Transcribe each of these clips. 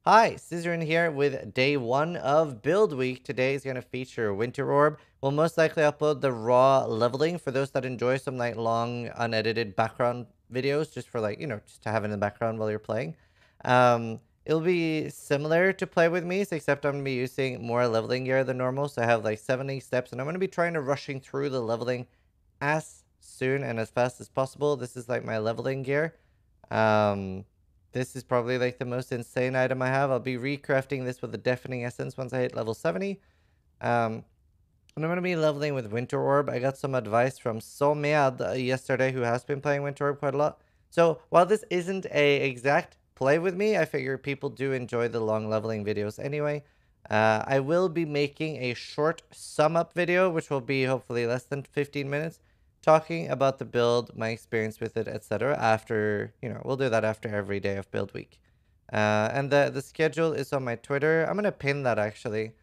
Hi, Zizaran here with day 1 of build week. Today is going to feature Winter Orb. We'll most likely upload the raw leveling for those that enjoy some like long unedited background videos just for just to have in the background while you're playing. It'll be similar to Play With Me, except I'm going to be using more leveling gear than normal. So I have like 70 steps and I'm going to be trying to rushing through the leveling as soon and as fast as possible. This is like my leveling gear. This is probably like the most insane item I have. I'll be recrafting this with a deafening essence once I hit level 70. And I'm going to be leveling with Winter Orb. I got some advice from Somead yesterday, who has been playing Winter Orb quite a lot. So while this isn't a exact play with me, I figure people do enjoy the long leveling videos anyway. I will be making a short sum up video, which will be hopefully less than 15 minutes, talking about the build, my experience with it, etc. After, we'll do that after every day of build week. And the schedule is on my Twitter. I'm gonna pin that actually.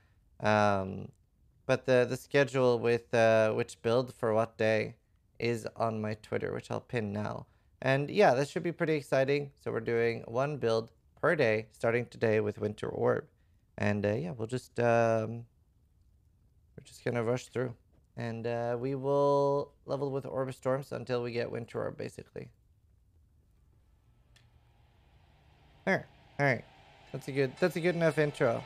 But the schedule with which build for what day is on my Twitter, which I'll pin now. And yeah, this should be pretty exciting. So we're doing one build per day, starting today with Winter Orb. And yeah, we're just gonna rush through. And we will level with Orb Storms until we get Winter Orb, basically. Alright. That's a good enough intro.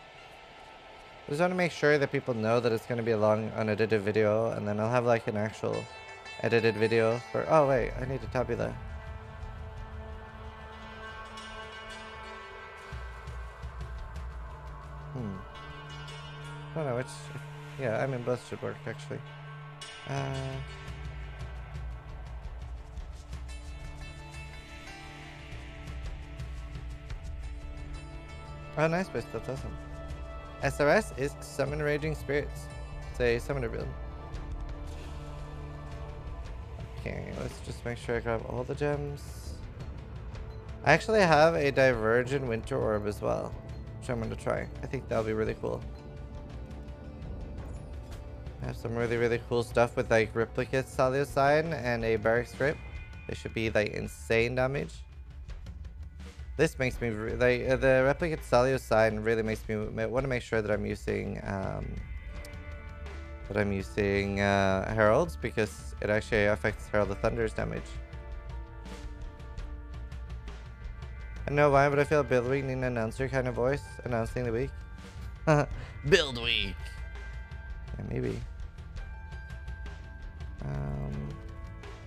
I just want to make sure that people know that it's going to be a long, unedited video, and then I'll have like an actual edited video for... Oh, wait, I need to tabula. I don't know which... Yeah, I mean, both should work, actually. Oh, nice, but that's awesome. SRS is Summon Raging Spirits. It's a summoner build. Okay, let's just make sure I grab all the gems. I actually have a Divergent Winter Orb as well, which I'm going to try. I think that'll be really cool. I have some really cool stuff with like Replicate Salio Sign and a Barrack Script. They should be like insane damage. This makes me like the Replicate Salio Sign really makes me want to make sure that I'm using Heralds, because it actually affects Herald of Thunder's damage. I don't know why, but I feel build week need an announcer kind of voice announcing the week. Build week. Yeah, maybe.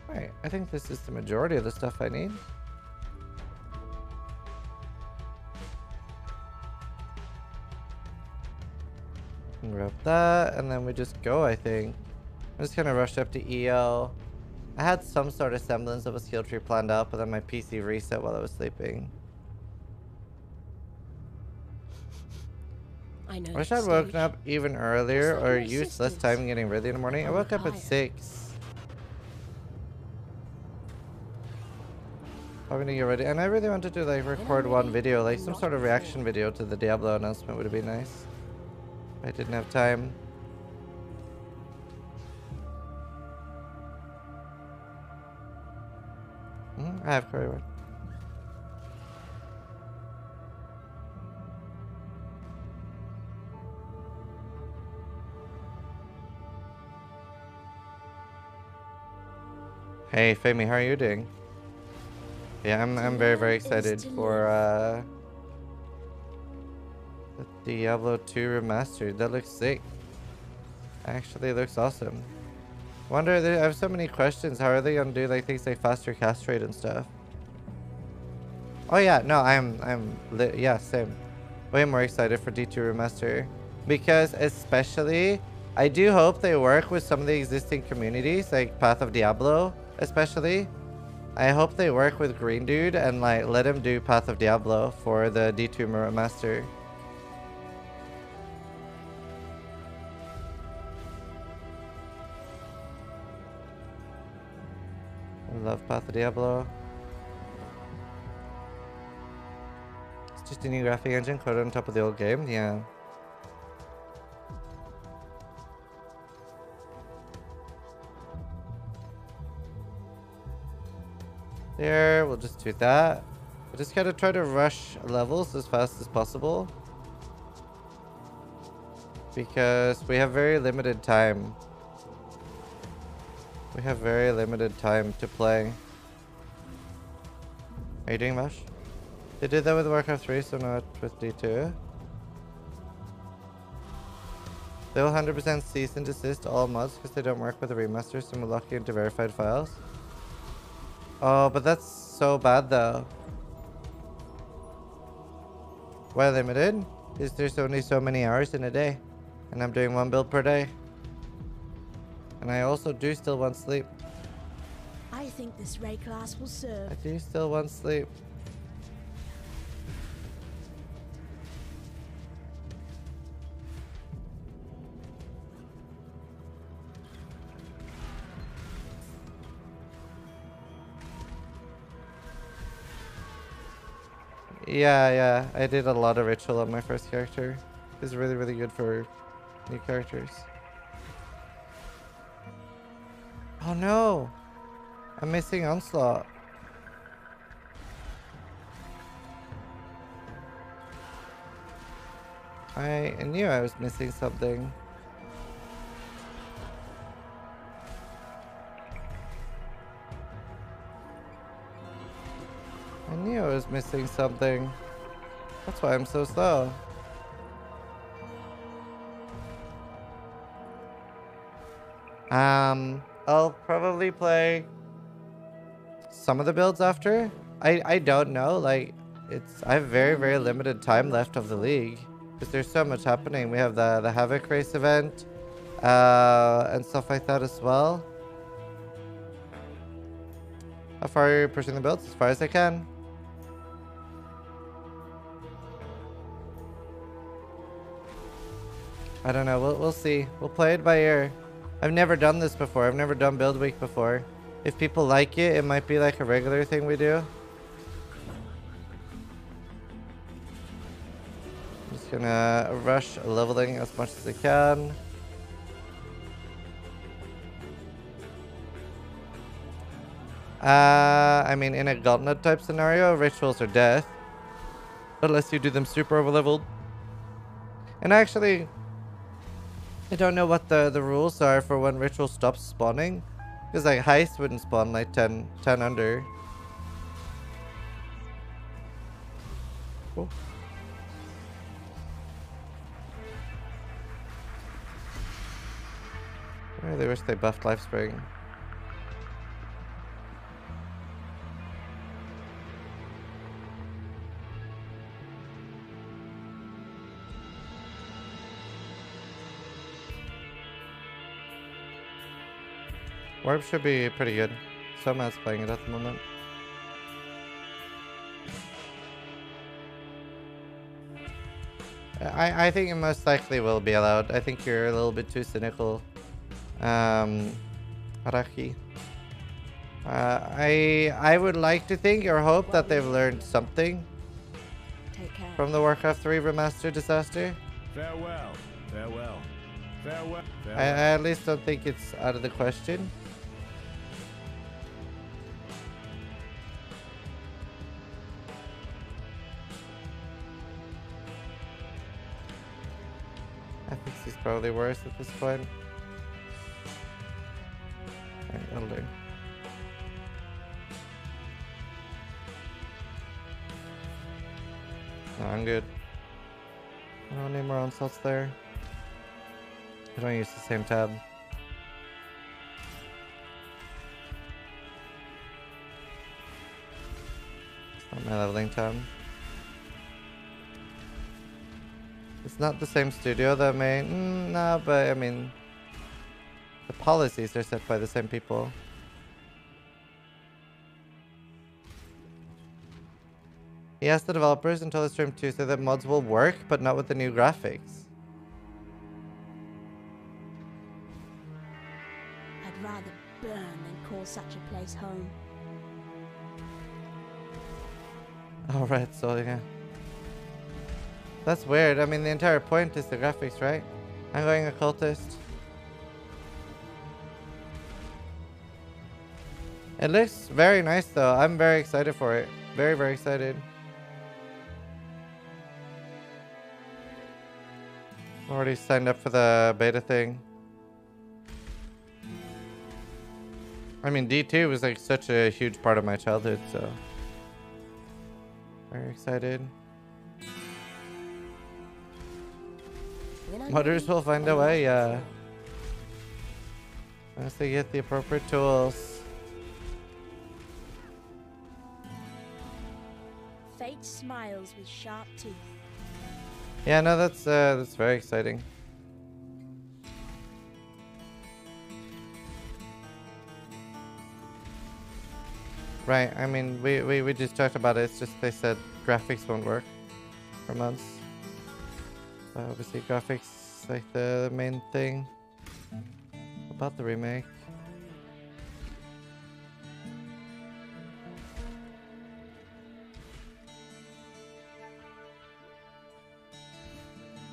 Right, I think this is the majority of the stuff I need. Grab that, and then we just go, I think. I'm just gonna rush up to EO. I had some sort of semblance of a skill tree planned out, but then my PC reset while I was sleeping. I wish I'd woken up even earlier or used less time getting ready in the morning. I woke up at 6. Having to get ready, and I really wanted to like record one video, like some sort of reaction video to the Diablo announcement would have been nice. I didn't have time. I have Curry One. Hey Femi, how are you doing? Yeah, I'm very excited for the Diablo 2 remastered. That looks sick. Actually looks awesome. Wonder, I have so many questions. How are they gonna do like things like faster cast rate and stuff? Oh yeah, no, yeah, same. Way more excited for D2 remaster, because especially I do hope they work with some of the existing communities, like Path of Diablo especially. I hope they work with Green Dude and like let him do Path of Diablo for the D2 remaster. I love Path of Diablo. It's just a new graphic engine coded on top of the old game, yeah. There, we'll just do that. I just gotta try to rush levels as fast as possible. Because we have very limited time. We have very limited time to play. Are you doing Mush? They did that with Warcraft 3, so not with D2. They will 100% cease and desist all mods because they don't work with the remasters and will lock you into verified files. Oh, but that's so bad though. Why limited? Is there's only so many hours in a day. And I'm doing 1 build per day. And I also do still want sleep. I think this ray class will serve. I do still want sleep. Yeah, I did a lot of ritual on my first character. It's really, really good for new characters. Oh no! I'm missing Onslaught. I knew I was missing something. I knew I was missing something. That's why I'm so slow. I'll probably play some of the builds after. I don't know, like I have very, very limited time left of the league because there's so much happening. We have the Havoc race event and stuff like that as well. How far are you pushing the builds? As far as I can. I don't know. We'll see. We'll play it by ear. I've never done this before. I've never done build week before. If people like it, it might be like a regular thing we do. I'm just gonna rush leveling as much as I can. I mean, in a gauntlet type scenario, rituals are death. Unless you do them super over leveled. And actually, I don't know what the rules are for when ritual stops spawning. Because like heist wouldn't spawn like 10 under. Cool. I really wish they buffed Lifespring. Warp should be pretty good. Someone's playing it at the moment. I think it most likely will be allowed. I think you're a little bit too cynical. Araki. I would like to think or hope that they've learned something from the Warcraft 3 remaster disaster. Farewell, farewell, farewell. I at least don't think it's out of the question. I think he's probably worse at this point. Alright, that'll do. No, I'm good. I don't need more onslaughts there. I don't use the same tab. It's not my leveling tab. It's not the same studio that made... no, but I mean... the policies are set by the same people. He asked the developers until the stream Tuesday that mods will work, but not with the new graphics. I'd rather burn than call such a place home. Alright, so yeah. That's weird. I mean, the entire point is the graphics, right? I'm going occultist. It looks very nice though. I'm very excited for it. Very, very excited. Already signed up for the beta thing. I mean, D2 was like such a huge part of my childhood, so very excited. Modders will find a way, yeah. Once they get the appropriate tools. Fate smiles with sharp teeth. Yeah, no, that's very exciting. Right, I mean, we just talked about it. It's just they said graphics won't work for months. So obviously graphics is like the main thing about the remake.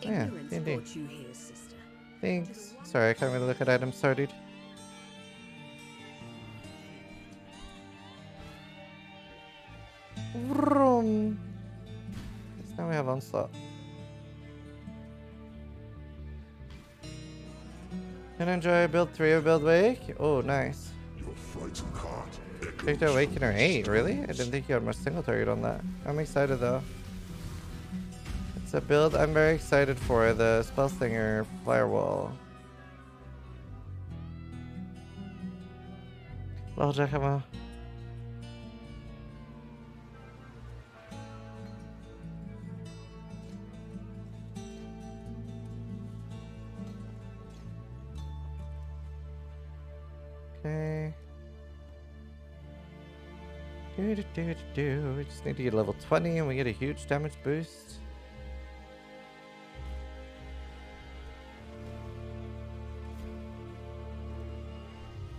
Yeah, indeed. You here, sister. Thanks. Sorry, I can't really look at items. Sorry, dude. Vroom. Now we have Onslaught. Can I enjoy build 3 of Build Wake? Oh, nice. Picked Awakener 8, really? I didn't think you had much single target on that. I'm excited though. It's a build I'm very excited for, the Spellslinger Firewall. Well, Giacomo. Okay. We just need to get level 20 and we get a huge damage boost.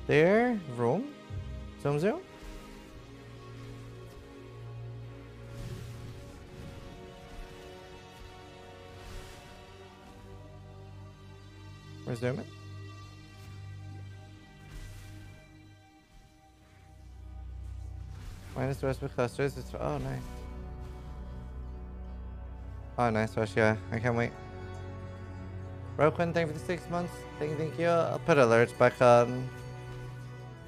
There, room. Zoom zoom. Resume it. Minus the rest of the clusters. It's, oh, nice. Oh, nice, Rush. Yeah, I can't wait. Roquin, thank you for the 6 months. Thank you. I'll put alerts back on.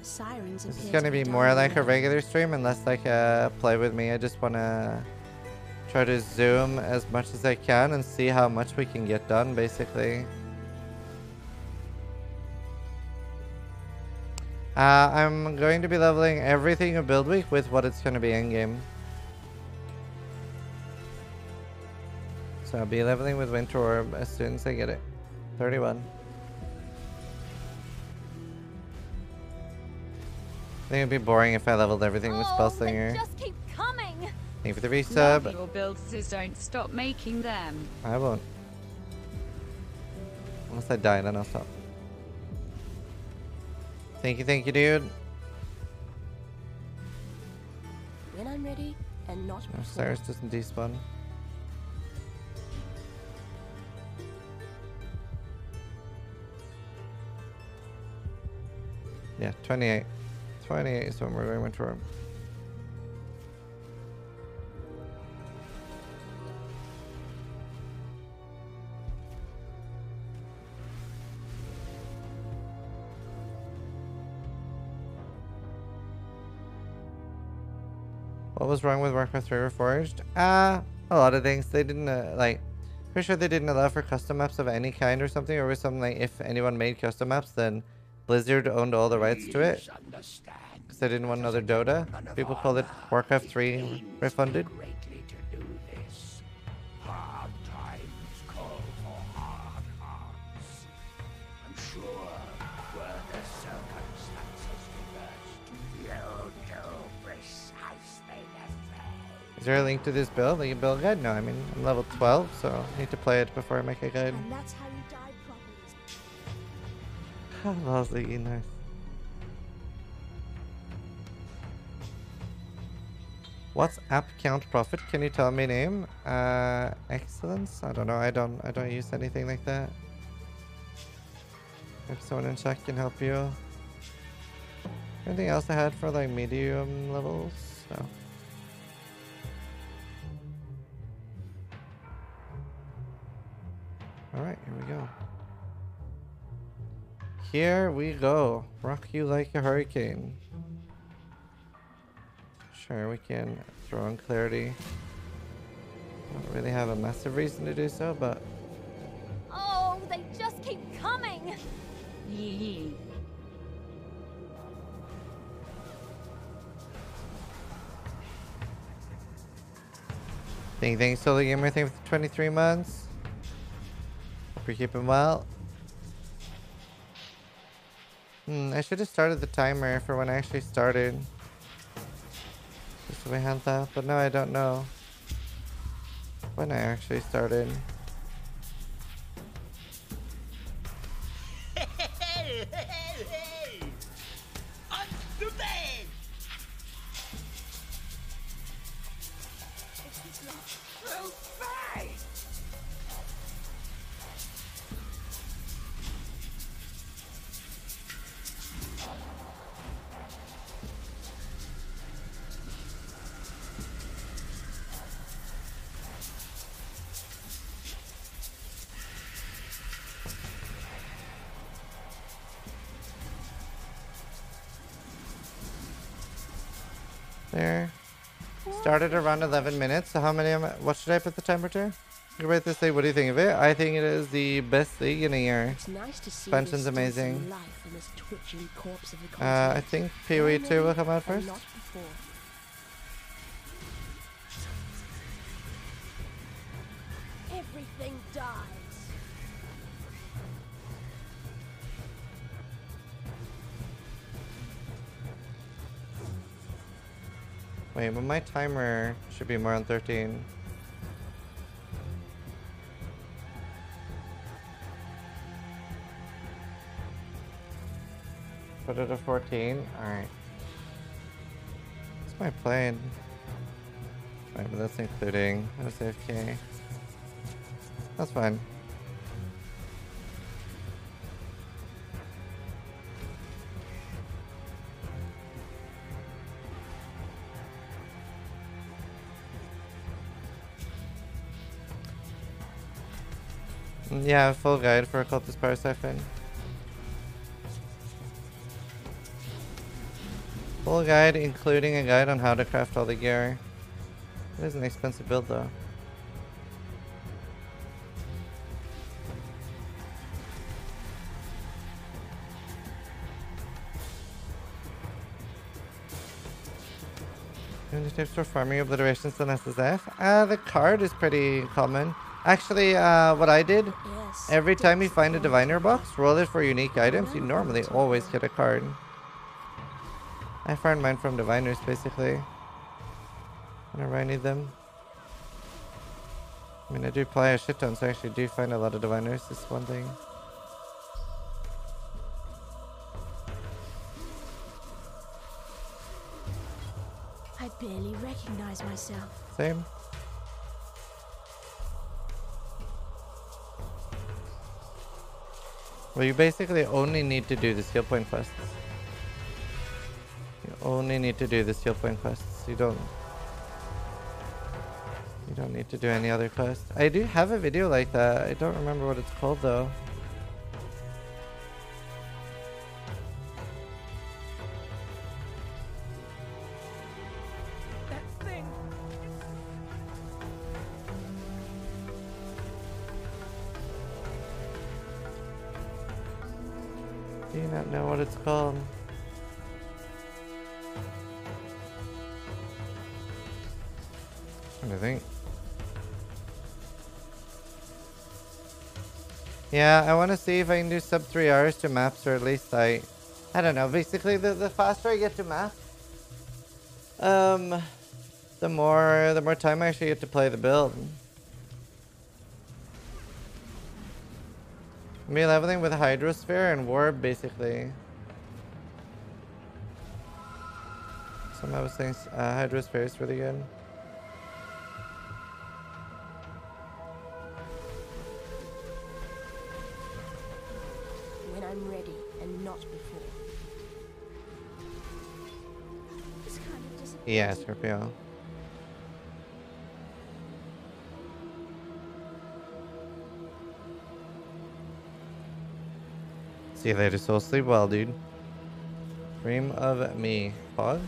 Sirens This is appear going to to be be more dying like a away. regular stream and less like a play with me. I just want to try to zoom as much as I can and see how much we can get done, basically. I'm going to be leveling everything of Build Week with what it's going to be in-game. So I'll be leveling with Winter Orb as soon as I get it. 31. I think it'd be boring if I leveled everything with Spellslinger. They just keep coming. Thank you for the resub. Your builders don't stop making them. I won't. Unless I die, then I'll stop. Thank you, dude. When I'm ready, and not No, before. Cyrus doesn't despawn. Yeah, 28. 28 is when we're going Winter Orb. What was wrong with Warcraft 3 Reforged? A lot of things. They didn't, like, pretty sure they didn't allow for custom maps of any kind or something, or was something like if anyone made custom maps, then Blizzard owned all the rights to it. Because they didn't want another Dota. People called it Warcraft 3 Refunded. Hard times call for hard hearts. I'm sure were the circumstances reversed, you'll do precisely the same. Is there a link to this build? Like a build guide? No, I mean, I'm level 12, so I need to play it before I make a guide. And that's how you die properly. Lovely, nice. What's app count profit? Can you tell me name? Excellence? I don't know. I don't use anything like that. If someone in chat can help you. Anything else I had for like medium levels? No. Alright, here we go. Here we go. Rock you like a hurricane. Sure, we can throw in clarity. Don't really have a massive reason to do so, but... Oh, they just keep coming! Yee. Thanks, Solo Gamer. Thank you for 23 months. Hope you're keeping well. I should have started the timer for when I actually started. Just so we had that, but no, I don't know when I actually started. Hey! On the bed! So fast! There. Started around 11 minutes. So how many what should I put the timer to? You rate this thing. What do you think of it? I think it is the best league in a year. It's nice to see Expansion's there's still amazing. some life in this twitching corpse of the I continent. think PoE 2 will come out And first. not before. Everything dies. Wait, but my timer should be more on 13. Put it at 14. Alright. What's my plan? Right, but that's including SAFK. That's fine. Yeah, full guide for Occultist Power Siphon. Full guide, including a guide on how to craft all the gear. It is an expensive build though. Any tips for farming obliterations than SSF? The card is pretty common. Actually, what I did, Yes. every time you find a diviner box, roll it for unique items. You normally always get a card. I find mine from diviners, basically. Whenever I need them. I mean, I do play a shit ton, so I actually do find a lot of diviners. This is one thing. I barely recognize myself. Same. Well, you basically only need to do the skill point quests. You only need to do the skill point quests. You don't need to do any other quests. I do have a video like that. I don't remember what it's called though. That thing! Do you not know what it's called? I think. Yeah, I want to see if I can do sub 3 hours to maps, or at least I don't know. Basically, the faster I get to map, the more time I actually get to play the build. Me leveling with Hydrosphere and Warp, basically. Some of those things, Hydrosphere is really good. When I'm ready and not before. It's kind of disappointing. Yeah, Scorpio. See you later, soul. Sleep well, dude. Dream of me. Pog?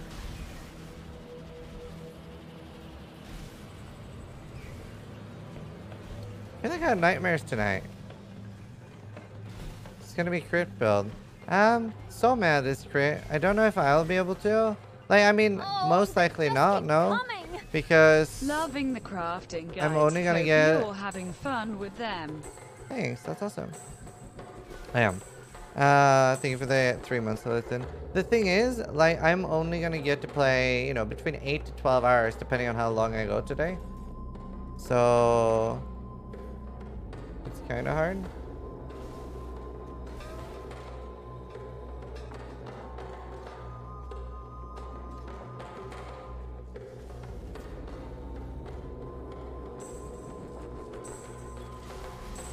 I feel like I had nightmares tonight. It's gonna be crit build. So mad this crit. I don't know if I'll be able to. Like, I mean, most likely not, no. Because Loving the crafting, guys. I'm only gonna Hope get... You're having fun with them. Thanks, that's awesome. I am. Thank you for the 3 months to listen. The thing is, like, I'm only gonna get to play, you know, between 8 to 12 hours, depending on how long I go today. So... it's kind of hard.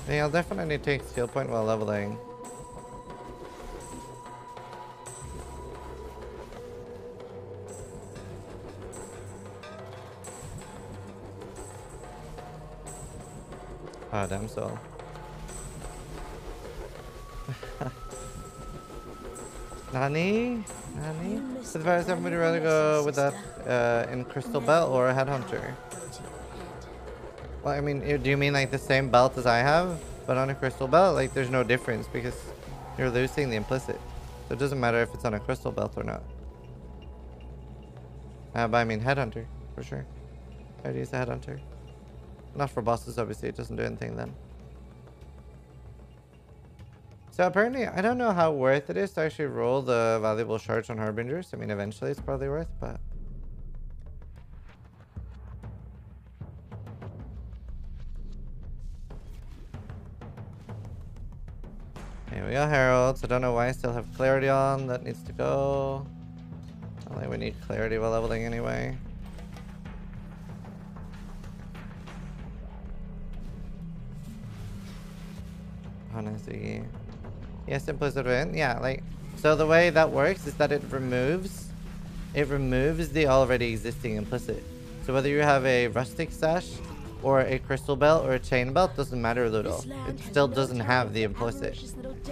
Yeah, I'll definitely take skill point while leveling. Ah, damn soul. Nani? Nani? For the first time, would you rather go with that in Crystal Belt or a Headhunter? Well, I mean, do you mean like the same belt as I have, but on a crystal belt? Like, there's no difference because you're losing the implicit. So it doesn't matter if it's on a crystal belt or not. But I mean, Headhunter, for sure. I would use a Headhunter. Not for bosses, obviously. It doesn't do anything then. So apparently, I don't know how worth it is to actually roll the valuable shards on Harbingers. I mean, eventually it's probably worth, but... Here we go, Heralds. I don't know why I still have clarity on. That needs to go. Only we need clarity while leveling anyway. Honestly. Yes, implicit win. Yeah, like, so the way that works is that it removes the already existing implicit. So whether you have a rustic sash or a crystal belt or a chain belt, doesn't matter at all. It still doesn't have the implicit.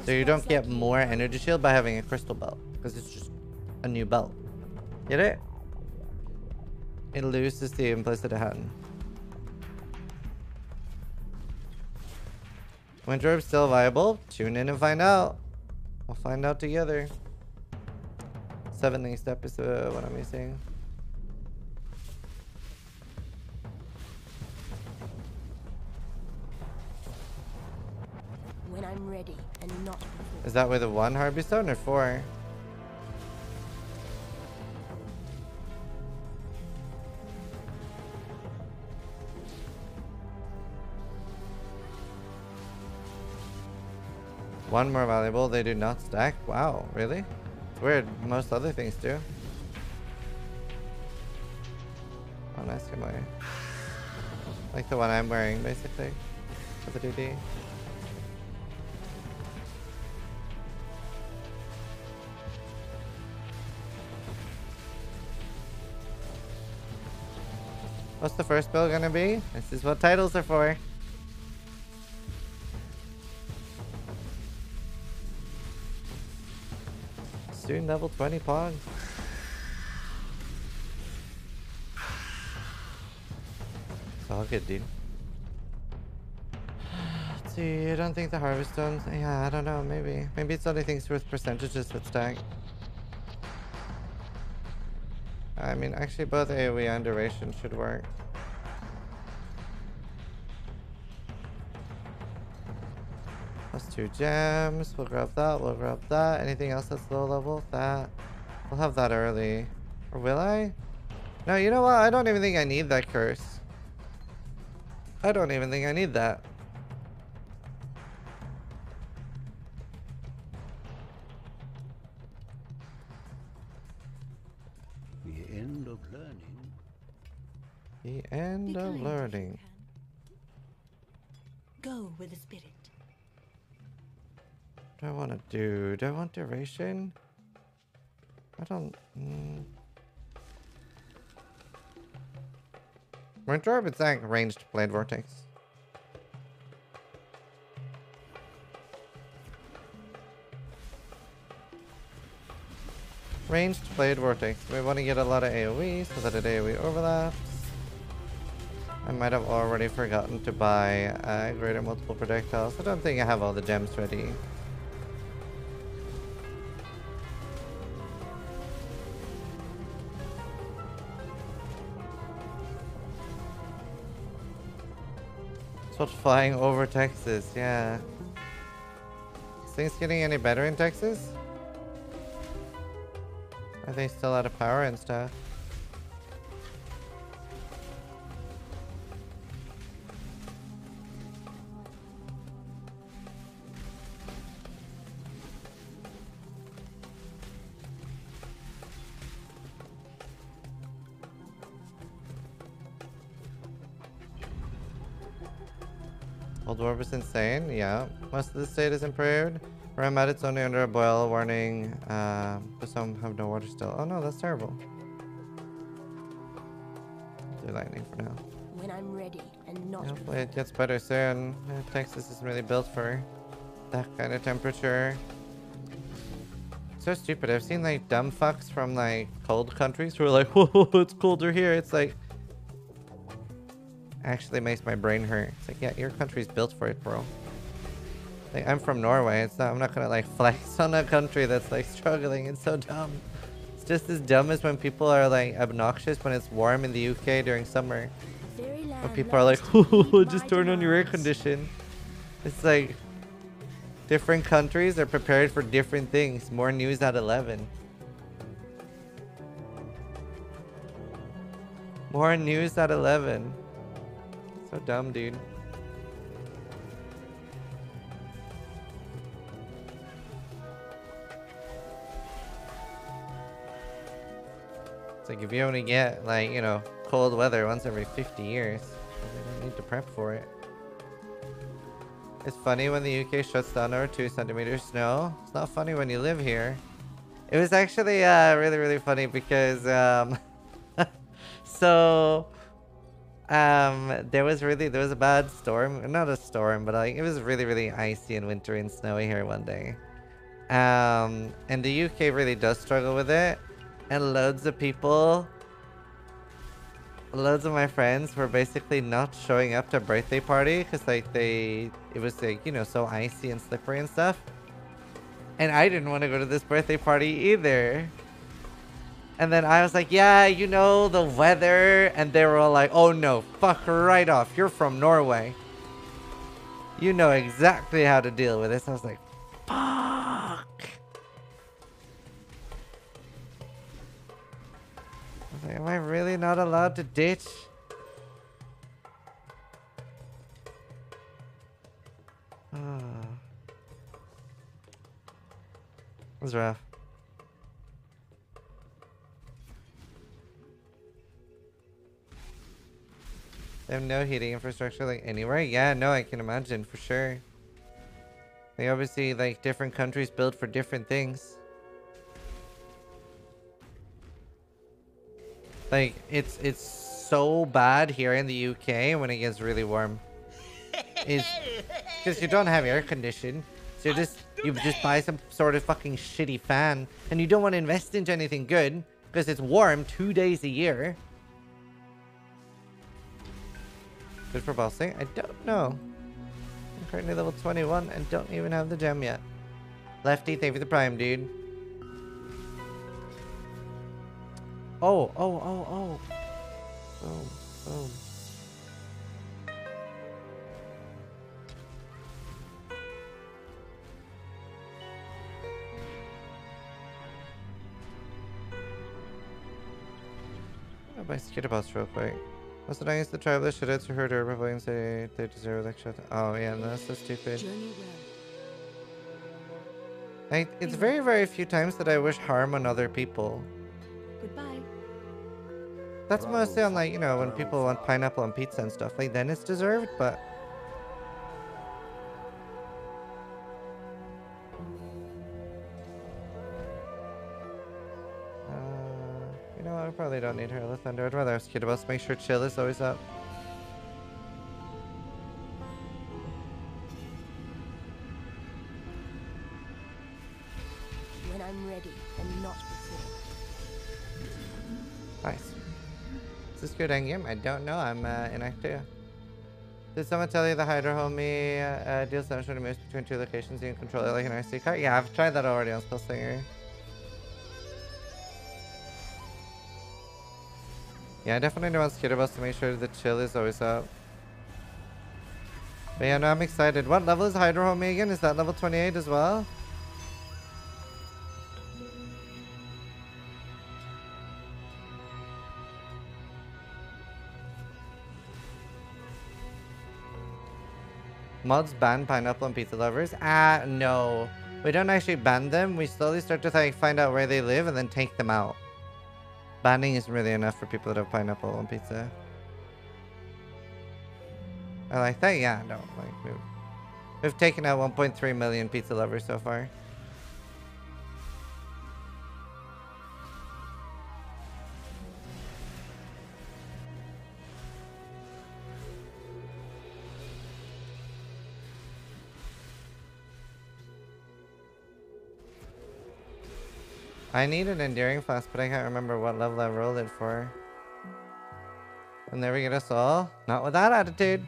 So you don't get more energy shield by having a crystal belt, because it's just a new belt. Get it? It loses the implicit it had. Winter Orb still viable? Tune in and find out. We'll find out together. 7th step is what I'm missing. When I'm ready and not before. Is that with a 1 Harvey Stone or 4? One more valuable, they do not stack? Wow, really? It's weird, most other things do. Oh, nice way. Like the one I'm wearing, basically. For the DD. What's the first build gonna be? This is what titles are for. Soon level 20 Pog. It's all good, dude. Let's see, I don't think the harvest stones. Yeah, I don't know, maybe. Maybe it's only things with percentages that stack. I mean, actually both AoE and duration should work. Plus 2 gems. We'll grab that. We'll grab that. Anything else that's low level? That. We'll have that early. Or will I? No, you know what? I don't even think I need that curse. I don't even think I need that. The end of learning. The end of learning. Go with the spirit. What do I want to do? Do I want duration? I don't... Winter Orb, it's like ranged Blade Vortex. Ranged Blade Vortex. We want to get a lot of AoE so that it AoE overlaps. I might have already forgotten to buy greater multiple projectiles. I don't think I have all the gems ready. That's what flying over Texas, yeah. Is things getting any better in Texas? Are they still out of power and stuff? Old Orb is insane, yeah. Most of the state is improved. Where I'm at, it's only under a boil warning. But some have no water still. Oh no, that's terrible. I'll do lightning for now. When I'm ready and not Hopefully it gets better soon. Texas is really built for that kind of temperature. So stupid. I've seen like dumb fucks from like cold countries who are like, whoa, it's colder here. It's like, actually makes my brain hurt. It's like, yeah, your country's built for it, bro. Like, I'm from Norway. It's not, I'm not gonna like flex on a country that's like struggling. It's so dumb. It's just as dumb as when people are like obnoxious when it's warm in the UK during summer. When people are like, oh, just turn on your air condition. It's like, different countries are prepared for different things. More news at 11. More news at 11. So dumb, dude. It's like if you only get like, you know, cold weather once every 50 years, you don't need to prep for it. It's funny when the UK shuts down over 2 centimeters snow. It's not funny when you live here. It was actually really, really funny because so there was a bad storm, not a storm, but like it was really, really icy and wintry and snowy here one day. And the UK really does struggle with it, and loads of people, loads of my friends were basically not showing up to a birthday party because like it was like, you know, so icy and slippery and stuff. And I didn't want to go to this birthday party either. And then I was like, yeah, you know, the weather. And they were all like, oh no, fuck right off. You're from Norway. You know exactly how to deal with this. I was like, fuck. I was like, am I really not allowed to ditch? It was rough. They have no heating infrastructure like anywhere? Yeah, no, I can imagine for sure. They obviously like different countries built for different things. Like it's so bad here in the UK when it gets really warm. Is because you don't have air conditioning. So you just buy some sort of fucking shitty fan and you don't want to invest into anything good because it's warm 2 days a year. Good for bossing? I don't know. I'm currently level 21 and don't even have the gem yet. Lefty, thank you for the prime, dude. Oh. Boom. I'll buy Skitterboss real quick. Also, I guess the travelers should answer her to her and say they deserve that shit. Oh, yeah, no, that's so stupid. Like, it's very, very few times that I wish harm on other people. Goodbye. That's mostly on, like, you know, when people want pineapple on pizza and stuff. Like, then it's deserved, but... you know what? I probably don't need her. Let's Thunder. I'd rather have Skitterboss. Make sure chill is always up. When I'm ready and not before. Nice. Is this good endgame? I don't know. I'm in Act 2. Did someone tell you the Hydra homie deals damage when it moves between two locations? You can control it like an RC car? Yeah, I've tried that already on Spellslinger. Yeah, I definitely know on Skitter Bus to make sure the chill is always up. But yeah, no, I'm excited. What level is Hydra homie again? Is that level 28 as well? Mods ban pineapple and pizza lovers? No. We don't actually ban them. We slowly start to like find out where they live and then take them out. Banning isn't really enough for people that have pineapple on pizza. I like that? Yeah, no. Like we've taken out 1.3 million pizza lovers so far. I need an enduring flask, but I can't remember what level I rolled it for. And there we get us all. Not with that attitude.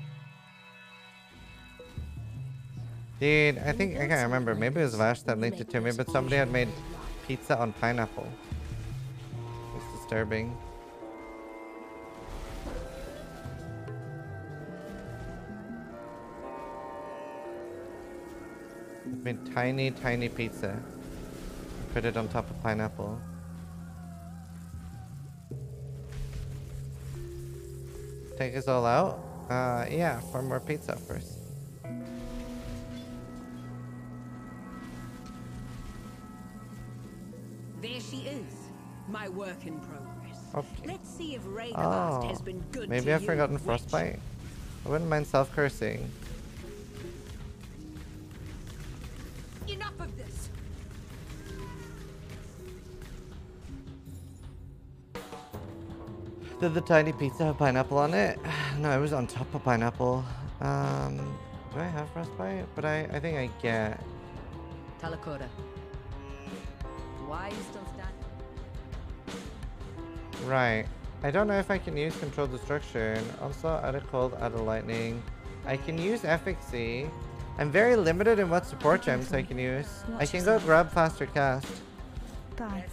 Dude, I think, I can't remember. Maybe it was Vash that linked it to me, but somebody had made pizza on pineapple. It's disturbing. Made tiny, tiny pizza. Put it on top of pineapple. Take us all out? Yeah, for more pizza first. There she is, my work in progress. Okay. Let's see if Ravenloft has been good maybe to I've you, forgotten witch. Frostbite. I wouldn't mind self-cursing. Enough of this. Did the tiny pizza have pineapple on it? No, it was on top of pineapple. Do I have Frostbite? But I think I get... Talakota. Why are you still standing? Right. I don't know if I can use Control Destruction. Also, out of Cold, out of Lightning. I can use Efficacy. I'm very limited in what support gems I can use. I can go grab Faster Cast. Bye.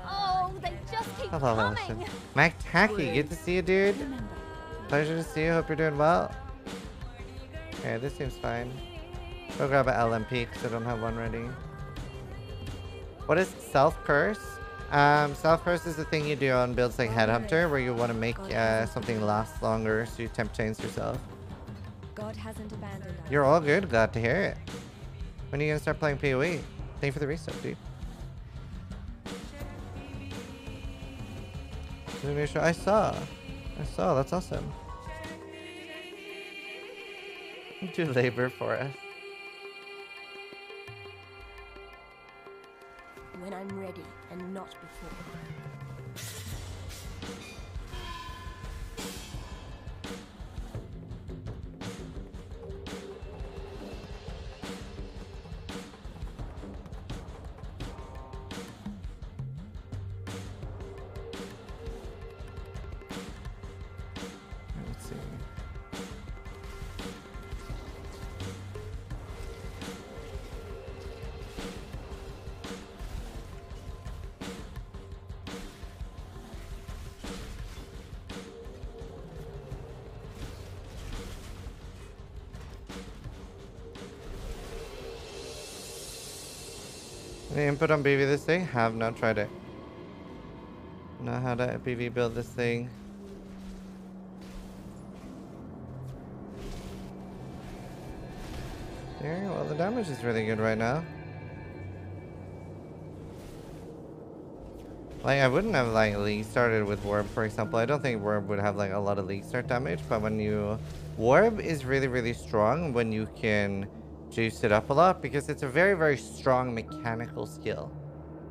Oh, they just keep Hello, coming. Wilson. Mac Tacky, good to see you, dude. Remember, Pleasure to see you. Hope you're doing well. Okay, this seems fine. Go grab an LMP because I don't have one ready. What is self-curse? Self-curse is the thing you do on builds like Headhunter where you want to make something last longer so you temp chains yourself. God hasn't abandoned us. You're all good. Glad to hear it. When are you going to start playing PoE? Thank you for the resub, dude. I saw. That's awesome. Do labor for us. When I'm ready and not before. Let's see. Any input on BV this thing? Have not tried it. Know how to BV build this thing. Yeah, well the damage is really good right now. Like I wouldn't have like League started with Warp, for example. I don't think Warp would have like a lot of League start damage, but when you... Warp is really, really strong when you can juice it up a lot because it's a very, very strong mechanical skill.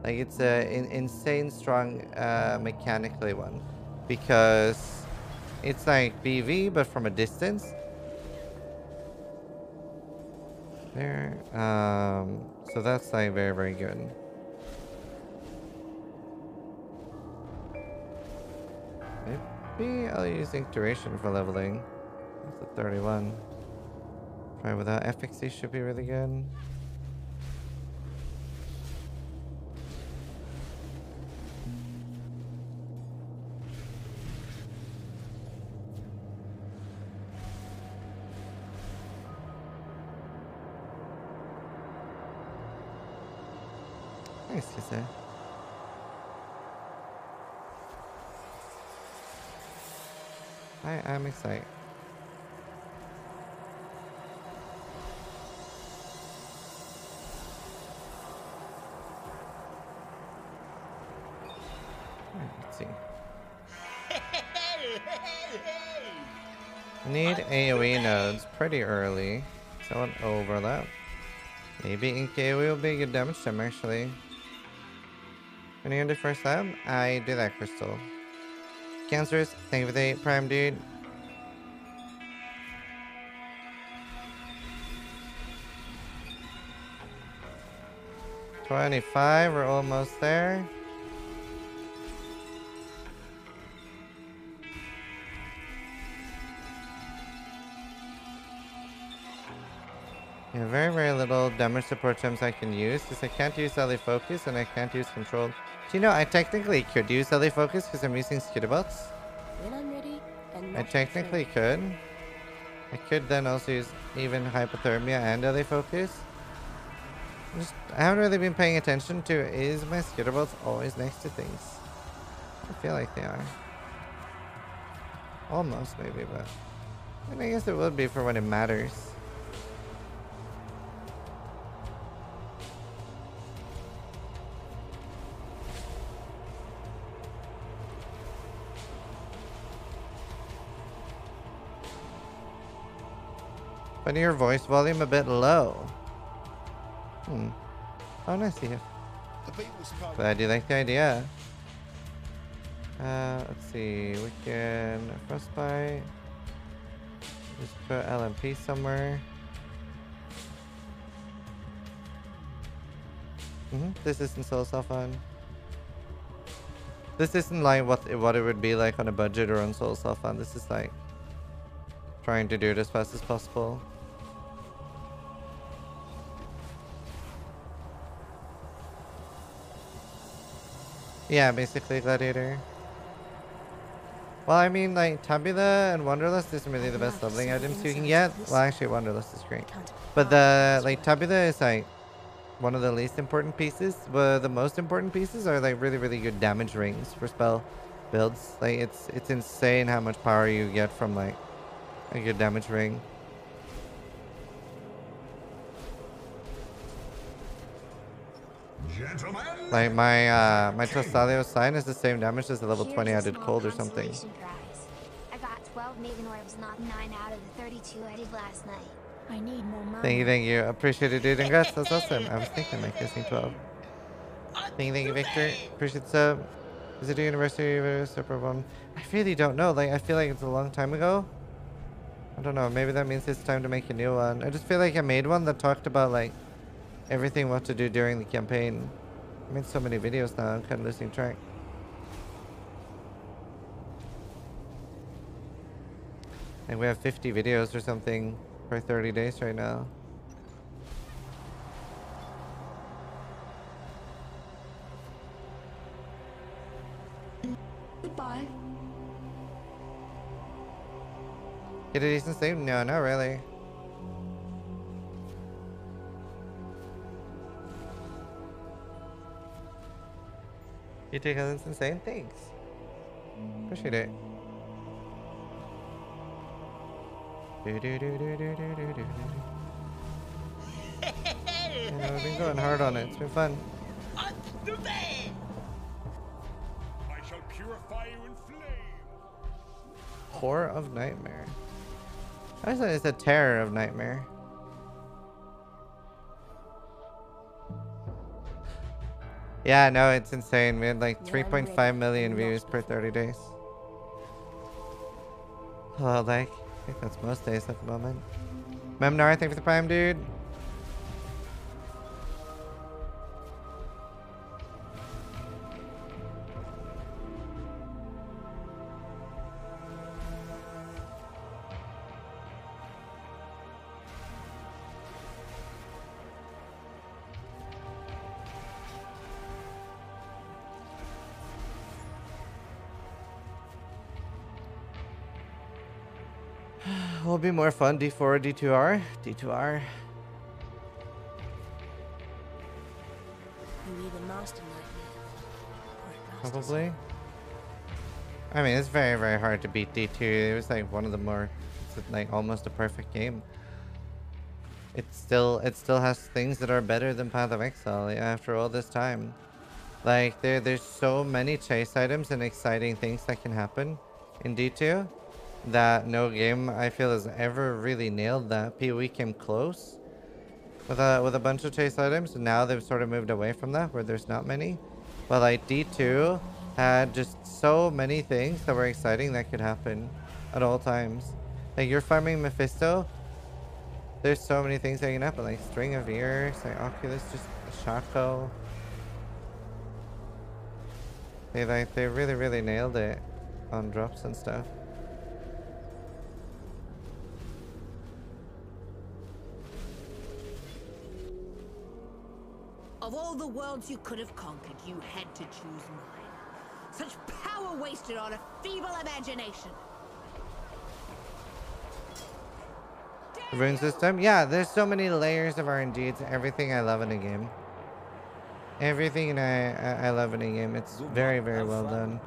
Like it's a insane strong mechanically one because it's like BV but from a distance. there. So that's like very, very good. Maybe I'll use Ink Duration for leveling. That's a 31. Try without efficacy should be really good. Nice, Kisa. I'm excited. Let's see. I need AoE nodes pretty early. So an overlap. Maybe Ink AoE will be a good damage to him actually. When you do first lab, I do that crystal. Cancers, thank you for the 8 prime, dude. $25, we're almost there. Yeah, very, very little damage support gems I can use because I can't use LA Focus and I can't use Control. Do you know, I technically could use LA Focus because I'm using Skitterbots. When I'm ready, and I not technically afraid. could. I could then also use even Hypothermia and LA Focus. I haven't really been paying attention to, is my Skitterbots always next to things? I feel like they are. Almost maybe, but I guess it would be for when it matters. But your voice volume a bit low. Oh, nice to hear. But I do like the idea. Let's see. We can Frostbite. Just put LMP somewhere. This isn't so fun. This isn't like what it would be like on a budget or on Soul Fun. This is like trying to do it as fast as possible. Yeah, basically Gladiator. Well, I mean, like, Tabula and Wanderlust isn't really the best leveling items you can get. Well, actually, Wanderlust is great. But the, like, Tabula is, like, one of the least important pieces. But the most important pieces are, like, really, really good damage rings for spell builds. Like, it's insane how much power you get from, like, a good damage ring. Gentlemen, Like, my Tostalio sign is the same damage as the level 20 I did cold or something. I got 12 Maven Orbs, not 9 out of the 32 I did last night. I need more money. Thank you. Appreciate it, dude. Congrats, that's awesome. I was thinking like kissing 12. Thank you, Victor. Appreciate the sub. Is it a University of a Super one? I really don't know. Like, I feel like it's a long time ago. I don't know. Maybe that means it's time to make a new one. I just feel like I made one that talked about, like, everything what to do during the campaign. I made so many videos now, I'm kind of losing track. And we have 50 videos or something for 30 days right now. Goodbye. Get a decent save? No, not really. You take that's insane. Thanks. Appreciate it. Yeah, we've been going hard on it. It's been fun. On the bed! I shall purify you in flame. Horror of Nightmare. I thought it's a terror of nightmare. Yeah, no, it's insane. We had like 3.5 million views per 30 days. Well, like, I think that's most days at the moment. Memnar, thank you for the prime, dude. will be more fun. D4, D2R, D2R. You either master nightmare or it masters Probably. you. I mean, it's very, very hard to beat D2. It was like one of the more, it's like almost a perfect game. It still has things that are better than Path of Exile after all this time. Like there's so many chase items and exciting things that can happen in D2 that no game I feel has ever really nailed that. PoE came close with a bunch of chase items, and now they've sort of moved away from that where there's not many. But like D2 had just so many things that were exciting that could happen at all times. Like you're farming Mephisto, there's so many things that can happen, like String of Ears, like Oculus, just Shaco. They really nailed it on drops and stuff. Of all the worlds you could have conquered, you had to choose mine. Such power wasted on a feeble imagination. Rune system? Yeah, there's so many layers of RNG. It's everything I love in a game. Everything I love in a game. It's very well done.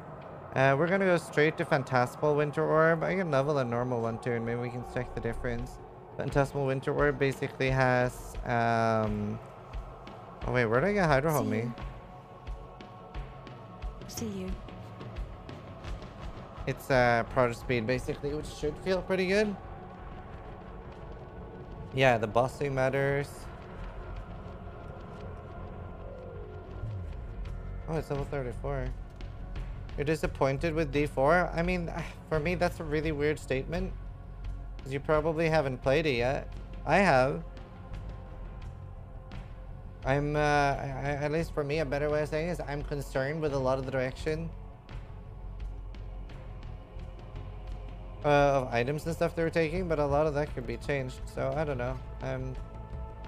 We're gonna go straight to Phantasmal Winter Orb. I can level a normal one too, and maybe we can check the difference. Phantasmal Winter Orb basically has oh wait, where did I get Hydro Homie? See you. It's Prodigy Speed basically, which should feel pretty good. Yeah, the bossing matters. Oh, it's level 34. You're disappointed with D4? I mean, for me, that's a really weird statement. Because you probably haven't played it yet. I have. I'm, at least for me, a better way of saying it is I'm concerned with a lot of the direction of items and stuff they were taking, but a lot of that could be changed. So, I don't know. I'm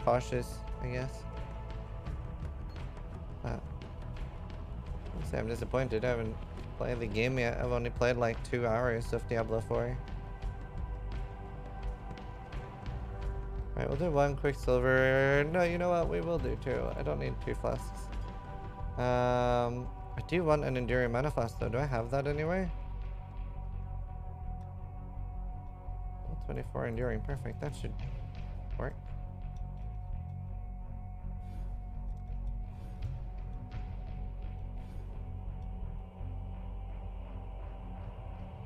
cautious, I guess. I'm disappointed. I haven't played the game yet. I've only played like 2 hours of Diablo 4. Alright, we'll do 1 Quicksilver. No, you know what? We will do 2. I don't need 2 flasks. I do want an Enduring Mana Flask though. Do I have that anyway? 24 Enduring. Perfect. That should work.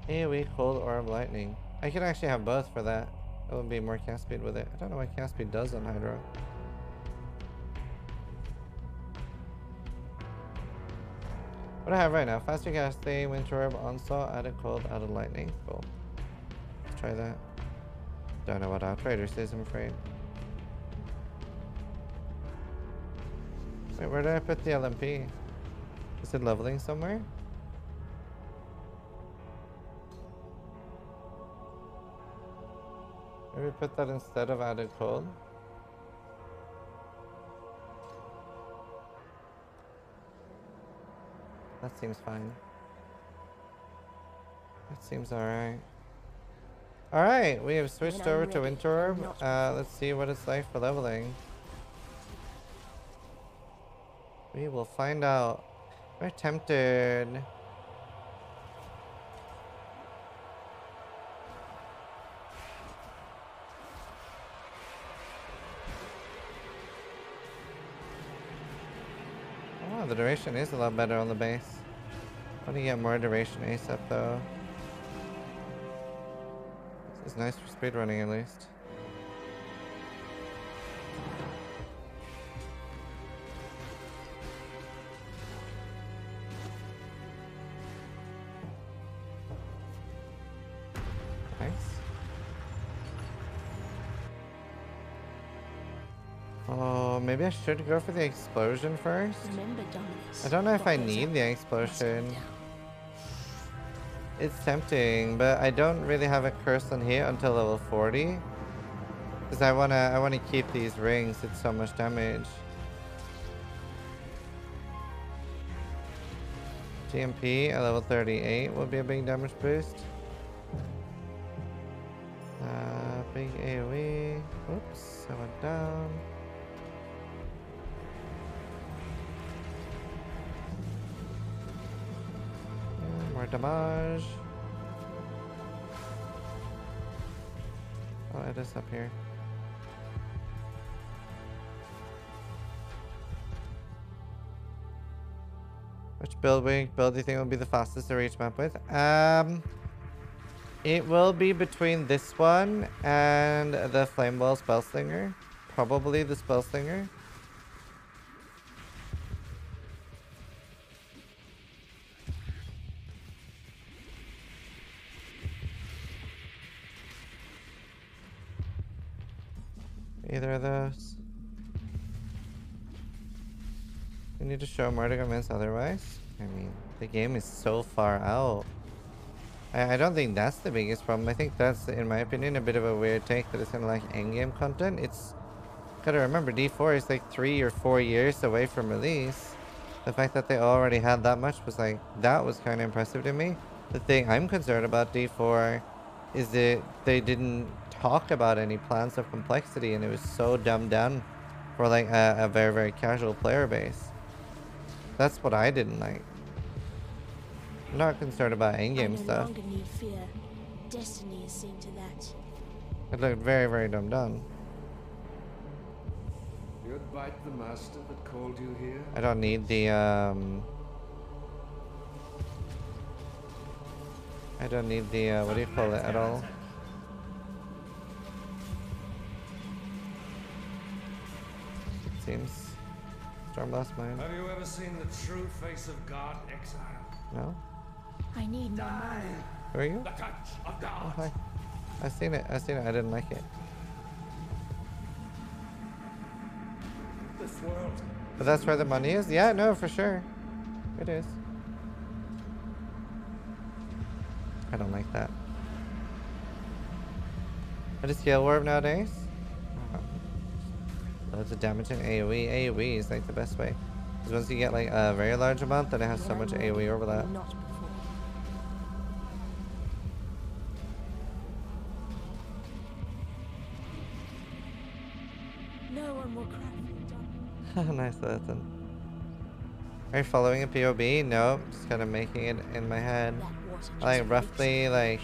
AoE Cold Orb Lightning. I could actually have both for that. It would be more cast speed with it. I don't know what cast speed does on Hydro. What I have right now, faster casting, Winter Orb, Onslaught, added Cold, added Lightning. Cool. Let's try that. Don't know what Outrider says, I'm afraid. Wait, where did I put the LMP? Is it leveling somewhere? Maybe put that instead of added cold. That seems fine. That seems alright. Alright, we have switched over to Winter Orb. Let's see what it's like for leveling. We will find out. We're tempted. Oh, the duration is a lot better on the base. How do you get more duration ASAP though? This is nice for speedrunning at least. Nice. Oh, maybe I should go for the explosion first. Remember, Dominus. I don't know if I what goes need up the must come explosion. down. It's tempting, but I don't really have a curse on hit until level 40. Because I wanna keep these rings. It's so much damage. TMP at level 38 will be a big damage boost. Big AoE. Oops, I went down. More damage. Oh, it is up here. Which build do you think will be the fastest to reach map with? It will be between this one and the Flamewell Spellslinger. Probably the Spellslinger. Either of those. We need to show more to convince otherwise. I mean, the game is so far out. I don't think that's the biggest problem. I think that's, in my opinion, a bit of a weird take that it's kind of like endgame content. It's, gotta remember, D4 is like 3 or 4 years away from release. The fact that they already had that much was like, that was kind of impressive to me. The thing I'm concerned about D4 is that they didn't talk about any plans of complexity, and it was so dumbed down for like a very, very casual player base. That's what I didn't like. I'm not concerned about endgame stuff. I no longer need fear. Destiny is seen to that. It looked very, very dumbed down. You'd bite the master that called you here? I don't need the I don't need the what do you call it at all? It seems. Stormblast mine. Have you ever seen the true face of God, exile? No? I need more money. Who are you? The touch of Oh, God. hi. I've seen it. I've seen it. I didn't like it. This world. But that's where the money is? Yeah, no, for sure. It is. I don't like that. What is Scale Warp nowadays? Loads of damage in AoE. AoE is like the best way. Because once you get like a very large amount, then it has so much AoE overlap. Not before. No one will cry for the Nice lesson. Are you following a POB? No, just kind of making it in my head. I like roughly like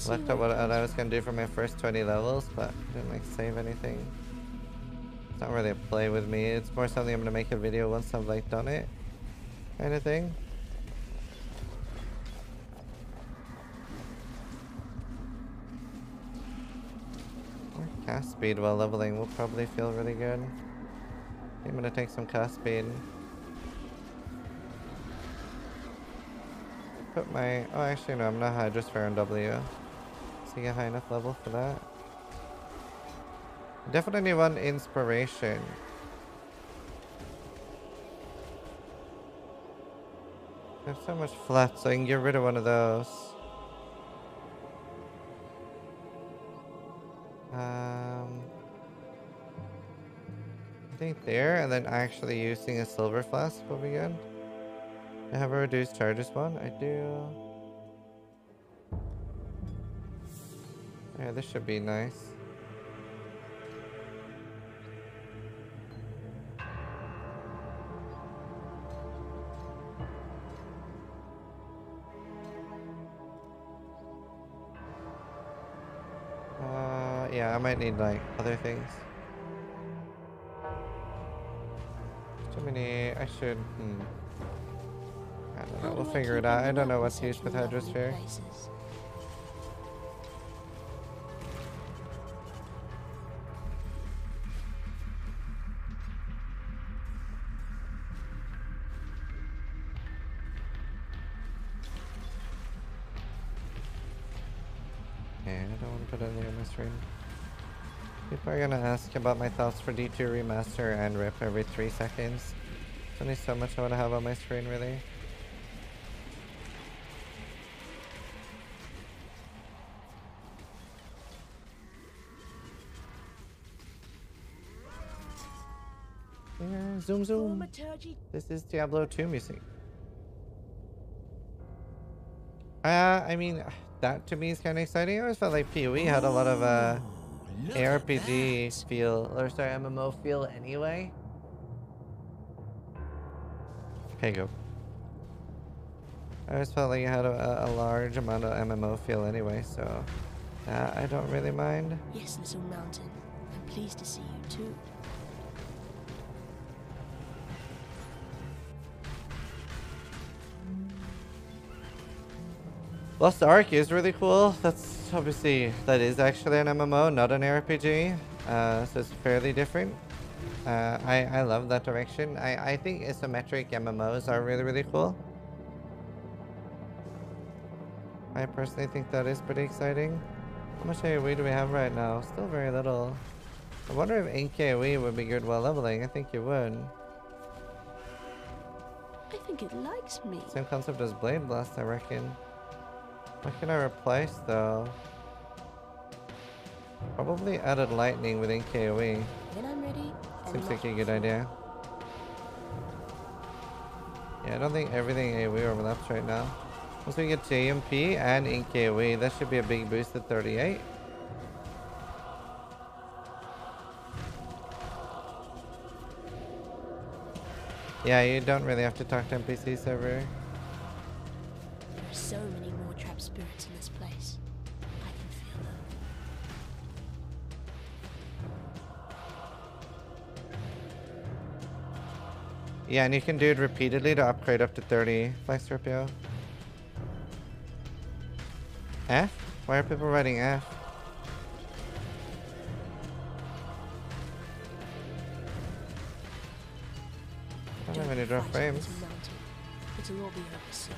looked at what I was gonna do for my first 20 levels, but didn't like save anything. It's not really a play with me. It's more something I'm gonna make a video once I've like done it, kind of thing. More cast speed while leveling will probably feel really good. I'm gonna take some cast speed. Put my, oh actually no, I'm not high, just fair on W. So you get high enough level for that. Definitely want inspiration. I have so much flat, so I can get rid of one of those. I think there, and then actually using a silver flask will be good. I have a reduced charges one. I do. Yeah, this should be nice. Yeah, I might need like other things. Too many. I should. I don't know. We'll figure it out. I don't know what to use with Hydrosphere. Yeah, I don't want to put anything on my screen. People are gonna ask about my thoughts for D2 Remaster and RIP every 3 seconds. There's only so much I want to have on my screen, really. Yeah, zoom zoom. This is Diablo 2 music. I mean, that to me is kind of exciting. I always felt like PoE had a lot of ARPG feel, or sorry, MMO feel anyway. Okay, go. I always felt like it had a large amount of MMO feel anyway, so I don't really mind. Yes, little mountain. I'm pleased to see you too. Lost Ark is really cool. That's obviously, that is actually an MMO, not an RPG. So it's fairly different. I love that direction. I think isometric MMOs are really, really cool. I personally think that is pretty exciting. How much AoE do we have right now? Still very little. I wonder if ink AoE would be good while leveling. I think it would. I think it likes me. Same concept as Blade Blast, I reckon. What can I replace though? Probably added lightning with ink AoE. When I'm ready. Seems like a good idea. Yeah, I don't think everything AoE overlaps right now. Once we get JMP and ink AoE, that should be a big boost at 38. Yeah, you don't really have to talk to NPCs ever. There are so many more trapped spirits in this place. I can feel them. Yeah, and you can do it repeatedly to upgrade up to 30. Flex Scorpio. F? Why are people writing F? I don't have any draw frames. It'll all be over soon.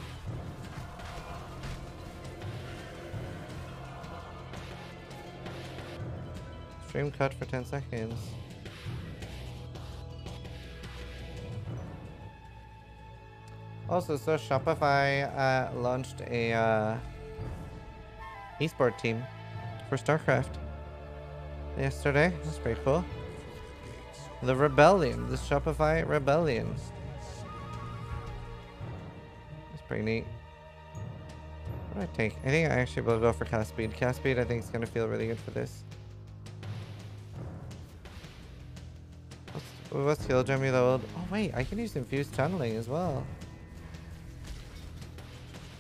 Stream cut for 10 seconds. Also, so Shopify launched a esport team for StarCraft yesterday. That's pretty cool. The Rebellion, the Shopify Rebellion. That's pretty neat. What do I think? I think I actually will go for cast speed. Cast speed I think is gonna feel really good for this. What's skill gem you load? Oh wait, I can use infused tunneling as well.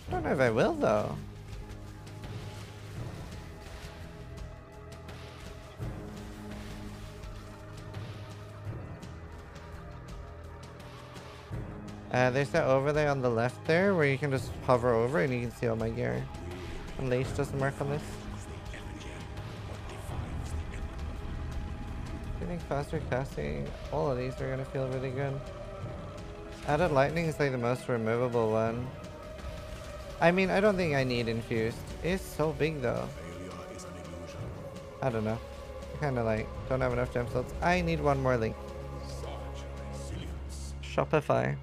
I don't know if I will though. There's that overlay on the left there where you can just hover over and you can see all my gear. Unleash doesn't work on this. I think faster casting, all of these are gonna feel really good. Added lightning is like the most removable one. I mean, I don't think I need infused. It's so big though. I don't know. I kinda like, don't have enough gemstones. I need one more link. Shopify.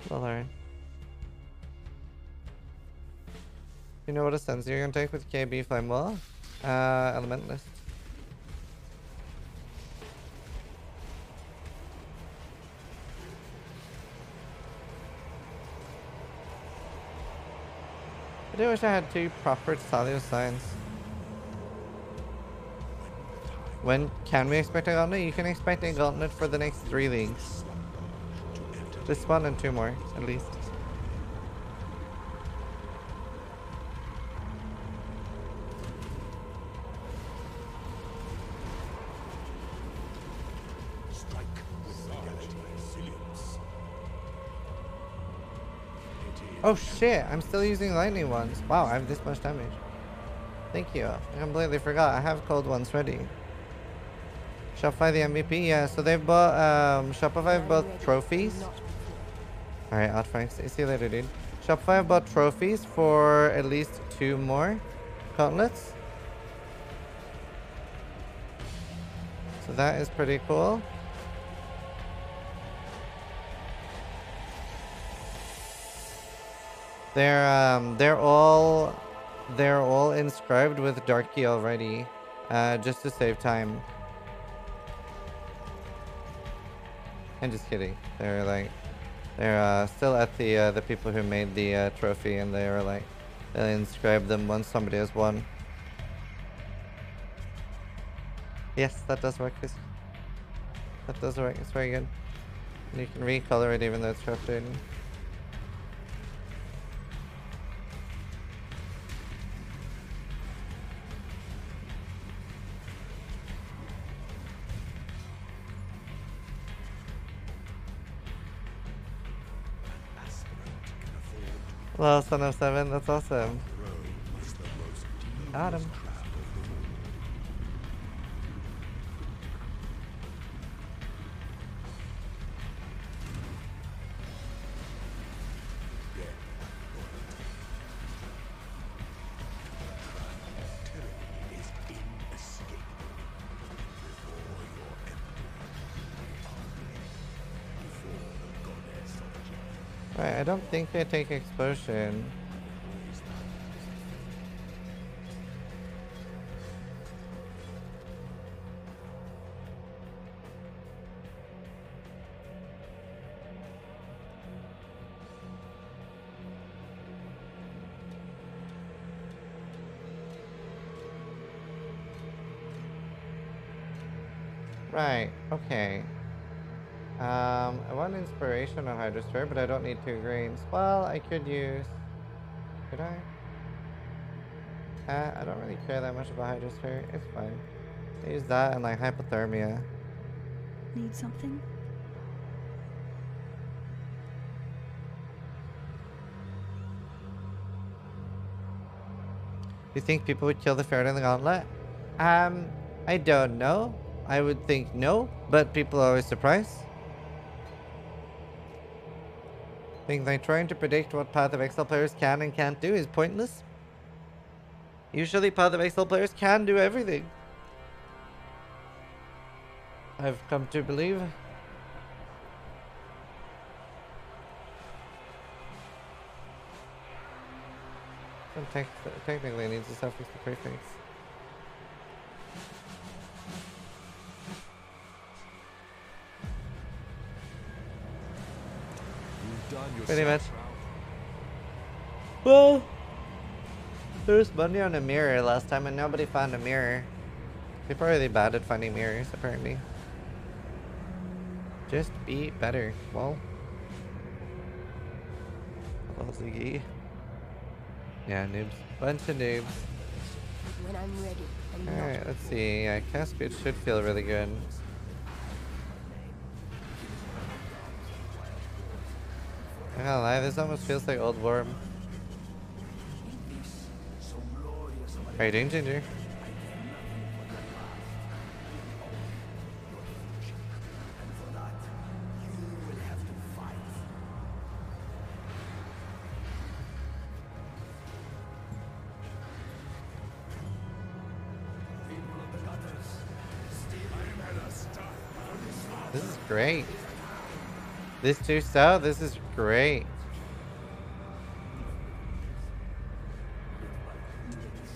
Well, alright. You know what ascends you're gonna take with KB Flame Wall? Elementalist. I do wish I had 2 proper Salio signs. When can we expect a gauntlet? You can expect a gauntlet for the next 3 leagues. This one and 2 more, at least. Oh shit, I'm still using lightning ones. Wow, I have this much damage. Thank you. I completely forgot. I have cold ones ready. Shopify the MVP? Yeah, so they've bought, Shopify bought trophies. Alright, Outfranks. See you later, dude. Shopify bought trophies for at least 2 more gauntlets. So that is pretty cool. They're all inscribed with dark key already, just to save time. I'm just kidding. They're like They're still at the people who made the trophy, and they were like, they inscribe them once somebody has won. Yes, that does work. That does work. It's very good. And you can recolor it even though it's corrupted. Well, Son of 7, that's awesome. Got him. Right, I don't think they take explosion. Right, okay. I want inspiration on Hydrosphere, but I don't need 2 greens. Well, I could use... Could I? I don't really care that much about Hydrosphere. It's fine. I use that and like hypothermia. Need something? Do you think people would kill the ferret in the gauntlet? I don't know. I would think no, but people are always surprised. I think like trying to predict what Path of Exile players can and can't do is pointless. Usually Path of Exile players can do everything. I've come to believe. Some technically needs a suffix to prefix. Pretty much. Well, there was money on a mirror last time and nobody found a mirror. People are really bad at finding mirrors, apparently. Just be better. Well. Hello, Ziggy. Yeah, noobs. Bunch of noobs. When I'm ready. Alright, let's see. Yeah, Cascade should feel really good. I'm not gonna lie, this almost feels like old Worm. How you doing, Ginger? This is great. This 2 stout, this is great.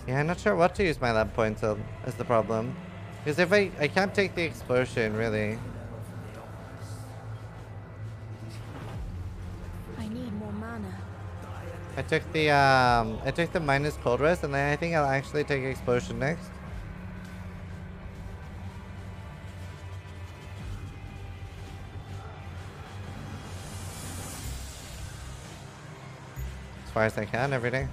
Yeah, I'm not sure what to use my lab points on is the problem. Because if I can't take the explosion, really. I need more mana. I took the minus cold rest, and then I think I'll actually take explosion next. As far as I can every day.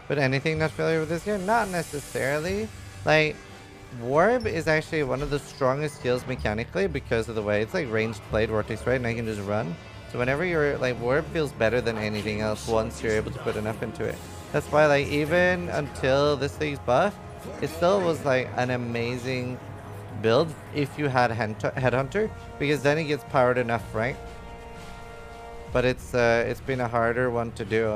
But anything not familiar with this game? Not necessarily. Like, Warb is actually one of the strongest skills mechanically because of the way it's like ranged blade vortex, right? And I can just run. So whenever you're like, Warb feels better than anything else once you're able to put enough into it. That's why like even until this thing's buff, it still was like an amazing build if you had Headhunter, because then it gets powered enough, right? But it's been a harder one to do.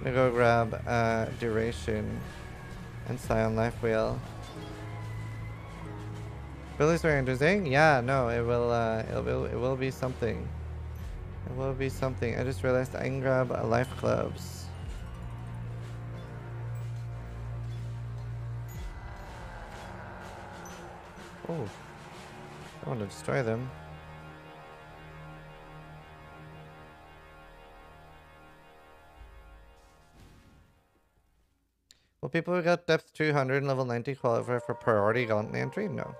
I'm gonna go grab duration and Scion Life Wheel. Billy's very interesting. Yeah, no, it will be something. It will be something. I just realized I can grab Life Clubs. Oh, I want to destroy them. Will people who got depth 200 and level 90 qualify for priority gauntlet entry? No.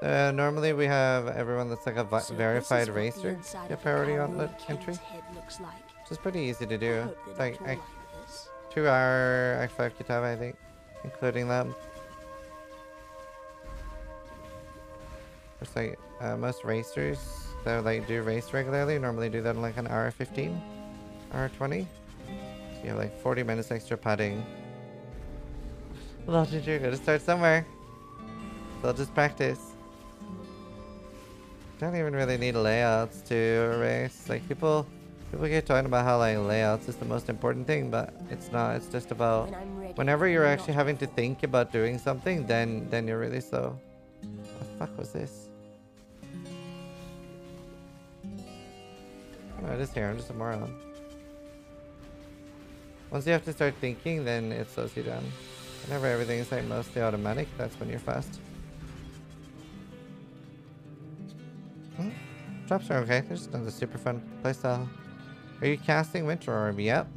Normally we have everyone that's like a So verified this is what the racer inside get of priority Cowboy gauntlet Ken's entry, head looks like. which is pretty easy to I do. hope It's they're like not all like this. 2-hour Act 5 kitab, I think, including them. It's like most racers that like do race regularly normally do that in like an hour 15, hour 20. So you have like 40 minutes extra padding. Well, you're gonna start somewhere. They'll just practice. Don't even really need layouts to race. Like people get talking about how like layouts is the most important thing, but it's not. It's just about When I'm ready, whenever you're not actually having to before. think about doing something, then you're really slow. What the fuck was this? Oh, it is here. I'm just a moron. Once you have to start thinking, then it slows you down. Whenever everything is like mostly automatic, that's when you're fast. Drops are okay. They're just not a super fun playstyle. Are you casting Winter Orb? Yep.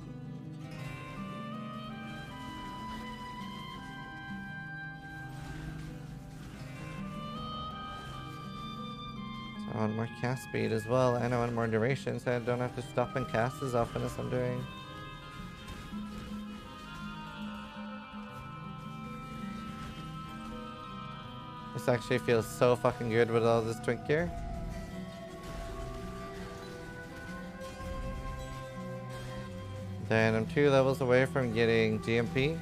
So I want more cast speed as well, and I want more duration, so I don't have to stop and cast as often as I'm doing. This actually feels so fucking good with all this twink gear. Then I'm 2 levels away from getting GMP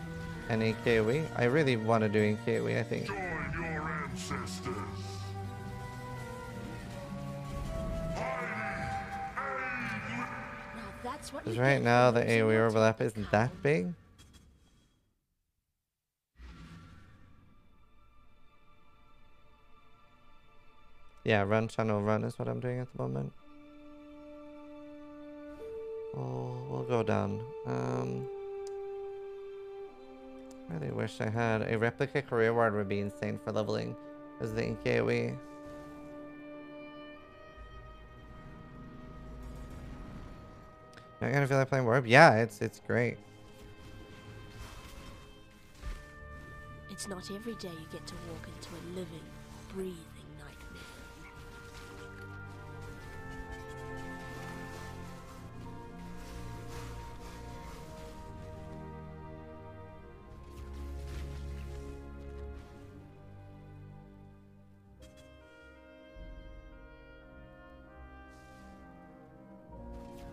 and AKOE. I really want to do AKOE, I think. Join your ancestors. Now that's what Because you right get now for the losing AoE your overlap temper, isn't that cowboy. big. Yeah, run channel run is what I'm doing at the moment. We'll go down. Really wish I had a replica career ward would be insane for leveling as the AoE. Not gonna feel like playing Warp? Yeah, it's great. It's not every day you get to walk into a living, breathing nightmare.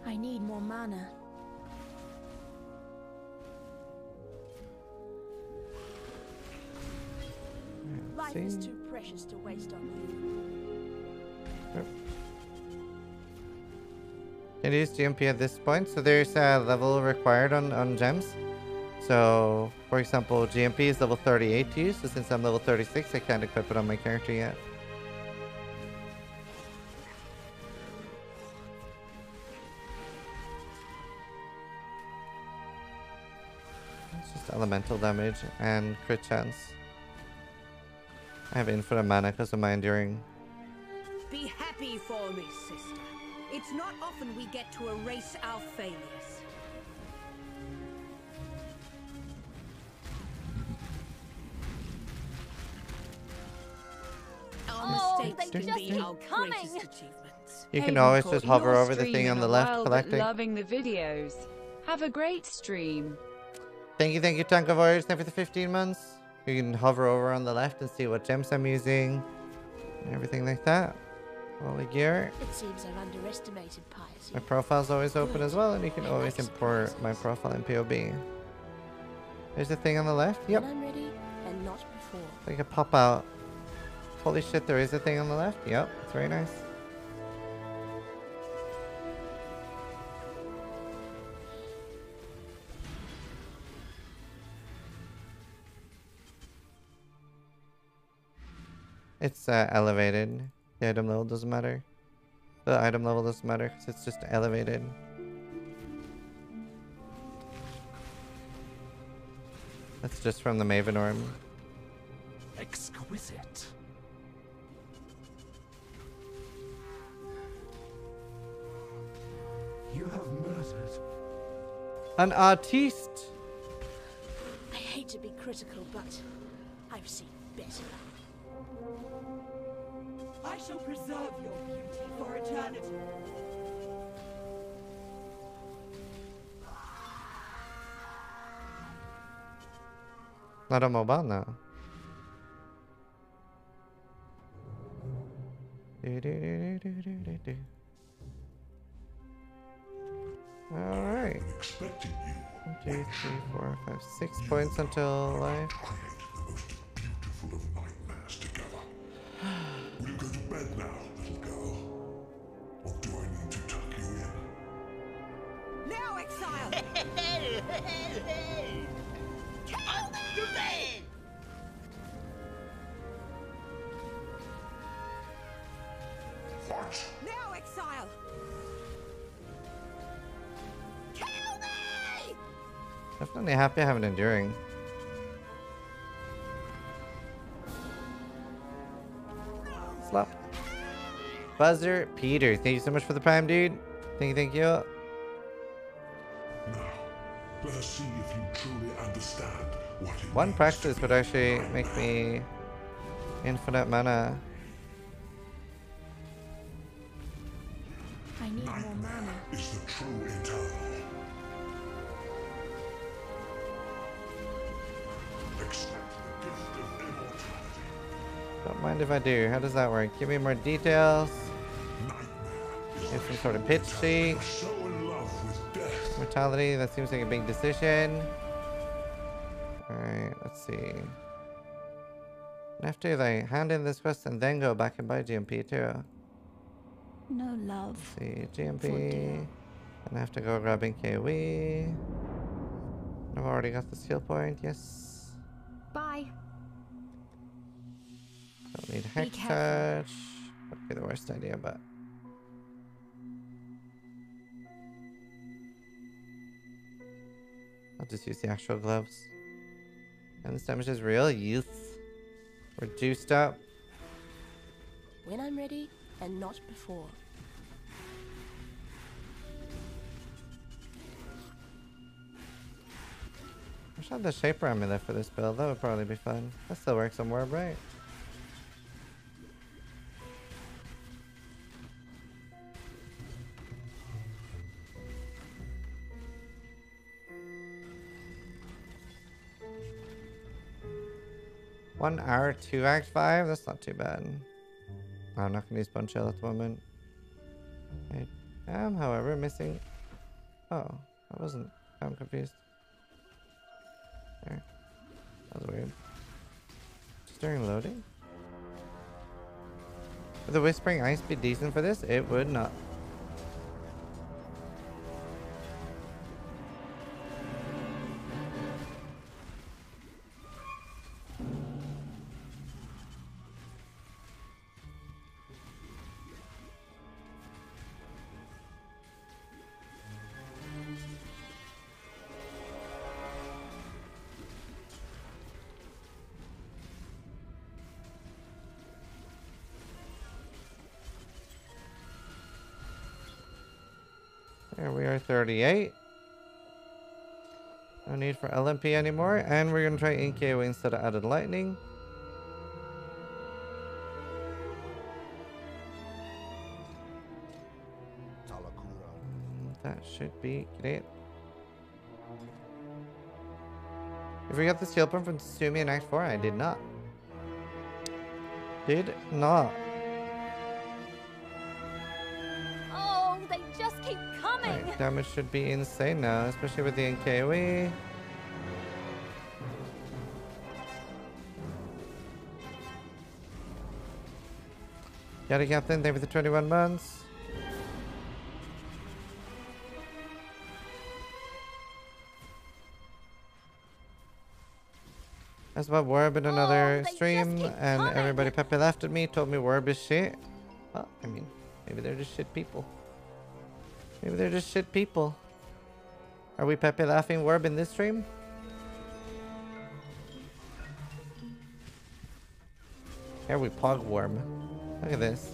I need more mana. Life is too precious to waste on you. Can you use GMP at this point? So there's a level required on gems. So, for example, GMP is level 38 to use. So since I'm level 36, I can't equip it on my character yet. It's just elemental damage and crit chance. I have infinite mana because of my enduring. Be happy for me, sister. It's not often we get to erase our failures. Our mistakes they can be just our keep coming. greatest achievements. You can Hayden always Court, just hover you're over the thing streaming on the a left, while, but collecting. loving the videos. Have a great stream. Thank you, Tanka Warriors, for the 15 months. You can hover over on the left and see what gems I'm using and everything like that. All the gear. It seems I've underestimated piety. My profile's always open as well, and you can I always like import my surprises. profile in POB. There's the thing on the left. Yep, When I'm ready, and not before. they can pop out. Holy shit, there is a thing on the left. Yep, it's very nice. It's elevated. The item level doesn't matter. The item level doesn't matter because it's just elevated. That's just from the Maven Orb. Exquisite. you have murdered. An artiste. I hate to be critical, but I've seen better. I shall preserve your beauty for eternity. Not on mobile now. Alright. Expecting you 1, 2, 3, 4, 5, 6 points until life. to create the most beautiful of nightmares together. Will you go to bed now, little girl? Or do I need to tuck you in? Now, exile! Up to bed! What? Now, exile! Kill me! Definitely happy I have an enduring. Slap. Buzzer Peter, thank you so much for the prime, dude. Thank you. Now, let us see if you truly understand what it One means practice to would be actually a make nightmare. me infinite mana. I need more mana. Is the true eternal. Accept the gift of immortality. Don't mind if I do. How does that work? Give me more details. Nightmare is Get some sort of pitch sheet. so in love with death. Mortality, that seems like a big decision. Alright, let's see. I have to like hand in this quest and then go back and buy GMP too. No love. See, For GMP. dear. And I have to go grabbing KOE. I've already got the skill point, yes. Bye. Don't need hex careful. touch. Would be the worst idea, but. I'll just use the actual gloves. And this damage is real youth. Reduced up. When I'm ready, and not before. I should have the Shaper Amulet for this build. That would probably be fun. That still works on Warb, right? One hour, 2 Act 5? That's not too bad. I'm not gonna use Bone Chill at the moment. I am, however, missing... Oh, I wasn't... I'm confused. There. That was weird. Just during loading? Would the Whispering Ice be decent for this? It would not. There we are, 38. No need for LMP anymore, and we're gonna try NKO instead of added lightning. That should be great. If we got the skill point from Tsumi in Act 4, I did not. Did not. Oh, they just keep coming. Right, damage should be insane now, especially with the NKOE. Got it, Captain. Thank you for the 21 months. That's about Warb in another they just stream, keep and coming. everybody Pepe laughed at me, told me Warb is shit. Well, I mean, maybe they're just shit people. Maybe they're just shit people. Are we Pepe laughing Warb in this stream? Here we Pog Worm. Look at this.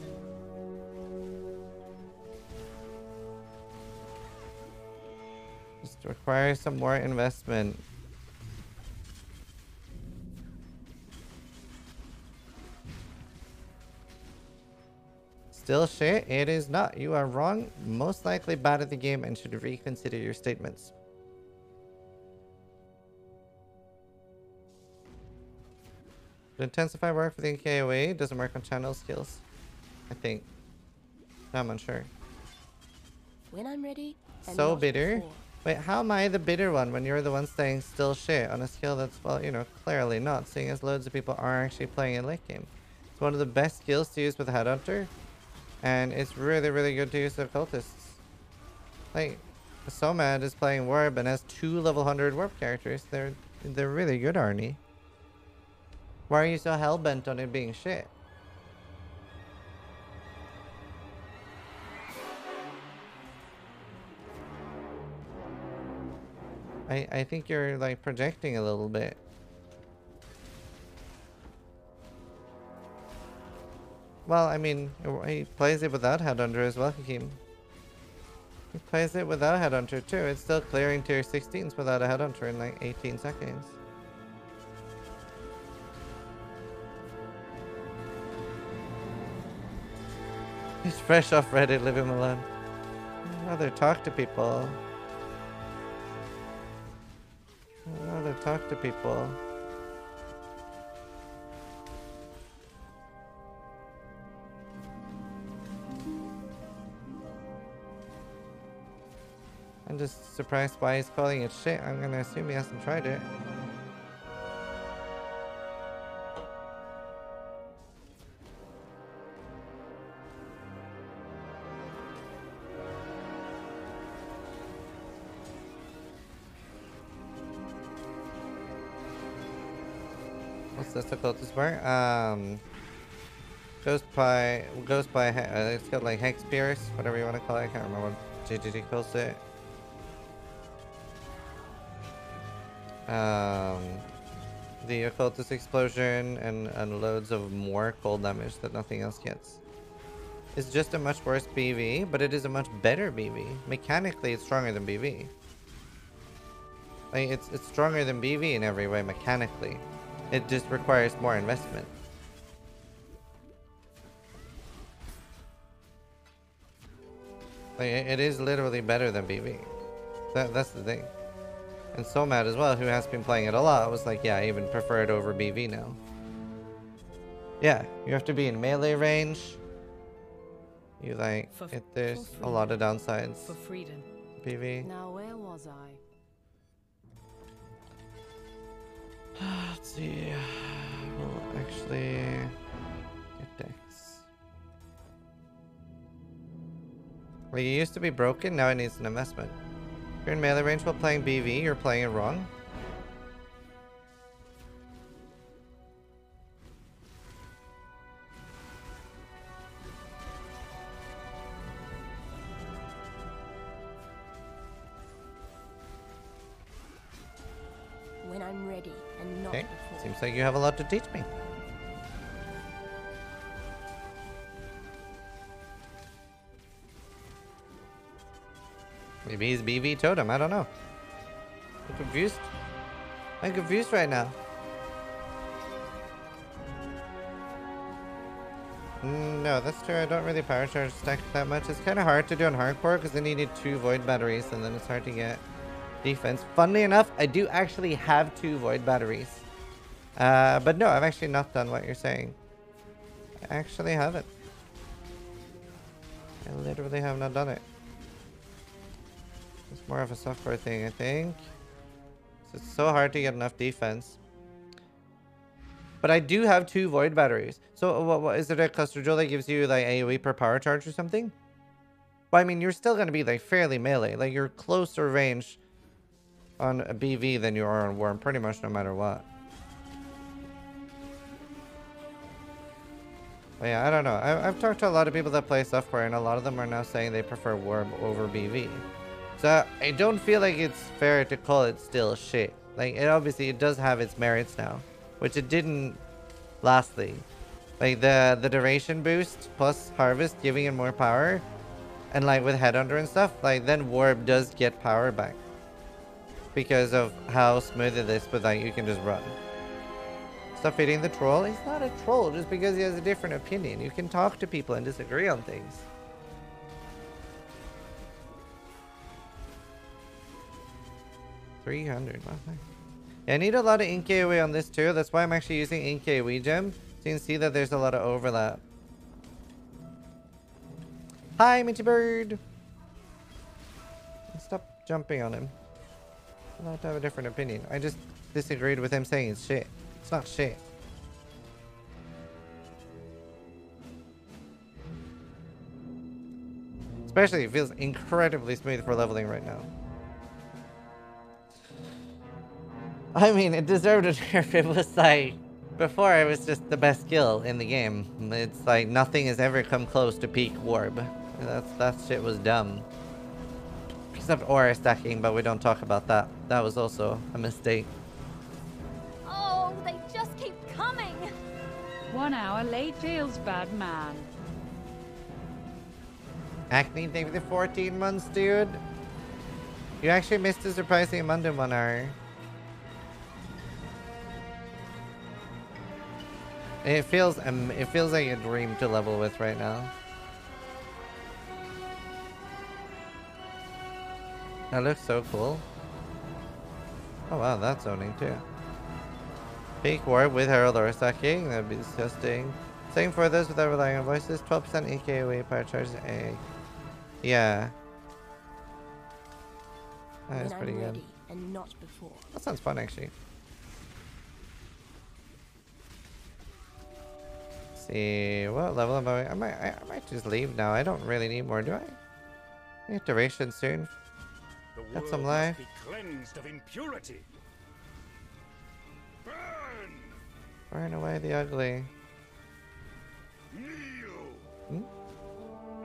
It requires some more investment. Still shit? It is not. You are wrong. Most likely bad at the game and should reconsider your statements. The intensify work for the KOA doesn't work on channel skills. I think. I'm unsure. When I'm ready. And So not bitter. before. Wait, how am I the bitter one when you're the one saying still shit on a skill that's, well, you know, clearly not, seeing as loads of people are actually playing it late game. It's one of the best skills to use with Headhunter, and it's really, really good to use with Occultists. Like, Somad is playing Warp and has 2 level 100 Warp characters. They're really good, Arnie. Why are you so hellbent on it being shit? I think you're like projecting a little bit. Well, I mean, he plays it without Headhunter as well, Hakeem. He plays it without Headhunter too. It's still clearing tier 16s without a Headhunter in like 18 seconds. He's fresh off Reddit, leave him alone. I'd rather talk to people. I'd rather talk to people. I'm just surprised why he's calling it shit. I'm gonna assume he hasn't tried it. What's this occultist bar? Goes by it's got like Hex Pierce, whatever you want to call it. I can't remember what JGG calls it. The occultist explosion and loads of more cold damage that nothing else gets. It's just a much worse BV, but it is a much better BV. Mechanically, it's stronger than BV. Like it's stronger than BV in every way mechanically. It just requires more investment. Like it is literally better than BV. That's the thing. And Somad as well, who has been playing it a lot, was like, yeah, I even prefer it over BV now. Yeah, you have to be in melee range. You like, there's a lot of downsides. For freedom. BV. Now where was I? Let's see. We'll actually get Dex. Well, it used to be broken, now it needs an investment. If you're in melee range while playing BV, you're playing it wrong. When I'm ready and not Okay, before. seems like you have a lot to teach me. Maybe he's BV totem, I don't know. I'm confused. I'm confused right now. No, that's true. I don't really power charge stack that much. It's kind of hard to do on hardcore because then you need 2 void batteries and then it's hard to get defense. Funnily enough, I do actually have 2 void batteries. But no, I've actually not done what you're saying. I actually haven't. I literally have not done it. It's more of a software thing, I think. It's so hard to get enough defense. But I do have 2 void batteries. So what is it a cluster jewel that gives you like AoE per power charge or something? Well, I mean, you're still going to be like fairly melee. Like you're closer range on a BV than you are on Worm, pretty much no matter what. But yeah, I don't know. I've talked to a lot of people that play software and a lot of them are now saying they prefer Worm over BV. So I don't feel like it's fair to call it still shit. Like it does have its merits now, which it didn't lastly. Like the duration boost plus harvest giving it more power, and like with Headhunter and stuff, like then Warp does get power back. because of how smooth it is, but like you can just run. Stop feeding the troll. He's not a troll just because he has a different opinion. You can talk to people and disagree on things. $300. Wow, nice. Yeah, I need a lot of ink AoE on this too. That's why I'm actually using ink AoE gem. So you can see that there's a lot of overlap. Hi, Minty Bird. Stop jumping on him. I'm allowed to have a different opinion. I just disagreed with him saying it's shit. It's not shit. Especially, it feels incredibly smooth for leveling right now. I mean, it deserved a nerf. It was like, before it was just the best skill in the game. It's like nothing has ever come close to peak warb. That shit was dumb. Except aura stacking, but we don't talk about that. That was also a mistake. Oh, they just keep coming! 1 hour late feels bad, man. Acne, thank you for the 14 months, dude. You actually missed a surprising amount in 1 hour. It feels like a dream to level with right now. That looks so cool. Oh wow, that's zoning too. Peak warp with Herald or stacking, that'd be disgusting. Same for those without relying on voices, 12% AKOE power charge A. Yeah. That's pretty good. And not before. That sounds fun actually. Let's see, what level am I? I might just leave now. I don't really need more, do I? I get duration soon. Got some life. Be cleansed of impurity. Burn! Burn away the ugly. Kneel! Hmm?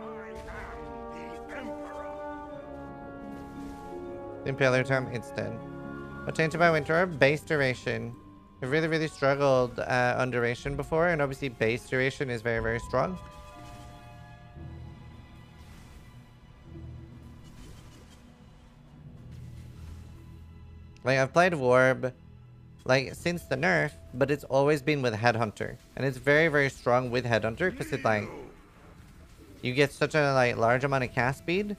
I am the Emperor. The Impaler term, it's dead. I'll change to my Winter Orb. Base duration. I've really struggled on duration before, and obviously base duration is very strong. Like, I've played Warb, like, since the nerf, but it's always been with Headhunter. And it's very strong with Headhunter, because it, like, you get such a, like, large amount of cast speed,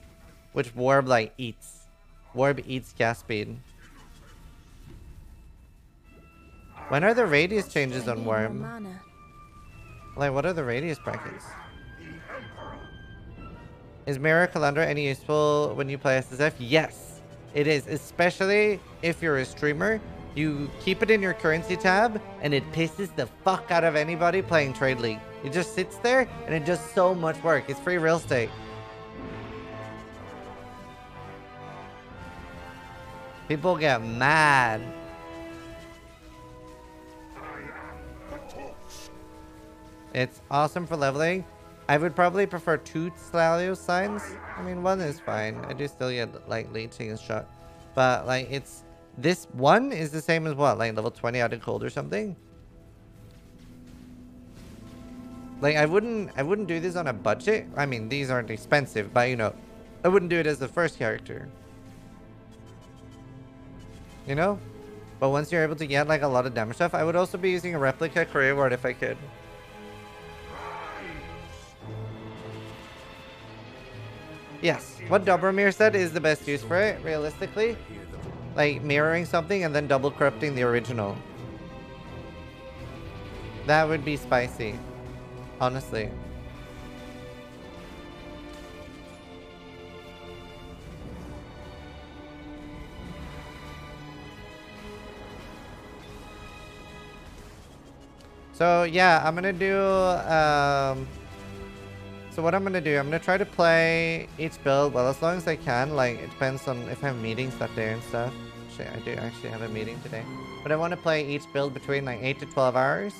which Warb, like, eats. Warb eats cast speed. When are the radius changes on Warb? Like, what are the radius brackets? Is Mirror Calandra any useful when you play SSF? Yes. It is, especially if you're a streamer. You keep it in your currency tab, and it pisses the fuck out of anybody playing Trade League. It just sits there, and it does so much work. It's free real estate. People get mad. It's awesome for leveling. I would probably prefer 2 Slalio signs. I mean, 1 is fine. I do still get, like, leeching and shot. But, like, it's... This 1 is the same as what? Like, level 20 out of cold or something? Like, I wouldn't do this on a budget. I mean, these aren't expensive, but, you know, I wouldn't do it as the first character. You know? But once you're able to get, like, a lot of damage stuff, I would also be using a replica career ward if I could. Yes, what Dobromir said is the best use for it, realistically. Like, mirroring something and then double corrupting the original. That would be spicy. Honestly. So, yeah, I'm gonna do, so what I'm going to do, I'm going to try to play each build, well, as long as I can. Like, it depends on if I have meetings that day and stuff. Actually, I do actually have a meeting today. But I want to play each build between, like, 8 to 12 hours.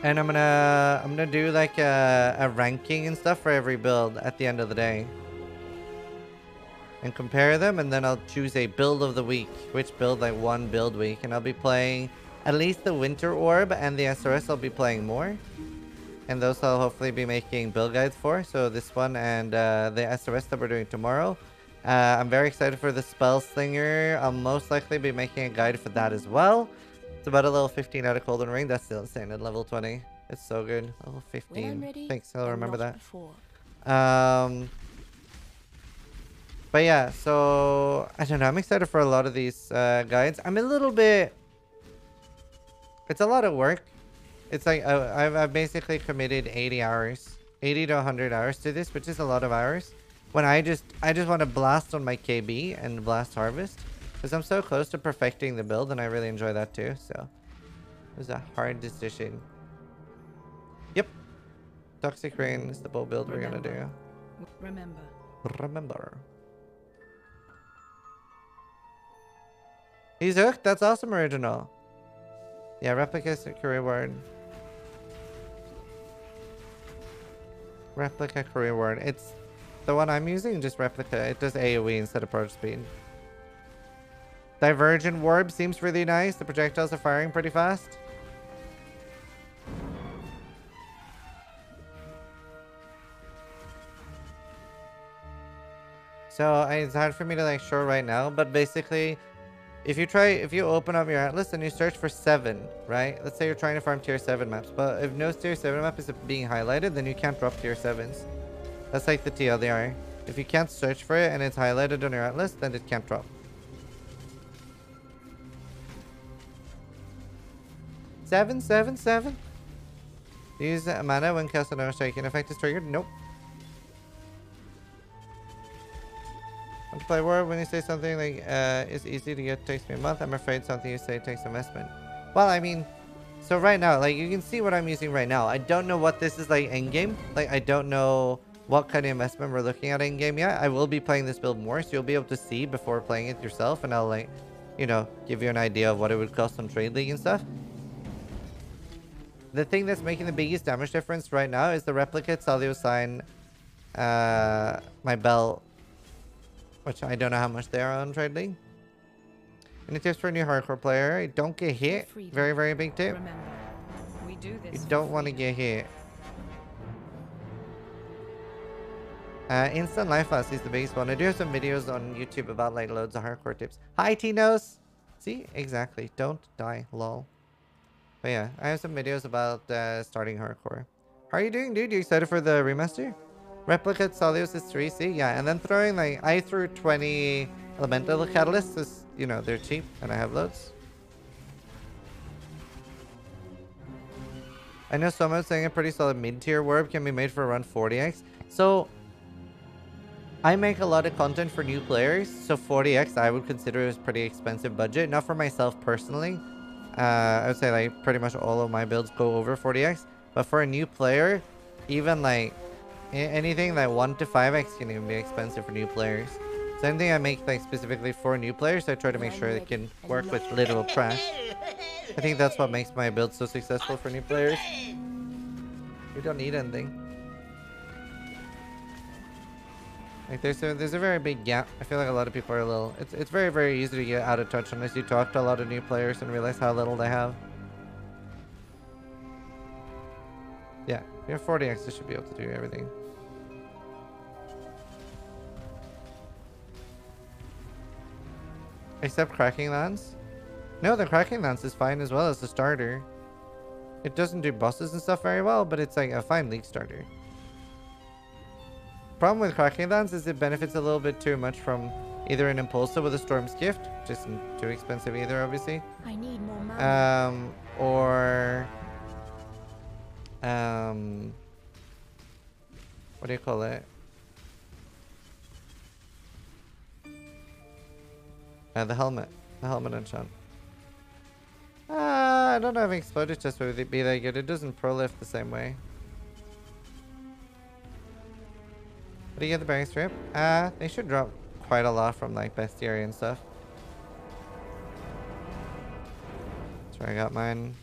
And I'm gonna do, like, a ranking and stuff for every build at the end of the day. And compare them, and then I'll choose a build of the week. Which build, like, one build week. And I'll be playing at least the Winter Orb and the SRS I'll be playing more. And those I'll hopefully be making build guides for. So this one and the SRS that we're doing tomorrow. I'm very excited for the Spell Slinger. I'll most likely be making a guide for that as well. It's about a level 15 out of Golden Ring. That's still insane at level 20. It's so good. Level 15. ready, Thanks, I'll and remember not that. before. But yeah, so I don't know. I'm excited for a lot of these guides. I'm a little bit. It's a lot of work. It's like I've basically committed 80 hours, 80 to 100 hours to this, which is a lot of hours. When I just want to blast on my KB and blast harvest, because I'm so close to perfecting the build, and I really enjoy that too. So it was a hard decision. Yep, Toxic Rain is the bull build we're gonna do. Remember. He's hooked. That's awesome, original. Yeah, replica career word. Replica career word. It's the one I'm using, just replica. It does AoE instead of approach speed. Divergent warp seems really nice. The projectiles are firing pretty fast. So it's hard for me to like show right now, but basically, if you open up your atlas and you search for 7, right? Let's say you're trying to farm tier 7 maps, but if no tier 7 map is being highlighted, then you can't drop tier 7s. That's like the TLDR. If you can't search for it and it's highlighted on your atlas, then it can't drop. 777. Use mana when casting no shaking effect is triggered. Nope. Want to play word when you say something like it's easy to get, takes me a month. I'm afraid something you say takes investment. Well, I mean, so right now, like you can see what I'm using right now. I don't know what this is like end game. Like I don't know what kind of investment we're looking at in game yet. I will be playing this build more, so you'll be able to see before playing it yourself, and I'll like, you know, give you an idea of what it would cost on Trade League and stuff. The thing that's making the biggest damage difference right now is the replicate Salio sign, my belt, which I don't know how much they are on Trade League. Any tips for a new hardcore player? Don't get hit. Very, very big tip. We do this. You don't want to get hit. Instant life loss is the biggest one. I do have some videos on YouTube about like loads of hardcore tips. Hi, Tinos. See? Exactly. Don't die. Lol. But yeah, I have some videos about starting hardcore. How are you doing, dude? You excited for the remaster? Replicate Solios is 3C, yeah, and then throwing like I threw 20 elemental catalysts because you know they're cheap and I have loads. I know someone saying a pretty solid mid-tier warp can be made for around 40x. So I make a lot of content for new players, so 40x I would consider as pretty expensive budget. Not for myself personally. I would say like pretty much all of my builds go over 40x, but for a new player, even like anything like 1 to 5x can even be expensive for new players. So anything I make like specifically for new players, I try to make sure it can work with little trash. I think that's what makes my build so successful for new players. You don't need anything. Like there's a very big gap. I feel like a lot of people are a little. It's very, very easy to get out of touch unless you talk to a lot of new players and realize how little they have. Yeah, if you're 40x, you should be able to do everything. Except Cracking Lance? No, the Cracking Lance is fine as well as the starter. It doesn't do bosses and stuff very well, but it's like a fine league starter. Problem with Cracking Lance is it benefits a little bit too much from either an Impulsa with a Storm's Gift, which isn't too expensive either, obviously. I need more money. Or what do you call it? The helmet enchant. I don't know if Exploded Chest would be that good. It doesn't pro lift the same way. Do you get the bearing strip? They should drop quite a lot from like bestiary and stuff. That's where I got mine.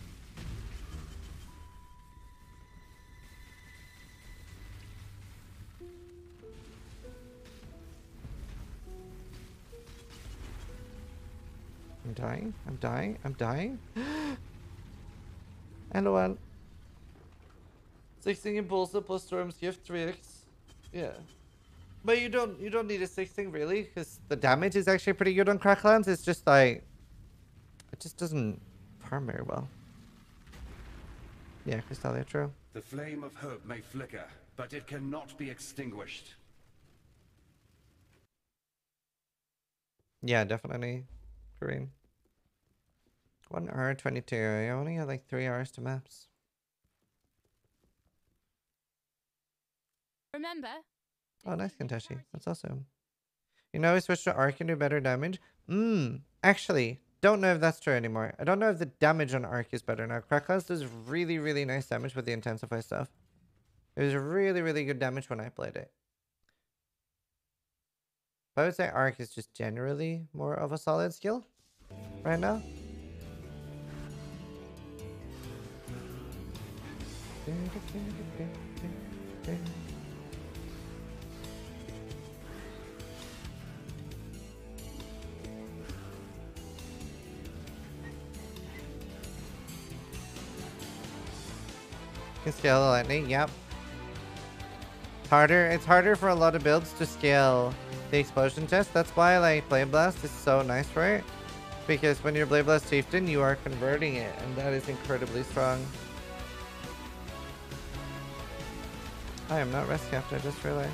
I'm dying. I'm dying. I'm dying. LOL. 16 Impulsa plus Storm's Gift 3x. Yeah. But you don't need a 16 really, because the damage is actually pretty good on Cracklands. It's just like it just doesn't farm very well. Yeah, Crystalia, true. The flame of hope may flicker, but it cannot be extinguished. Yeah, definitely. Green. 1 hour 22. I only had like 3 hours to maps. Remember? Oh, nice Kenteshi. That's awesome. You know, we switched to Arc and do better damage. Actually, don't know if that's true anymore. I don't know if the damage on Arc is better now. Cracklands does really, really nice damage with the Intensify stuff. It was really, really good damage when I played it. But I would say Arc is just generally more of a solid skill right now. Can scale the lightning, yep. It's harder for a lot of builds to scale the explosion chest. That's why like Blade Blast is so nice for it. Because when you're Blade Blast Chieftain, you are converting it, and that is incredibly strong. I am not rest capped, I just realized.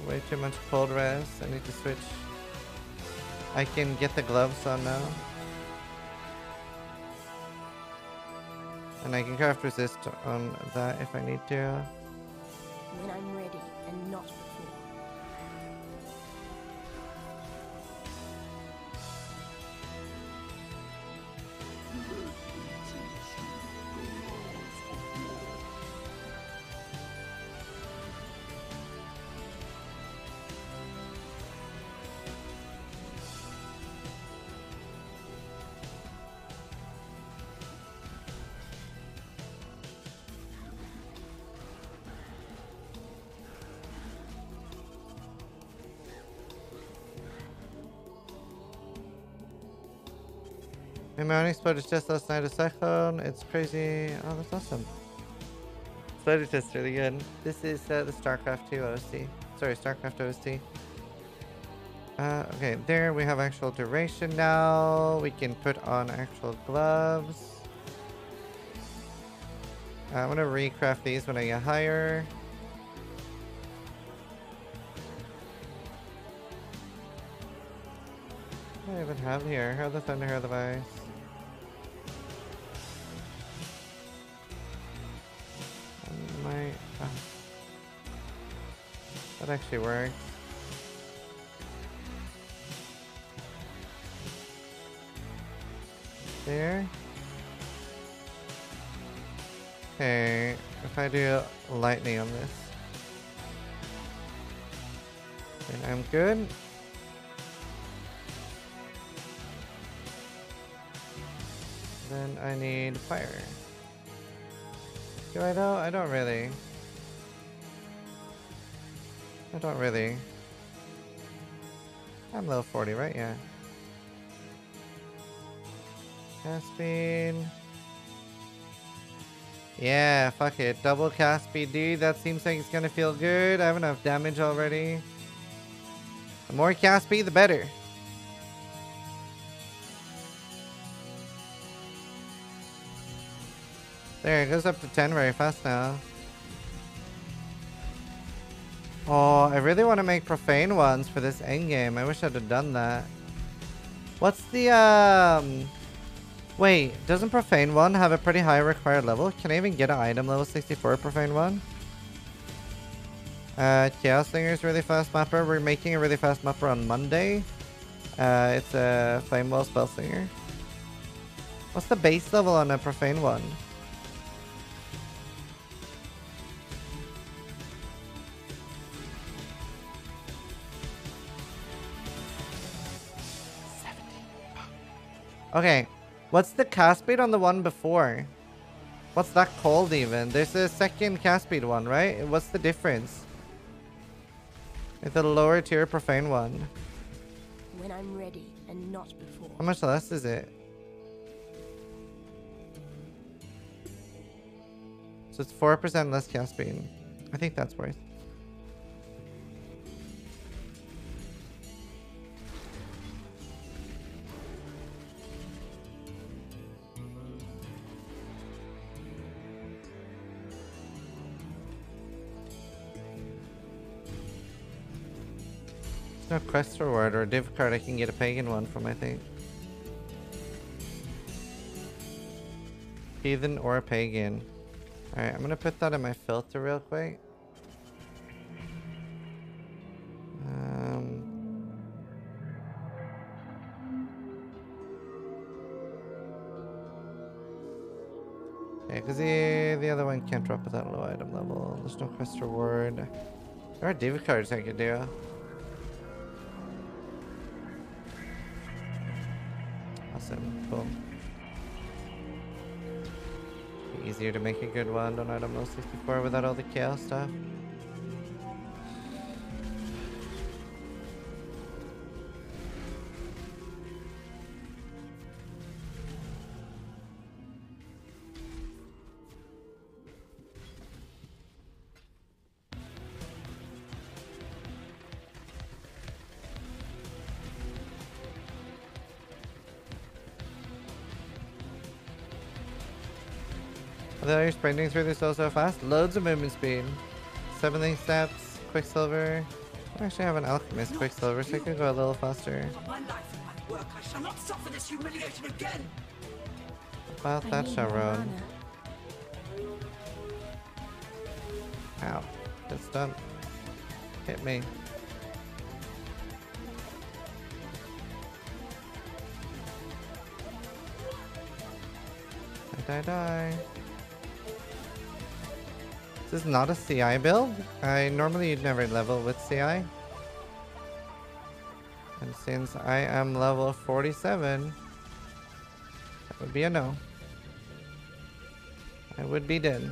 Way too much cold rest. I need to switch. I can get the gloves on now. And I can craft resist on that if I need to. When I'm ready and not before. My only spider test last night, a second. It's crazy. Oh, that's awesome. Spider test really good. This is the StarCraft 2 OST. Sorry, StarCraft OST. Okay, there we have actual duration now. We can put on actual gloves. I'm gonna recraft these when I get higher. What do I even have here? Hair of the Thunder, Hair of the Ice. That actually works. There. Okay, if I do lightning on this, then I'm good. Then I need fire. Do I though? I don't really. I don't really. I'm level 40, right? Yeah. Cast speed. Yeah, fuck it. Double cast speed, dude. That seems like it's gonna feel good. I have enough damage already. The more cast speed, the better. There, it goes up to 10 very fast now. Oh, I really want to make profane ones for this endgame. I wish I'd have done that. What's the, Wait, doesn't profane one have a pretty high required level? Can I even get an item level 64 profane one? Chaos Slinger is really fast mapper. We're making a really fast mapper on Monday. It's a Flamewell Spell Slinger. What's the base level on a profane one? Okay, what's the cast speed on the one before? What's that called even? There's a second cast speed one, right? What's the difference? It's a lower tier profane one. When I'm ready and not before. How much less is it? So it's 4% less cast speed. I think that's worth. There's no quest reward or div card. I can get a pagan one from, I think. Heathen or pagan. Alright, I'm gonna put that in my filter real quick. Yeah, because the other one can't drop without low item level. There's no quest reward. There are div cards I could do. Awesome, cool. Easier to make a good one on item level 64 without all the chaos stuff. Although you're sprinting through this so fast, loads of movement speed. 7 steps, Quicksilver. I actually have an Alchemist Quicksilver, so I can go a little faster. My life and my work, I shall not suffer this humiliation again. About that, Sharon. Ow. That's done. Hit me. Die. This is not a CI build. Normally you'd never level with CI. And since I am level 47, that would be a no. I would be dead.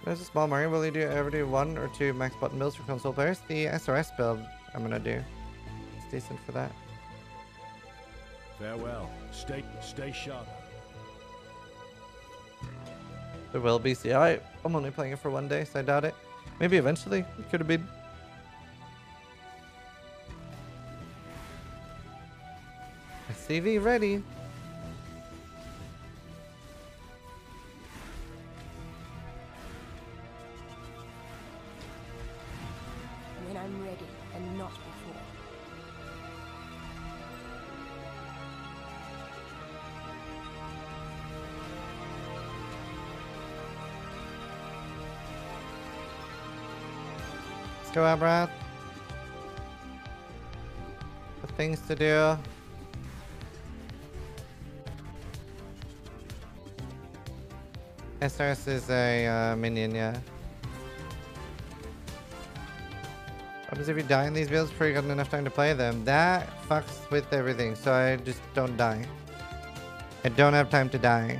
There's a small market. Will you ever do 1 or 2 max button builds for console players? The SRS build I'm gonna do. It's decent for that. Farewell. Stay sharp. There will be CI. I'm only playing it for 1 day, so I doubt it. Maybe eventually. It could have been. CV ready. When I'm ready, and not before. Let's go, Abrath. The things to do. SRS is a minion, yeah. What happens if you die in these builds before you got enough time to play them? That fucks with everything, so I just don't die. I don't have time to die.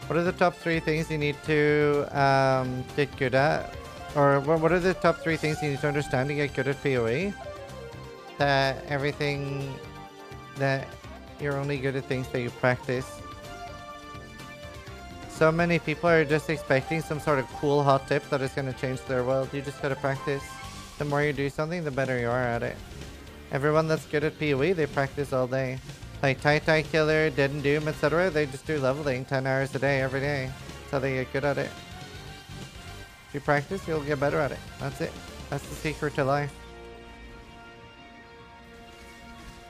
What are the top 3 things you need to get good at? Or what are the top 3 things you need to understand to get good at PoE? That everything... that you're only good at things that you practice. So many people are just expecting some sort of cool hot tip that is going to change their world. You just gotta practice. The more you do something, the better you are at it. Everyone that's good at PoE, they practice all day. Like Tai Killer, Dead and Doom, etc. They just do leveling 10 hours a day, every day. That's how they get good at it. If you practice, you'll get better at it. That's it. That's the secret to life.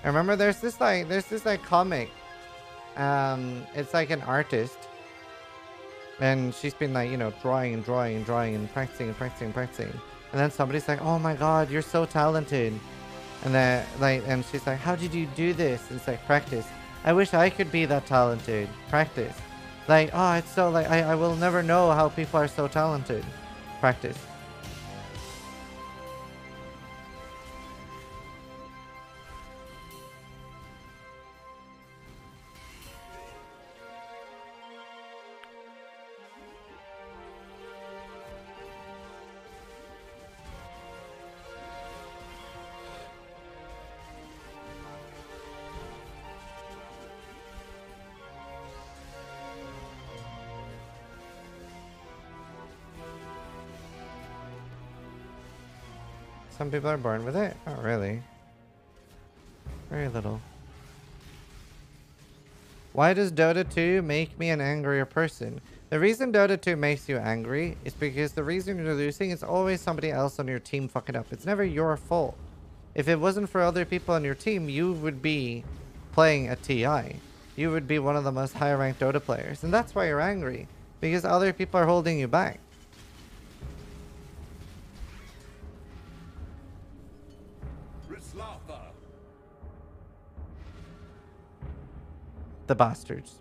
I remember there's this comic. It's like an artist. And she's been like, you know, drawing and practicing. And then somebody's like, oh my god, you're so talented. And then and she's like, how did you do this? And it's like, practice. I wish I could be that talented. Practice. Like, oh, it's so like, I will never know how people are so talented. Practice. Some people are born with it. Not really. Very little. Why does Dota 2 make me an angrier person? The reason Dota 2 makes you angry is because the reason you're losing is always somebody else on your team fucking up. It's never your fault. If it wasn't for other people on your team, you would be playing a TI. You would be one of the most high ranked Dota players. And that's why you're angry. Because other people are holding you back. The bastards.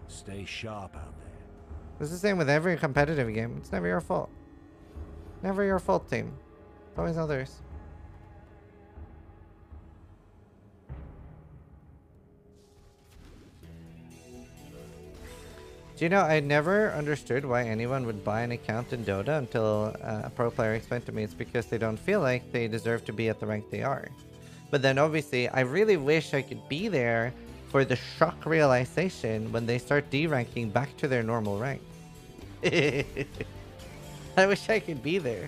Stay sharp out there. It's the same with every competitive game. It's never your fault. Never your fault, team. It's always others. Do you know, I never understood why anyone would buy an account in Dota until a pro player explained to me it's because they don't feel like they deserve to be at the rank they are. But then obviously, I really wish I could be there for the shock realization when they start D-ranking back to their normal rank. I wish I could be there.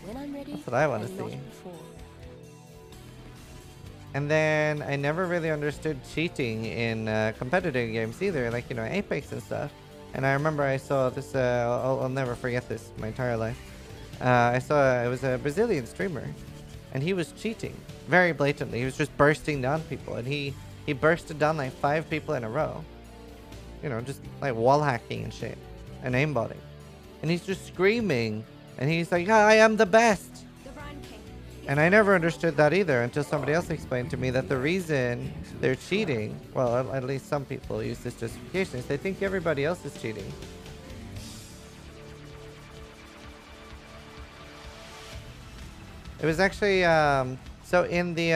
When I'm ready, that's what I want to see. And then I never really understood cheating in competitive games either, like, you know, Apex and stuff. And I remember I saw this, I'll never forget this my entire life. I saw, it was a Brazilian streamer, and he was cheating very blatantly. He was just bursting down people, and he bursted down like 5 people in a row. You know, just like wall hacking and shit, and aimbotting. And he's just screaming, and he's like, I am the best. And I never understood that either until somebody else explained to me that the reason they're cheating, well, at least some people use this justification, is they think everybody else is cheating. It was actually, so in the,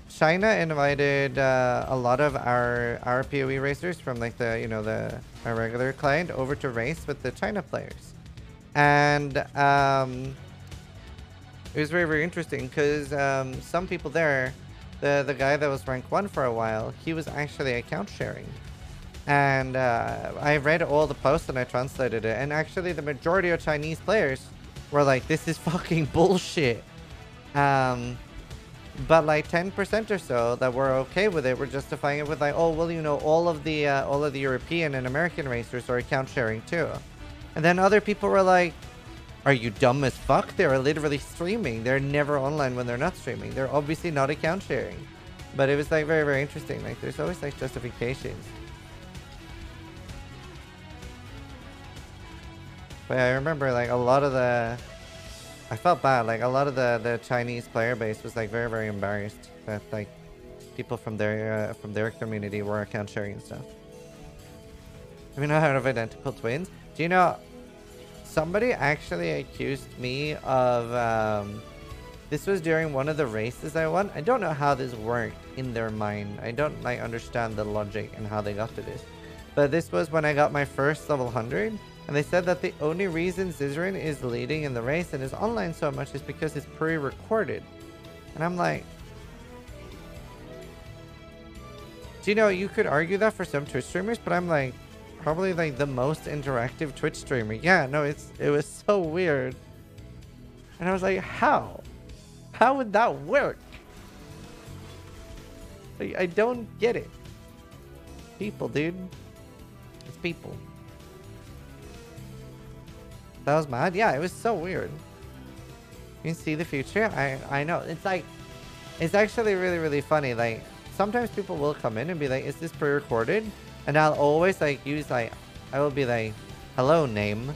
China invited a lot of our PoE racers from like the, you know, our regular client over to race with the China players. And it was very, very interesting because some people there, the guy that was rank 1 for a while, he was actually account sharing. And I read all the posts and I translated it. And actually the majority of Chinese players were like, this is fucking bullshit. But like 10% or so that were okay with it were justifying it with like, oh, well, you know, all of the European and American racers are account sharing too. And then other people were like, are you dumb as fuck? They're literally streaming. They're never online when they're not streaming. They're obviously not account sharing. But it was like very, very interesting. Like there's always like justifications. But yeah, I remember like a lot of the, I felt bad. Like a lot of the Chinese player base was like very, very embarrassed that like people from their community were account sharing and stuff. Have you not heard of identical twins? Do you know? Somebody actually accused me of, this was during one of the races I won. I don't know how this worked in their mind. I don't like understand the logic and how they got to this. But this was when I got my first level 100. And they said that the only reason Zizaran is leading in the race and is online so much is because it's pre-recorded. And I'm like, do you know, you could argue that for some Twitch streamers, but I'm like, probably like the most interactive Twitch streamer. Yeah, no, it was so weird. And I was like, how? How would that work? Like, I don't get it. People, dude. It's people. That was mad. Yeah, it was so weird. You can see the future. I know. It's like, it's actually really, really funny. Like, sometimes people will come in and be like, is this pre-recorded? And I'll always like use like, I will be like, hello name.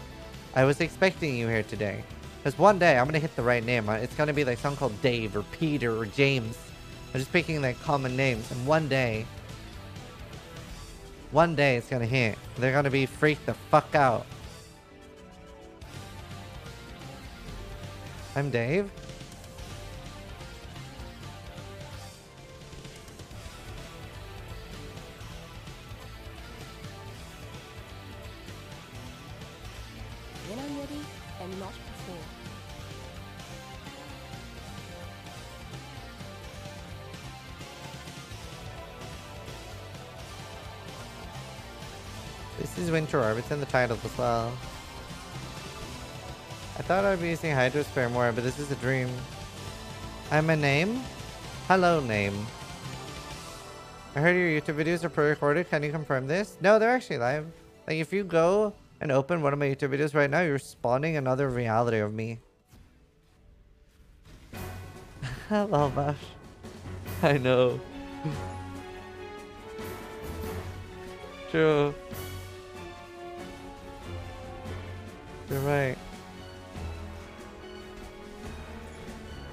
I was expecting you here today. Because one day I'm going to hit the right name. It's going to be like someone called Dave or Peter or James. I'm just picking like common names. And one day it's going to hit. They're going to be freaked the fuck out. I'm Dave. When I'm ready, and not before. This is Winter Orb. It's in the title as well. thought I'd be using Hydrosphere more, but this is a dream. I'm a name? Hello, name. I heard your YouTube videos are pre-recorded. Can you confirm this? No, they're actually live. Like, if you go and open one of my YouTube videos right now, you're spawning another reality of me. Hello, Bash. I know. True. You're right.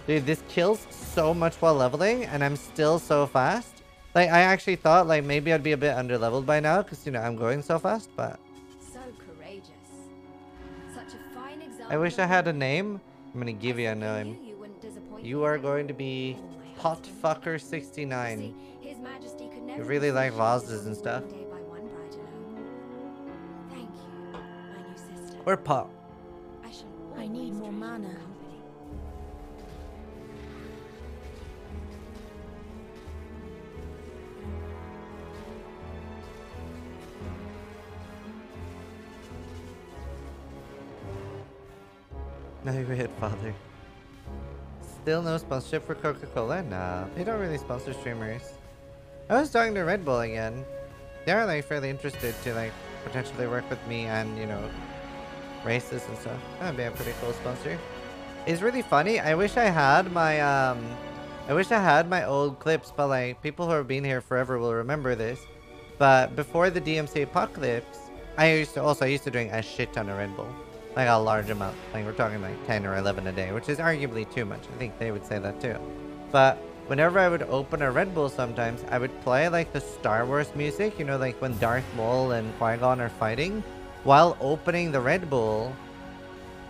Dude, this kills so much while leveling, and I'm still so fast. Like, I actually thought, like, maybe I'd be a bit under-leveled by now, because, you know, I'm going so fast, but... So courageous. Such a fine example. I wish I had a name. I'm gonna give you a name. You are going to be Potfucker69. You really like vases and stuff. Or Pot. I need more mana. Now you hit father. Still no sponsorship for Coca-Cola? Nah, they don't really sponsor streamers. I was talking to Red Bull again. They're like fairly interested to like potentially work with me and, you know, races and stuff. That'd be a pretty cool sponsor. It's really funny. I wish I had my old clips, but like people who have been here forever will remember this. But before the DMC apocalypse, I used to drink a shit ton of Red Bull. Like a large amount. Like we're talking like 10 or 11 a day, which is arguably too much. I think they would say that too. But whenever I would open a Red Bull sometimes, I would play like the Star Wars music, you know, like when Darth Maul and Qui-Gon are fighting, while opening the Red Bull.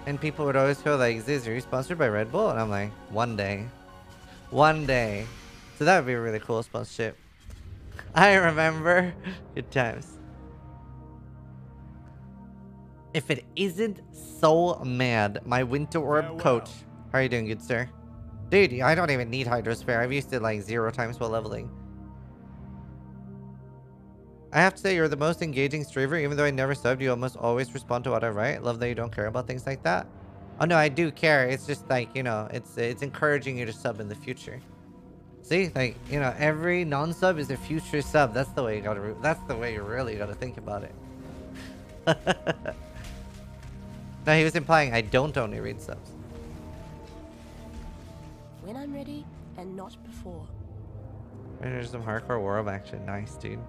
And people would always go like, Ziz, are you sponsored by Red Bull? And I'm like, one day. One day. So that would be a really cool sponsorship. I remember. Good times. If it isn't so mad, my Winter Orb coach. How are you doing, good sir? Dude, I don't even need Hydrosphere. I've used it like 0 times while leveling. I have to say, you're the most engaging streamer. Even though I never subbed, you almost always respond to what I write. Love that you don't care about things like that. Oh no, I do care. It's just like, you know, it's encouraging you to sub in the future. See, like, you know, every non-sub is a future sub. That's the way you gotta. That's the way you really gotta think about it. No, he was implying I don't only read subs. When I'm ready, and not before. There's some hardcore War of action. Nice, dude.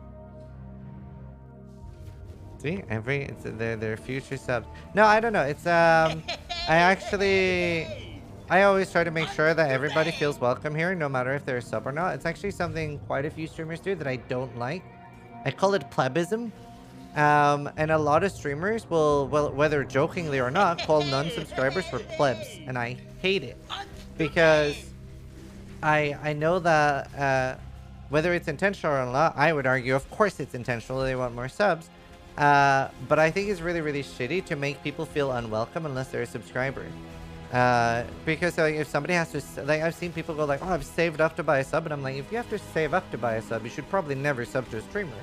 See, they're future subs. No, I don't know. It's I always try to make sure that everybody feels welcome here, no matter if they're a sub or not. It's actually something quite a few streamers do that I don't like. I call it plebism. And a lot of streamers will, well, whether jokingly or not, call non-subscribers for plebs, and I hate it because I know that whether it's intentional or not, I would argue, of course it's intentional. They want more subs, but I think it's really, really shitty to make people feel unwelcome unless they're a subscriber. Because like, if somebody has to, like, I've seen people go like, oh, I've saved up to buy a sub, and I'm like, if you have to save up to buy a sub, you should probably never sub to a streamer.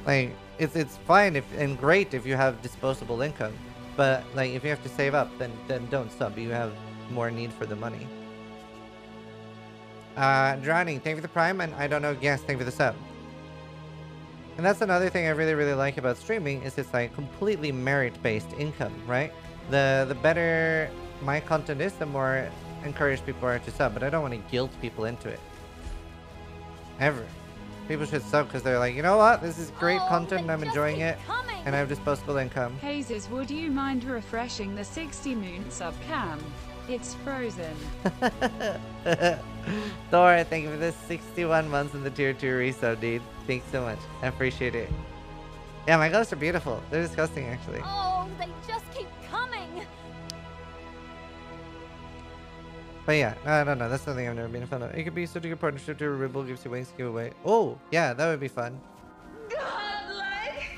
Like, it's fine if and great if you have disposable income, but like if you have to save up, then don't sub. You have more need for the money. Drowning, thank you for the prime, and I don't know, yes, thank you for the sub. And that's another thing I really, really like about streaming is it's like completely merit-based income, right? The better my content is, the more encouraged people are to sub, but I don't want to guilt people into it. Ever. People should sub because they're like, you know what? This is great content and I'm enjoying it. And I have disposable income. Hazes, would you mind refreshing the 60 moon sub cam? It's frozen. Thor, thank you for the 61 months in the tier 2 resub, dude. Thanks so much. I appreciate it. Yeah, my ghosts are beautiful. They're disgusting, actually. Oh, they just keep coming. But yeah, I don't know. That's something I've never been a fan of. It could be such a good partnership to Red Bull gives you wings giveaway. Oh, yeah, that would be fun.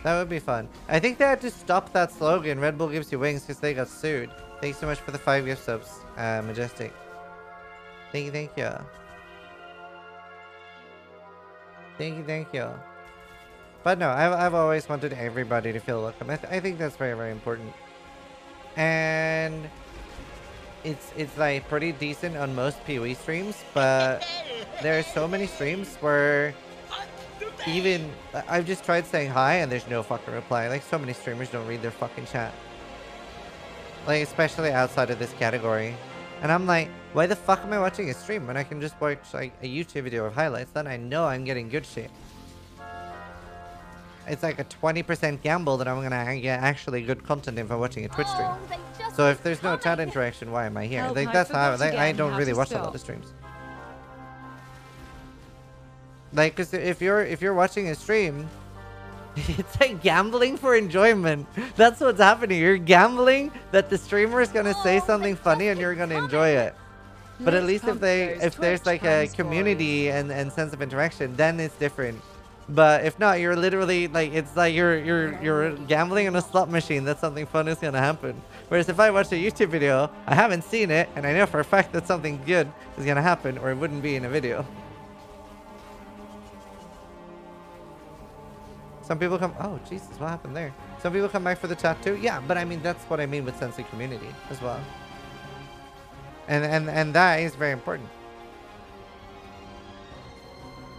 That would be fun. I think they had to stop that slogan, Red Bull gives you wings, because they got sued. Thanks so much for the 5 gift subs, Majestic. Thank you, thank you. Thank you, thank you. But no, I've always wanted everybody to feel welcome. I think that's very, very important. And it's like pretty decent on most PoE streams, but there are so many streams where even I've just tried saying hi and there's no fucking reply. Like, so many streamers don't read their fucking chat. Like, especially outside of this category. And I'm like, why the fuck am I watching a stream when I can just watch like a YouTube video of highlights? Then I know I'm getting good shit. It's like a 20% gamble that I'm gonna get actually good content if I'm watching a Twitch stream. So if there's no chat interaction, why am I here? Help, Like, I that's how forgot like, I again don't how really to watch a lot stop. of streams. Like, cause if you're watching a stream, it's like gambling for enjoyment. That's what's happening. You're gambling that the streamer is gonna say something funny and you're gonna enjoy it. But at least if there's like a community and sense of interaction, then it's different. But if not, you're literally like, it's like you're gambling on a slot machine that something fun is gonna happen. Whereas if I watch a YouTube video, I haven't seen it and I know for a fact that something good is gonna happen, or it wouldn't be in a video. Some people come, oh Jesus, what happened there? Some people come back for the chat too. Yeah, but I mean, that's what I mean with sense of community as well. And that is very important.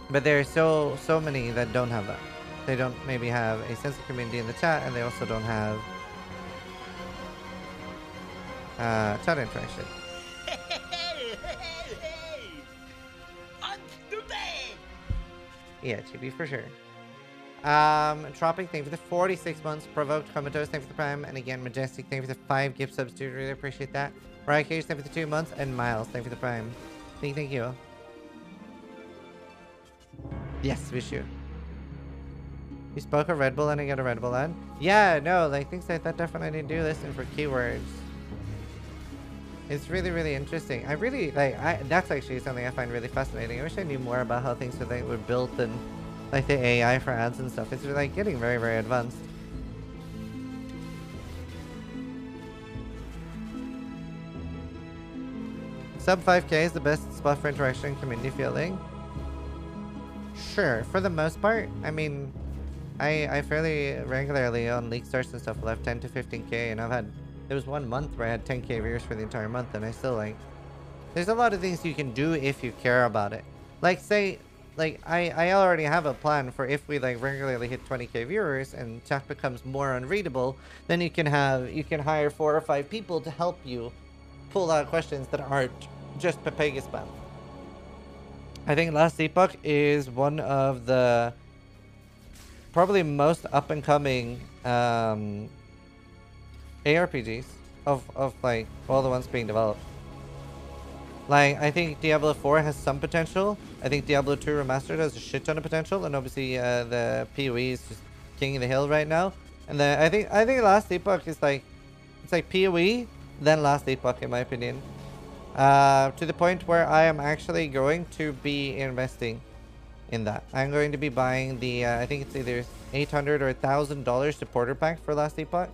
But there are so many that don't have that. They don't maybe have a sense of community in the chat, and they also don't have chat interaction. Yeah, Chibi for sure. Tropic, thank you for the 46 months. Provoked, Comatose, thank you for the prime. And again, Majestic, thank you for the 5 gift subs, dude. Really appreciate that. Riot Cage, thank you for the 2 months. And Miles, thank you for the prime. Thank you. Yes, Vishu. You spoke a Red Bull and I got a Red Bull ad? Yeah, no, like things like that definitely do listen for keywords. It's really, really interesting. I really, like, that's actually something I find really fascinating. I wish I knew more about how things were built and like the AI for ads and stuff. It's like getting very, very advanced. Sub 5k is the best spot for interaction and community fielding. Sure, for the most part. I mean, I fairly regularly on league starts and stuff will have 10 to 15k, and there was 1 month where I had 10k viewers for the entire month, and I still like, there's a lot of things you can do if you care about it. Like, say, like, I already have a plan for if we like regularly hit 20k viewers and chat becomes more unreadable, then you can hire 4 or 5 people to help you pull out questions that aren't just Pepega spam. I think Last Epoch is one of the probably most up and coming ARPGs of like all the ones being developed. Like, I think Diablo 4 has some potential. I think Diablo 2 Remastered has a shit ton of potential, and obviously the PoE is just king of the hill right now. And then I think Last Epoch is like, it's like PoE then Last Epoch in my opinion. To the point where I am actually going to be investing in that. I'm going to be buying the I think it's either $800 or $1,000 supporter pack for Last Epoch,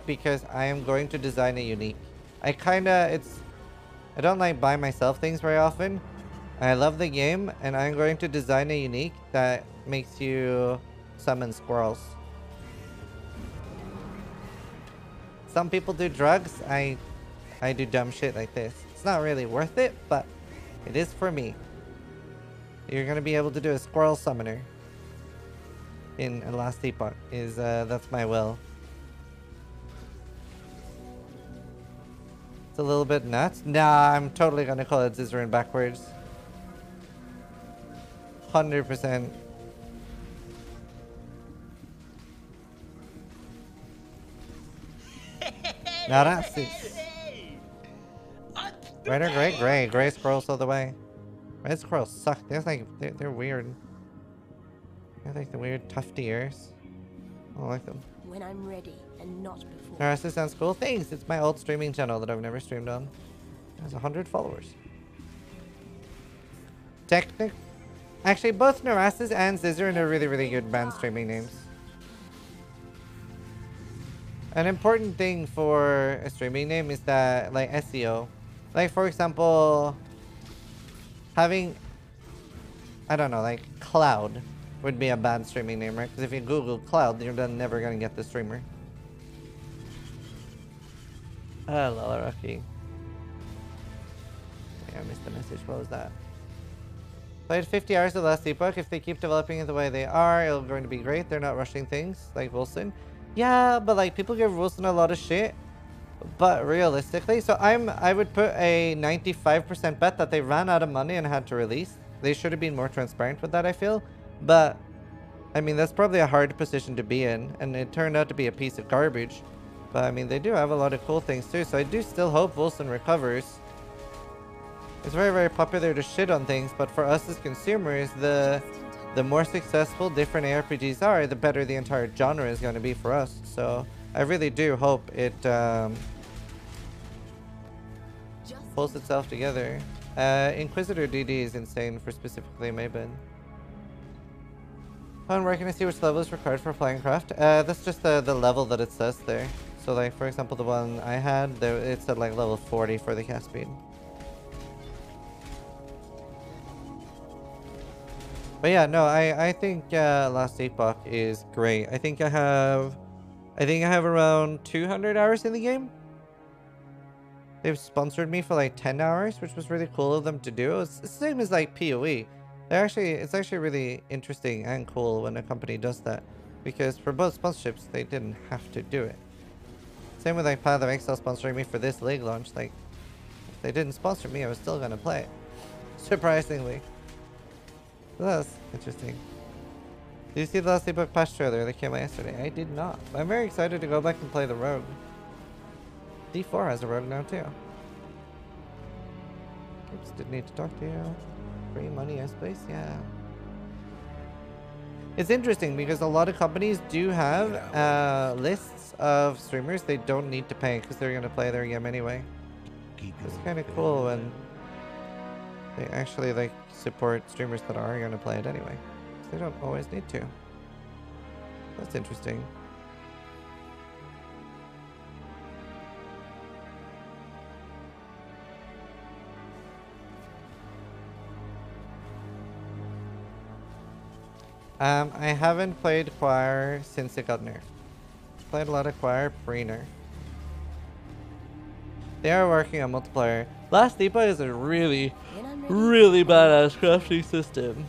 because I am going to design a unique. I don't like buy myself things very often. I love the game, and I'm going to design a unique that makes you summon squirrels. Some people do drugs. I do dumb shit like this. It's not really worth it, but it is for me. You're gonna be able to do a squirrel summoner in Last Epoch. That's my will. It's a little bit nuts. Nah, I'm totally gonna call it Zizaran backwards. 100%. Now that's it. Red or gray? Gray. Gray squirrels all the way. Red squirrels suck. They're weird. They're like the weird tufty ears. I don't like them. When I'm ready and not before. Narassus sounds cool. Thanks. It's my old streaming channel that I've never streamed on. It has 100 followers. Actually, both Narassus and Zizaran are really, really good band streaming names. An important thing for a streaming name is that, like, SEO. Like, for example, having, I don't know, like, Cloud would be a bad streaming name, right? Because if you Google Cloud, you're then never going to get the streamer. Hello, Rocky. I missed the message. What was that? Played 50 hours of Last Epoch. If they keep developing it the way they are, it'll going to be great. They're not rushing things like Wilson. Yeah, but like people give Wilson a lot of shit. But realistically, so I would put a 95% bet that they ran out of money and had to release. They should have been more transparent with that, I feel. But I mean, that's probably a hard position to be in, and it turned out to be a piece of garbage. But I mean, they do have a lot of cool things too, so I do still hope Wilson recovers. It's very, very popular to shit on things, but for us as consumers, the more successful different ARPGs are, the better the entire genre is going to be for us. So I really do hope it pulls itself together. Inquisitor DD is insane for specifically Maven. On where can I see which level is required for flying craft? That's just the level that it says there. So like, for example, the one I had, it said like level 40 for the cast speed. But yeah, no, I think Last Epoch is great. I think I have around 200 hours in the game. They've sponsored me for like 10 hours, which was really cool of them to do. It's the same as like PoE. It's actually really interesting and cool when a company does that, because for both sponsorships they didn't have to do it. Same with like Path of Exile sponsoring me for this league launch. Like, if they didn't sponsor me, I was still gonna play it. Surprisingly. So that's interesting. Did you see the Last Epoch patch trailer that came out yesterday? I did not. I'm very excited to go back and play the Rogue. D4 has a Rogue now too. Oops, didn't need to talk to you. Free money, space, yeah. It's interesting because a lot of companies do have lists of streamers they don't need to pay because they're going to play their game anyway. It's kind of cool when they actually like support streamers that are going to play it anyway. They don't always need to. That's interesting. I haven't played Choir since it got nerfed. Played a lot of Choir pre-nerf. They are working on multiplayer. Last Epoch is a really badass crafting system.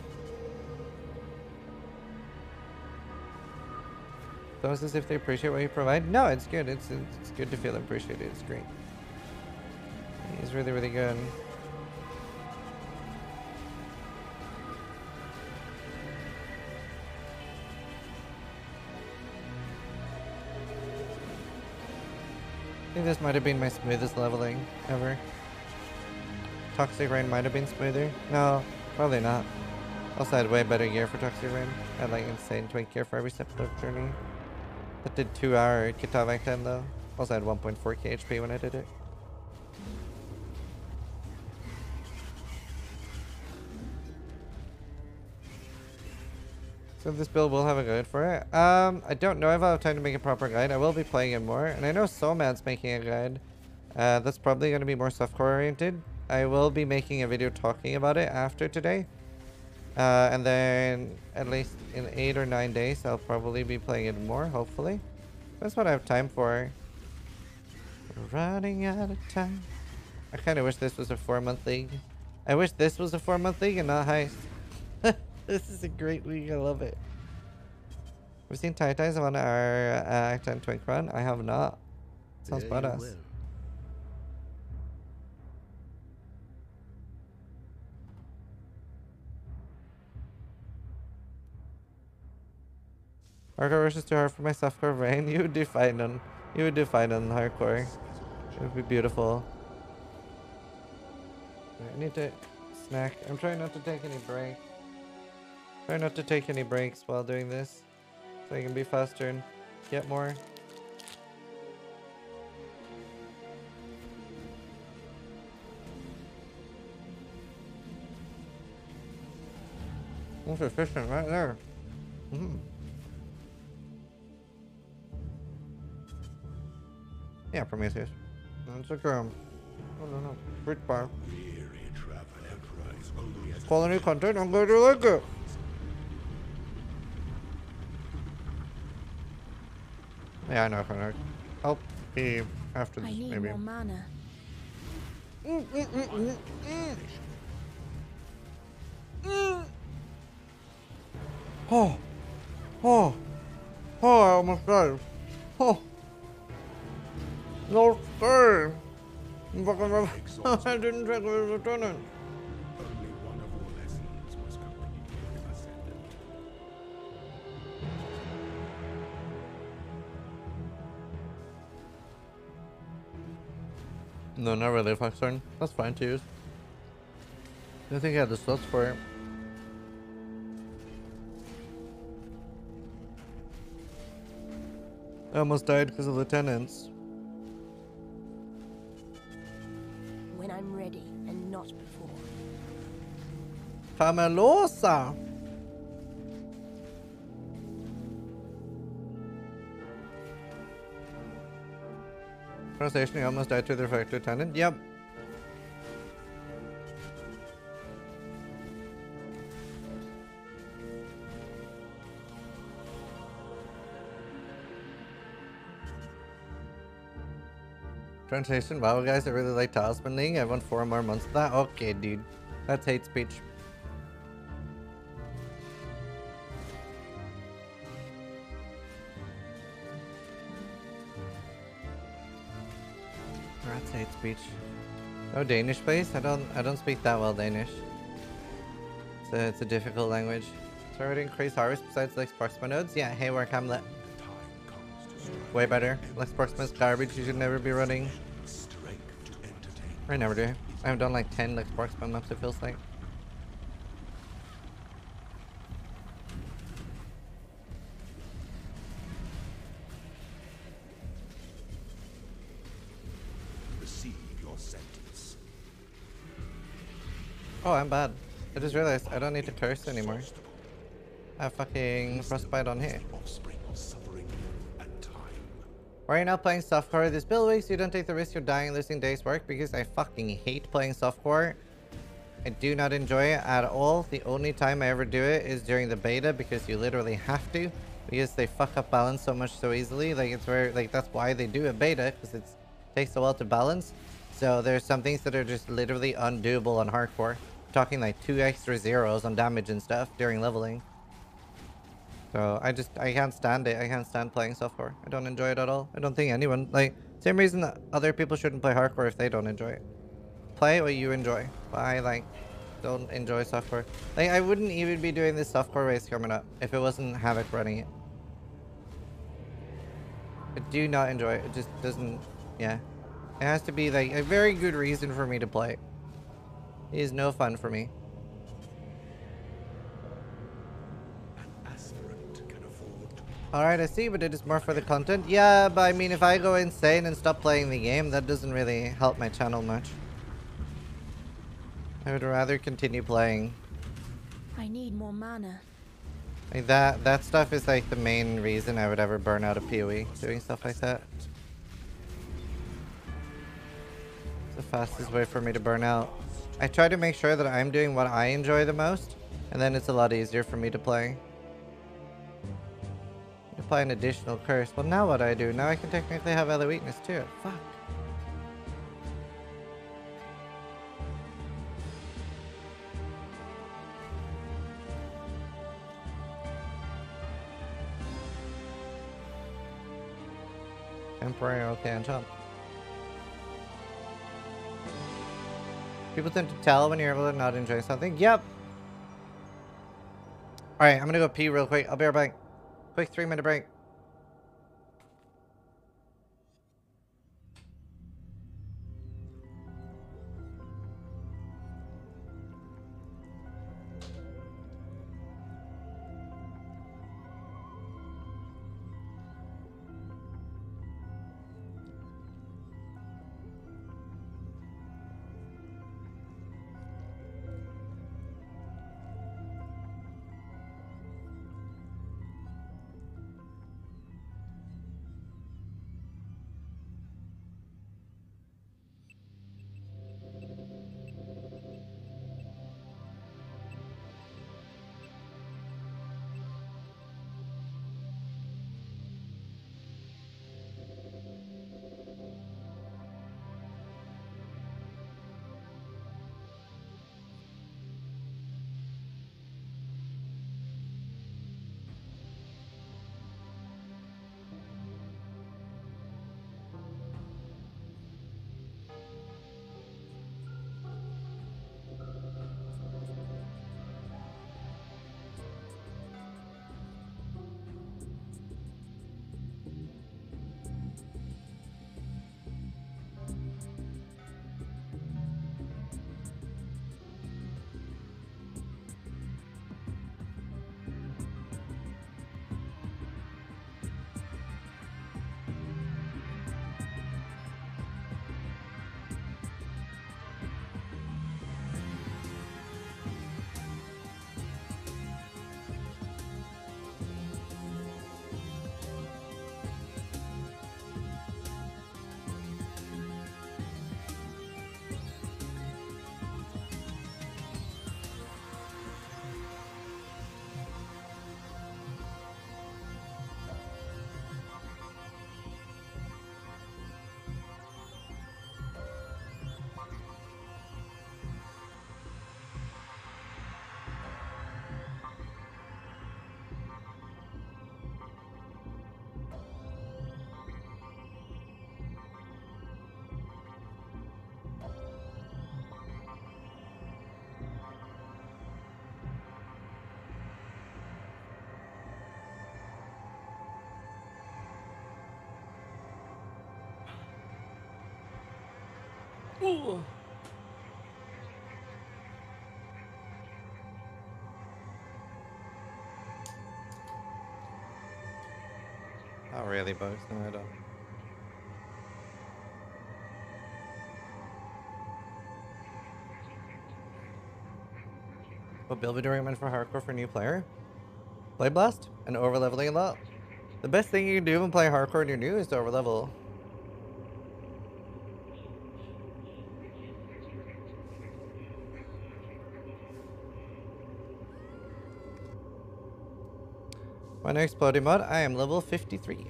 Those as if they appreciate what you provide. No, it's good. It's good to feel appreciated. It's great. He's really, really good. I think this might have been my smoothest leveling ever. Toxic Rain might have been smoother. No, probably not. Also had way better gear for Toxic Rain. I had like insane twink gear for every step of the journey. That did 2 hour Kitavak 10 though. Also had 1.4k HP when I did it. So this build will have a guide for it. I don't know if I'll have time to make a proper guide. I will be playing it more. And I know Soulman's making a guide. That's probably going to be more softcore oriented. I will be making a video talking about it after today. And then at least in 8 or 9 days, I'll probably be playing it more, hopefully. That's what I have time for. Running out of time. I kind of wish this was a 4-month league. I wish this was a 4-month league and not heist. This is a great league. I love it. We've seen Tie Ties on our Act 10 Twink run. I have not. Sounds badass. Hardcore rush is too hard for my softcore brain. You would do fine on hardcore. It would be beautiful. I need to snack. I'm trying not to take any breaks. Try not to take any breaks while doing this, so I can be faster and get more. That's efficient right there. Yeah, Prometheus. It's like I don't know, fruit bar. Quality content, I'm going to like it. Yeah, I know. I'll be after this, I need maybe. more mana. Oh, oh, oh! I almost died. Oh, no sir. I didn't check with lieutenant. Only one of your lessons was completed, Ascendant. No, not really, Foxhorn. That's fine to use. I don't think I had the slots for it. I almost died because of lieutenants. When I'm ready, and not before. Famelosa! Translation, you almost died to the refractor lieutenant. Yep. Translation, wow guys, I really like Talisman League. I want 4 more months of that. Okay, dude. That's hate speech. That's hate speech. No Danish please? I don't speak that well Danish. It's a difficult language. So already increased harvest besides Lex Proxima nodes? Yeah, hey work Hamlet. Way better. Lex Proxima's garbage, you should never be running. I never do. I haven't done like 10 Lex Proxima maps, it feels like. Receive your sentence. Oh, I'm bad. I just realized I don't need to curse anymore. I have fucking frostbite on here. Offspring of suffering and time. Why are you not playing softcore this build week so you don't take the risk of dying and losing days work? Because I fucking hate playing softcore. I do not enjoy it at all. The only time I ever do it is during the beta because you literally have to. Because they fuck up balance so much so easily. Like it's very like that's why they do a beta, because it takes a while to balance. So there's some things that are just literally undoable on hardcore. I'm talking like 2 extra zeros on damage and stuff during leveling. So I can't stand it. I can't stand playing softcore. I don't enjoy it at all. I don't think anyone, like, same reason that other people shouldn't play hardcore if they don't enjoy it. Play what you enjoy. But I, like, don't enjoy softcore. Like, I wouldn't even be doing this softcore race coming up if it wasn't Havoc running it. I do not enjoy it. It just doesn't, yeah. It has to be, like, a very good reason for me to play. It is no fun for me. Alright, I see, but it is more for the content. Yeah, but I mean, if I go insane and stop playing the game, that doesn't really help my channel much. I would rather continue playing. I need more mana. Like that stuff is like the main reason I would ever burn out a PoE, doing stuff like that. It's the fastest way for me to burn out. I try to make sure that I'm doing what I enjoy the most, and then it's a lot easier for me to play. Apply an additional curse. Well, now what do I do? Now I can technically have other weakness too. Fuck. Temporary, okay, and jump. People tend to tell when you're able to not enjoy something. Yep. Alright, I'm gonna go pee real quick. I'll be right back. Quick 3-minute break. Ooh. Oh, really, bugs? No, I don't. What build would you recommend for hardcore for a new player? Blade Blast and overleveling a lot. The best thing you can do when playing hardcore and you're new is to overlevel. My next exploding mod, I am level 53.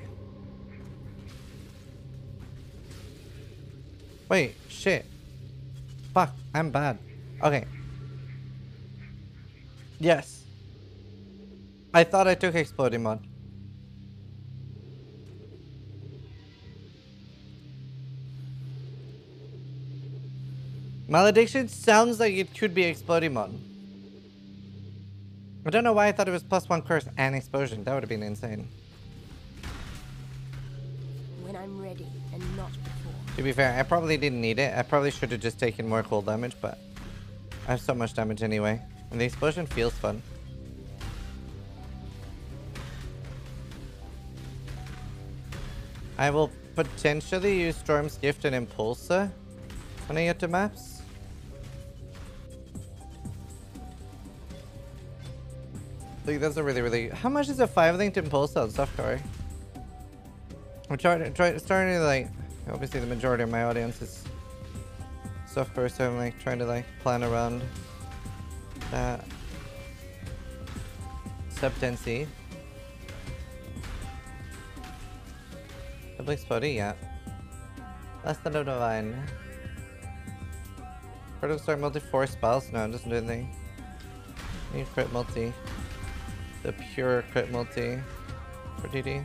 Wait, shit. Fuck, I'm bad. Okay. Yes. I thought I took exploding mod. Malediction sounds like it could be exploding mod. I don't know why I thought it was +1 curse and explosion. That would have been insane. When I'm ready and not before. To be fair, I probably didn't need it. I probably should have just taken more cold damage, but I have so much damage anyway. And the explosion feels fun. I will potentially use Storm's Gift and Impulsa when I get to maps. Like, that's a really... How much is a 5-linked Impulsa on softcore? I'm starting to, like... Obviously, the majority of my audience is softcore, so I'm, like, trying to, like, plan around that. Sub-10C. Double exploding, yeah. Less than a divine. Part of start multi 4 spells? No, it doesn't do anything. Need crit multi. The pure crit multi for DD.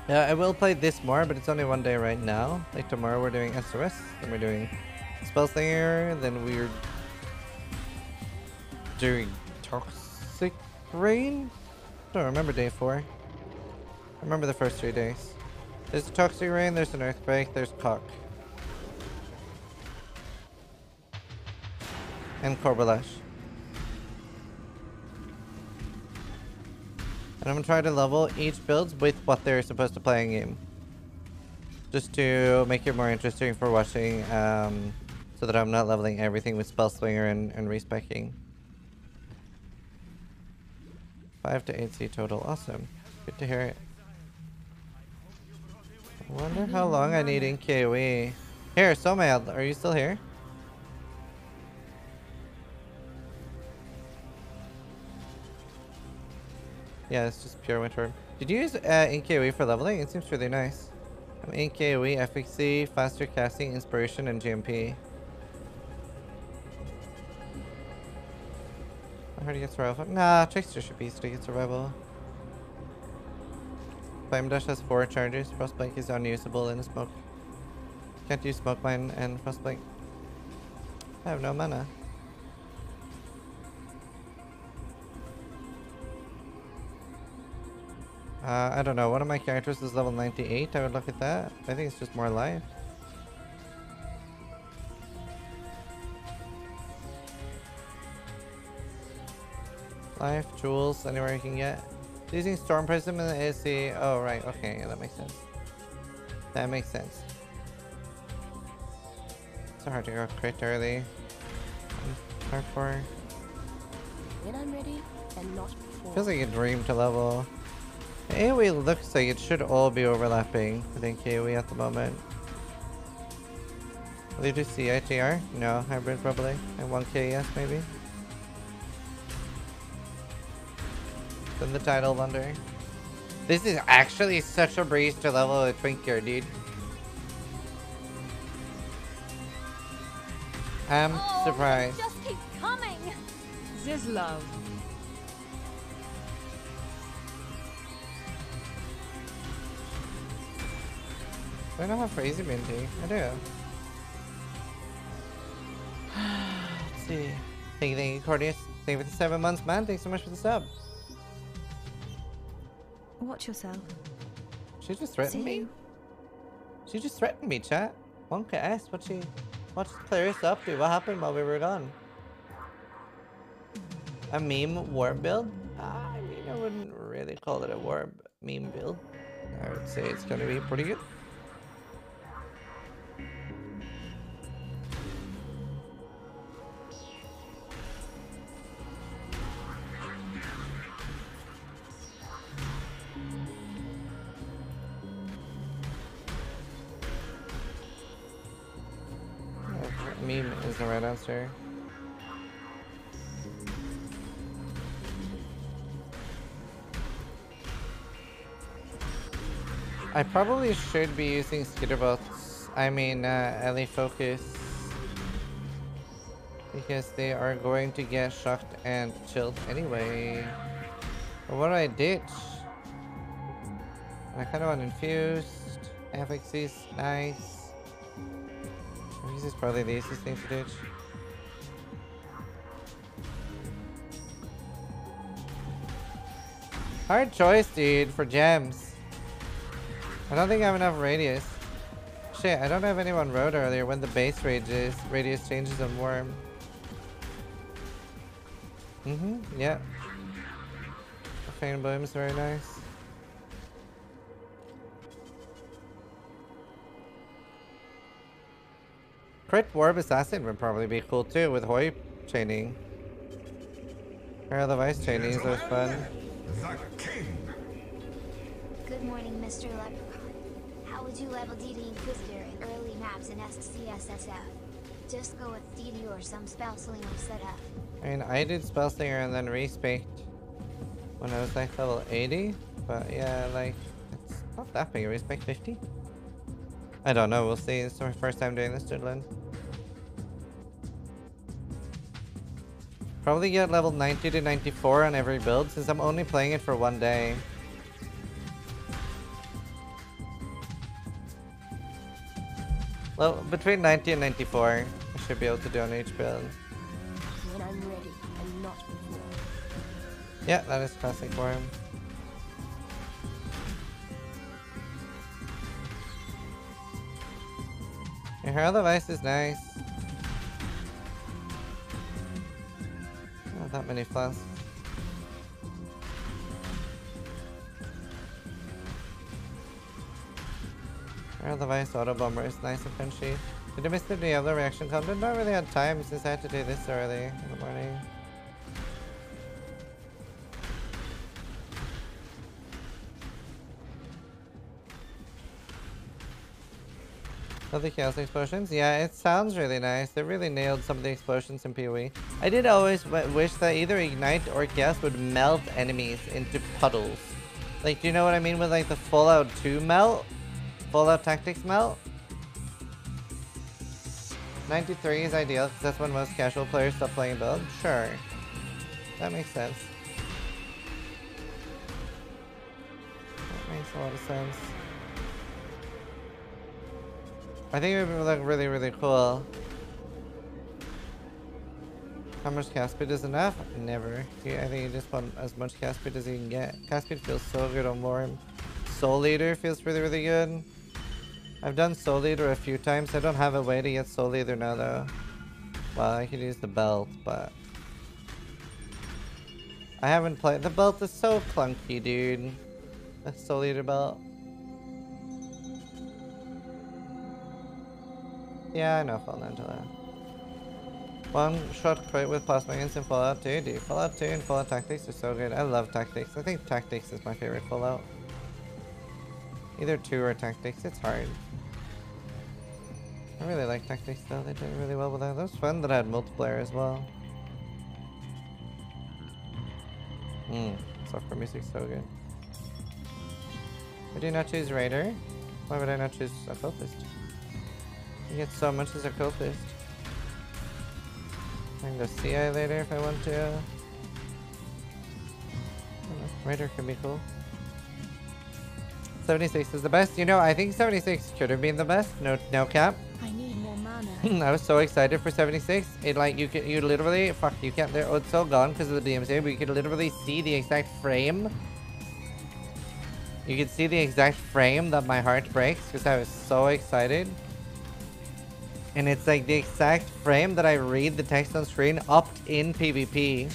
Yeah, I will play this more, but it's only one day right now. Like tomorrow we're doing SOS, then we're doing Spellslinger, then we're doing Toxic Rain? I don't remember day 4. I remember the first 3 days. There's a Toxic Rain, there's an Earthquake, there's Cock. And Corbalash. And I'm gonna try to level each build with what they're supposed to play in game. Just to make it more interesting for watching, so that I'm not leveling everything with Spellslinger and respecking. 5 to 8C total, awesome. Good to hear it. I wonder how long I need in KOE. Here, Somail, are you still here? Yeah, it's just pure Winter Orb. Did you use NKOE for leveling? It seems really nice. I'm NKOE, efficacy, faster casting, inspiration, and GMP. I heard he gets survival. Nah, Trickster should be easy to get survival. Flame Dash has 4 charges. Frostbite is unusable in a smoke. Can't use Smoke Mine and Frostbite. I have no mana. I don't know. One of my characters is level 98. I would look at that. I think it's just more life. Life, jewels, anywhere you can get. Using Storm Prism in the AC. Oh, right. Okay, yeah, that makes sense. That makes sense. So hard to go crit early. Hardcore. When I'm ready and not before. Feels like a dream to level. AoE looks like it should all be overlapping with NKOE at the moment. Will you do CITR? No, hybrid probably. And 1K, yes, maybe. Then the title wonder. This is actually such a breeze to level a Twinker, dude. I'm surprised. Just keep coming. Zizlov. I don't have crazy minty. I do. Let's see. Thank you, Cordius. Thank you for the 7 months, man. Thanks so much for the sub. Watch yourself. She just threatened See me? you. She just threatened me, chat. Wonka asked what's Clarissa up to? What happened while we were gone? A meme warp build? I mean, I wouldn't really call it a warp meme build. I would say it's gonna be pretty good. Meme is the right answer. I probably should be using skitterbots. I mean, LA Focus. Because they are going to get shocked and chilled anyway. But what do I ditch? I kind of want infused. FXC's nice. This is probably the easiest thing to ditch. Hard choice, dude, for gems. I don't think I have enough radius. Shit, I don't have anyone wrote earlier when the base radius changes on worm. Yeah. Fane Bloom is very nice. Crit Warp Assassin would probably be cool too with Hoi chaining. Or the Vice chaining is always fun. The king. Good morning, Mr. Leprechaun. How would you level DD Inquisitor in early maps in SCSSF? Just go with DD or some spell slinger setup. I mean, I did Spell Slinger and then respect when I was like level 80. But yeah, like, it's not that big. Respect 50? I don't know. We'll see. It's my first time doing this, Jidlin. Probably get level 90 to 94 on every build since I'm only playing it for one day. Well, between 90 and 94, I should be able to do on each build. When I'm ready, and not before. Yeah, that is classic for him. Your Herald of Ice is nice. Not that many flasks. Herald of Ice Auto Bomber is nice and punchy. Did I miss the Diablo reaction content? Not really had time since I had to do this early in the morning. Love the chaos explosions. Yeah, it sounds really nice. They really nailed some of the explosions in PoE. I did always wish that either Ignite or Chaos would melt enemies into puddles. Like, do you know what I mean with like the Fallout 2 melt? Fallout Tactics melt? 93 is ideal because that's when most casual players stop playing build. Sure. That makes sense. That makes a lot of sense. I think it would look really, really cool. How much cast speed is enough? Never. I think you just want as much cast speed as you can get. Cast speed feels so good on Worm. Soul Leader feels really, really good. I've done Soul Leader a few times. I don't have a way to get Soul Leader now though. Well, I could use the belt, but I haven't played. The belt is so clunky, dude. The Soul Leader belt. Yeah, I know Fallout into that. One shot crit with plasma in Fallout 2, dude. Fallout 2 and Fallout Tactics are so good. I love Tactics. I think Tactics is my favorite Fallout. Either 2 or Tactics. It's hard. I really like Tactics though. They did really well with that. That was fun that I had multiplayer as well. Software music's so good. Why do you not choose Raider? Why would I not choose Occultist? You get so much as Occultist. I can go CI later if I want to. I don't know. Raider can be cool. 76 is the best. You know, I think 76 could have been the best. No cap. I need more mana. I was so excited for 76. It like you literally you can't. Oh, it's all gone because of the DMCA. But you could literally see the exact frame You can see the exact frame that my heart breaks because I was so excited. And it's like the exact frame that I read the text on screen upped in PvP.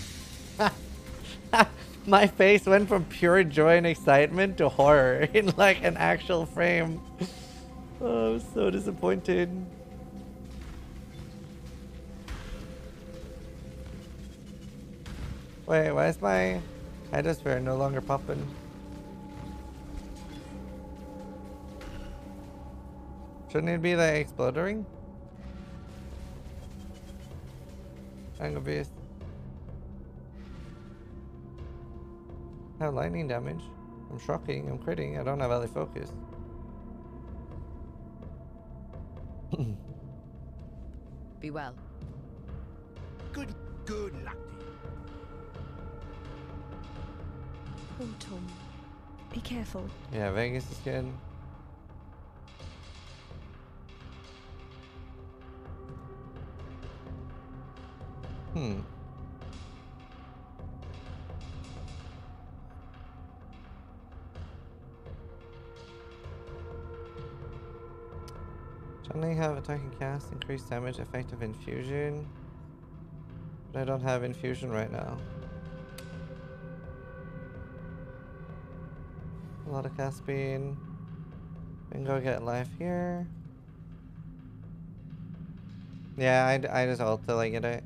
My face went from pure joy and excitement to horror in like an actual frame. Oh, I was so disappointed. Wait, why is my hydrosphere no longer popping? Shouldn't it be like exploding? I'm confused. I have lightning damage. I'm shocking, I'm critting, I don't have alley focus. Be well. Good luck to you. Poor Tom. Be careful. Yeah, Vegas is good. Suddenly have attacking cast, increased damage, effective infusion. But I don't have infusion right now. A lot of cast speed. We can go get life here. Yeah, I just ult till I get it.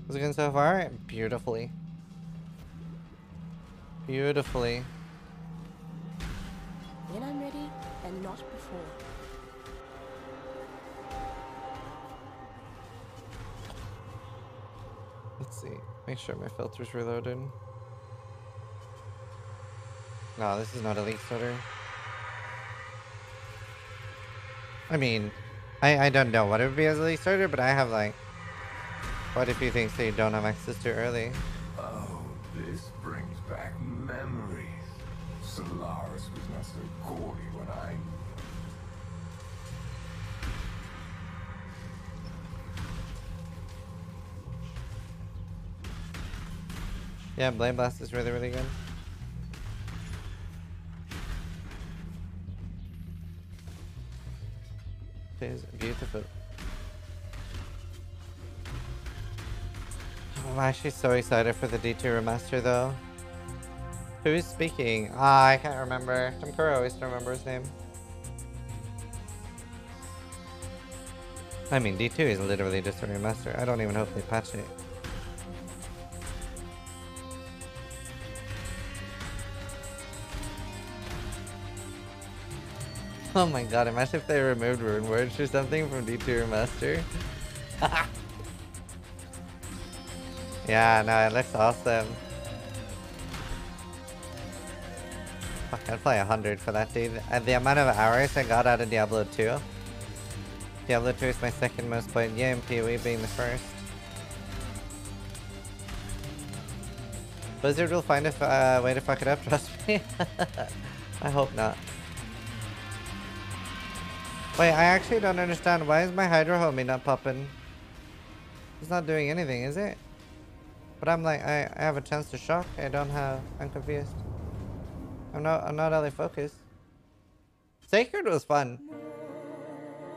How's it going so far? Beautifully. Beautifully. When I'm ready, and not before. Let's see. Make sure my filter's reloaded. No, this is not Elite Starter. I mean, I don't know what it would be as Elite Starter, but I have like quite a few things that you don't have access to early. Oh, this brings back memories. Solaris was not so corny when I... Yeah, Blade Blast is really, really good. It is beautiful. I'm actually so excited for the D2 remaster though. Who is speaking? Ah, I can't remember. Tamkuro always remember his name. I mean, D2 is literally just a remaster. I don't even hope they patch it. Oh my god, imagine if they removed Rune Words or something from D2 Remaster. Yeah, no, it looks awesome. Fuck, I'd play 100 for that, dude. And the amount of hours I got out of Diablo 2. Diablo 2 is my second most played game, PoE being the first. Blizzard will find a way to fuck it up, trust me. I hope not. Wait, I actually don't understand. Why is my Hydro Homie not popping? It's not doing anything, is it? But I'm like, I have a chance to shock. I'm confused. I'm not LA focused. Sacred was fun.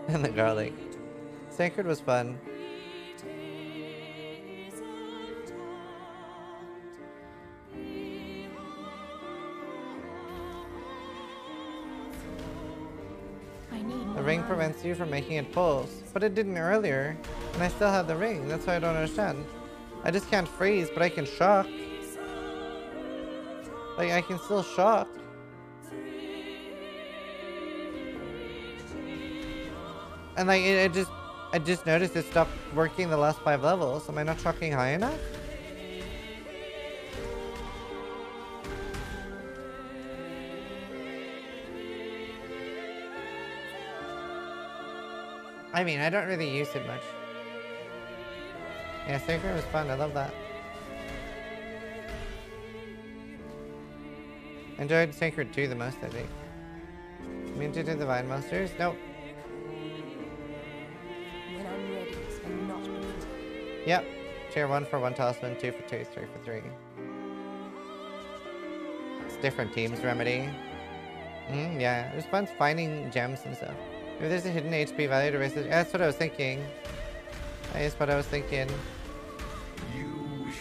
And the garlic. Sacred was fun. The ring prevents you from making it pulse, but it didn't earlier, and I still have the ring. That's why I don't understand. I just can't freeze, but I can shock. Like, I can still shock. And like, I just noticed it stopped working the last 5 levels. Am I not shocking high enough? I mean, I don't really use it much. Yeah, Sacred was fun. I love that. Enjoyed Sacred 2 the most, I think. Immune to Divine Monsters? Nope. When I'm ready, and not before. Yep. Tier 1 for 1 talisman, 2 for 2, 3 for 3. different teams, Remedy. Yeah, it was fun finding gems and stuff. Maybe there's a hidden HP value to raise it. Yeah, that's what I was thinking. That is what I was thinking.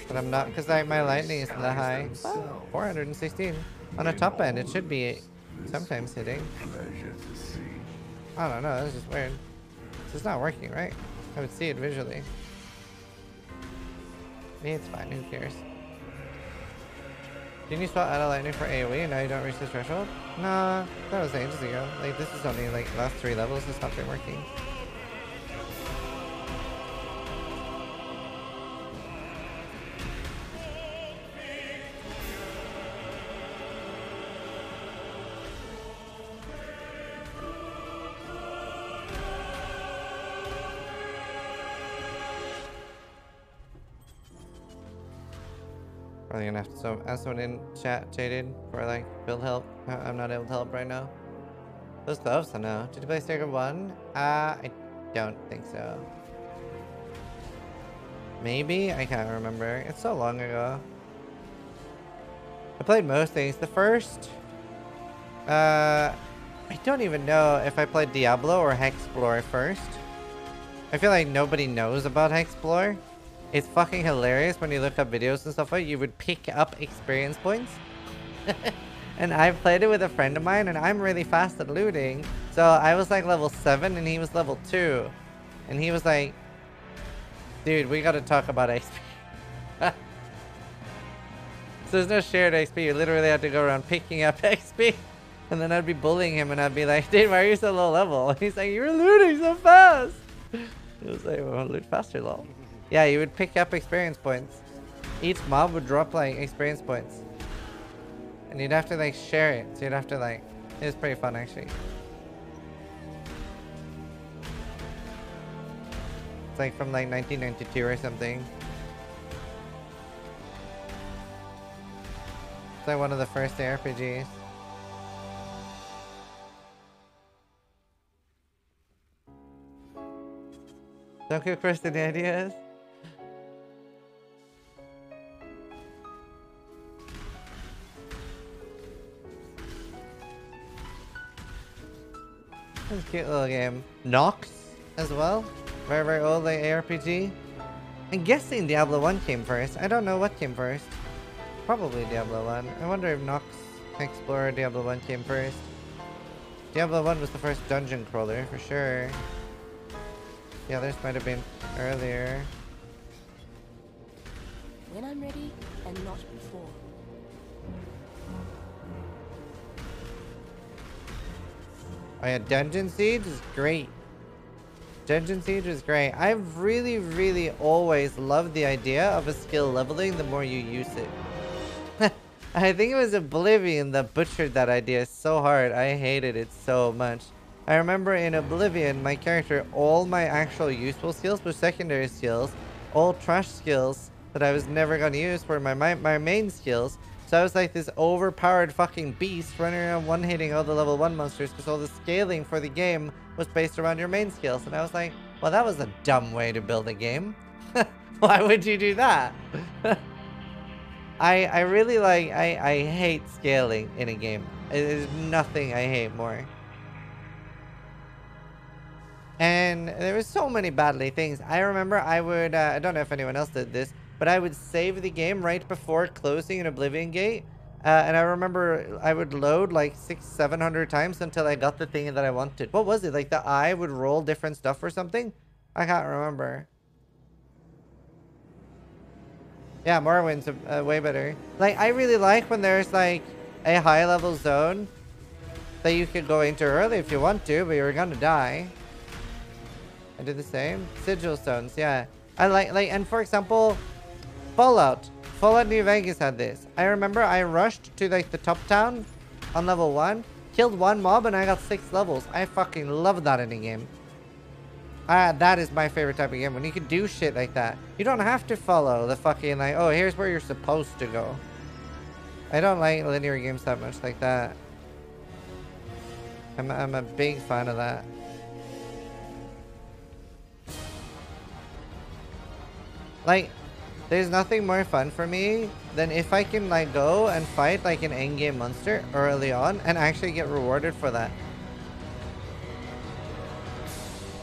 But I'm not, because my lightning isn't that high. Oh, 416. On a top end, it should be sometimes hitting. I don't know, that's just weird. So it's not working, right? I would see it visually. Maybe it's fine, who cares? Didn't you swap out of lightning for AoE and now you don't reach the threshold? Nah, that was ages ago. Like, this is only like last 3 levels, it's not been working. Probably gonna have to ask someone in chat, Jaded, for like build help. I'm not able to help right now. Those gloves, I know. Did you play Stagger 1? I don't think so. Maybe? I can't remember. It's so long ago. I played most things. The first... I don't even know if I played Diablo or Hexplore first. I feel like nobody knows about Hexplore. It's fucking hilarious when you look up videos and stuff like you would pick up experience points. And I played it with a friend of mine and I'm really fast at looting. So I was like level 7 and he was level 2. And he was like, dude, we gotta talk about XP. So there's no shared XP. You literally have to go around picking up XP. And then I'd be bullying him and I'd be like, dude, why are you so low level? And he's like, you're looting so fast. He was like, well, loot faster, lol. Yeah, you would pick up experience points. Each mob would drop like experience points. And you'd have to like share it. So you'd have to like, it was pretty fun actually. It's like from like 1992 or something. It's like one of the first RPGs. Don't give Chris any ideas. That's a cute little game. Nox as well. Very, very old like ARPG. I'm guessing Diablo 1 came first. I don't know what came first. Probably Diablo 1. I wonder if Nox Explorer Diablo 1 came first. Diablo 1 was the first dungeon crawler for sure. The others might have been earlier. When I'm ready, and not before. Oh yeah, Dungeon Siege is great. Dungeon Siege is great. I've really, really always loved the idea of a skill leveling the more you use it. I think it was Oblivion that butchered that idea so hard. I hated it so much. I remember in Oblivion, my character, all my actual useful skills were secondary skills. All trash skills that I was never going to use were my main skills. So I was like this overpowered fucking beast running around one-hitting all the level 1 monsters because all the scaling for the game was based around your main skills. And I was like, well, that was a dumb way to build a game. Why would you do that? I really like, I hate scaling in a game. There's nothing I hate more. And there were so many badly things. I remember I would, I don't know if anyone else did this, but I would save the game right before closing an Oblivion gate. And I remember I would load like 600-700 times until I got the thing that I wanted. What was it? Like the eye would roll different stuff or something? I can't remember. Yeah, Morrowind's way better. Like, I really like when there's like a high level zone that you could go into early if you want to, but you're gonna die. I did the same. Sigil stones, yeah. I like, and for example, Fallout New Vegas had this. I remember I rushed to like the top town on level 1, killed 1 mob, and I got 6 levels. I fucking love that in a game. That is my favorite type of game, when you can do shit like that. You don't have to follow the fucking like, oh, here's where you're supposed to go. I don't like linear games that much like that. I'm a big fan of that. Like, There's nothing more fun for me than if I can like go and fight like an endgame monster early on and actually get rewarded for that.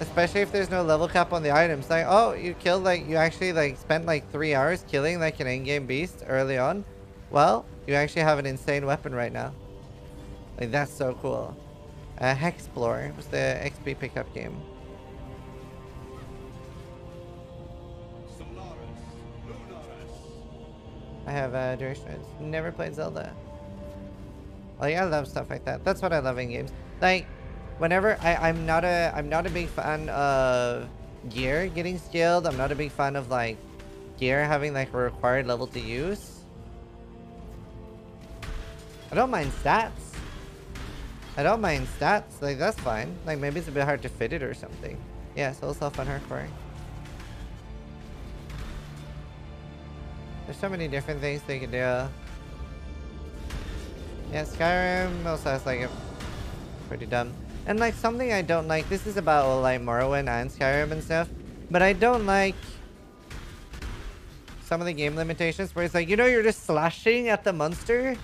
Especially if there's no level cap on the items. Like, oh, you killed like, you actually like spent like 3 hours killing like an endgame beast early on. Well, you actually have an insane weapon right now. Like, that's so cool. Hexplore was the XP pickup game. I have duration. Never played Zelda. Like, I love stuff like that. That's what I love in games. Like, whenever I'm not a big fan of gear getting skilled. I'm not a big fan of like gear having like a required level to use. I don't mind stats. I don't mind stats. Like, that's fine. Like, maybe it's a bit hard to fit it or something. Yeah, soul self on hardcore. There's so many different things they can do. Yeah, Skyrim also has like a pretty dumb. And like something I don't like, this is about like Morrowind and Skyrim and stuff, but I don't like some of the game limitations where it's like, you know, you're just slashing at the monster.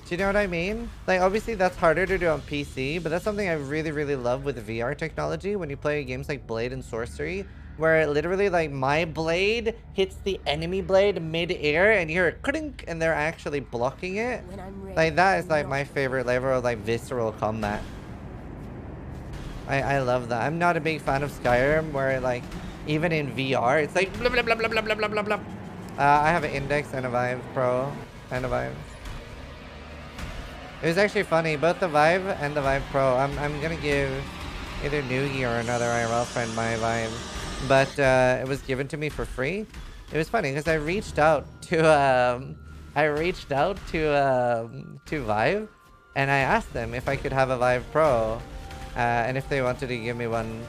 Do you know what I mean? Like, obviously that's harder to do on PC, but that's something I really, really love with VR technology when you play games like Blade and Sorcery, where literally like my blade hits the enemy blade mid-air and you hear it clink and they're actually blocking it. Like, that is like my favorite level of like visceral combat. I love that. I'm not a big fan of Skyrim where like even in VR it's like blah blah blah blah blah blah blah blah blah. I have an Index and a Vive Pro and a Vive. It was actually funny, both the Vive and the Vive Pro. I'm gonna give either Noogie or another IRL friend my Vive. But it was given to me for free. It was funny because I reached out to Vive and I asked them if I could have a Vive Pro and if they wanted to give me one,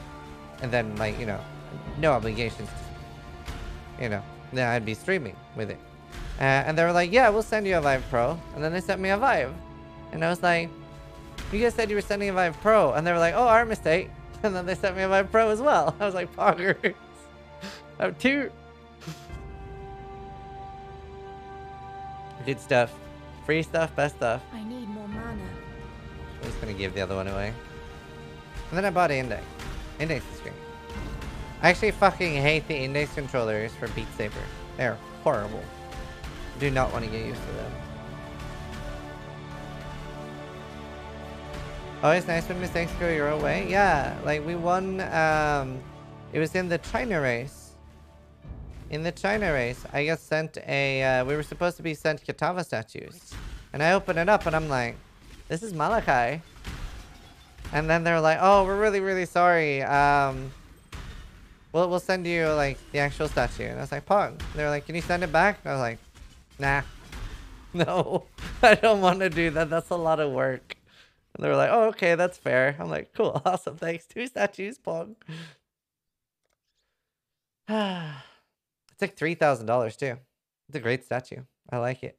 and then like, you know, no obligations, you know, then I'd be streaming with it. And they were like, yeah, we'll send you a Vive Pro. And then they sent me a Vive. And I was like, you guys said you were sending a Vive Pro. And they were like, oh, our mistake. And then they sent me a Vive Pro as well. I was like, poggers. I have 2. Good stuff. Free stuff, best stuff. I need more mana. I'm just gonna give the other one away. And then I bought Index. Index is great. I actually fucking hate the Index controllers for Beat Saber. They're horrible. Do not want to get used to them. Oh, it's nice when mistakes go your own way. Yeah, like we won, it was in the China race. In the China race, I got sent a, we were supposed to be sent Kitava statues. And I open it up and I'm like, this is Malachi. And then they're like, oh, we're really, really sorry. We'll send you like the actual statue. And I was like, Pog. They're like, can you send it back? And I was like, nah. No, I don't want to do that. That's a lot of work. And they were like, oh, okay, that's fair. I'm like, cool, awesome, thanks. 2 statues, Pog. It's like $3,000 too. It's a great statue. I like it.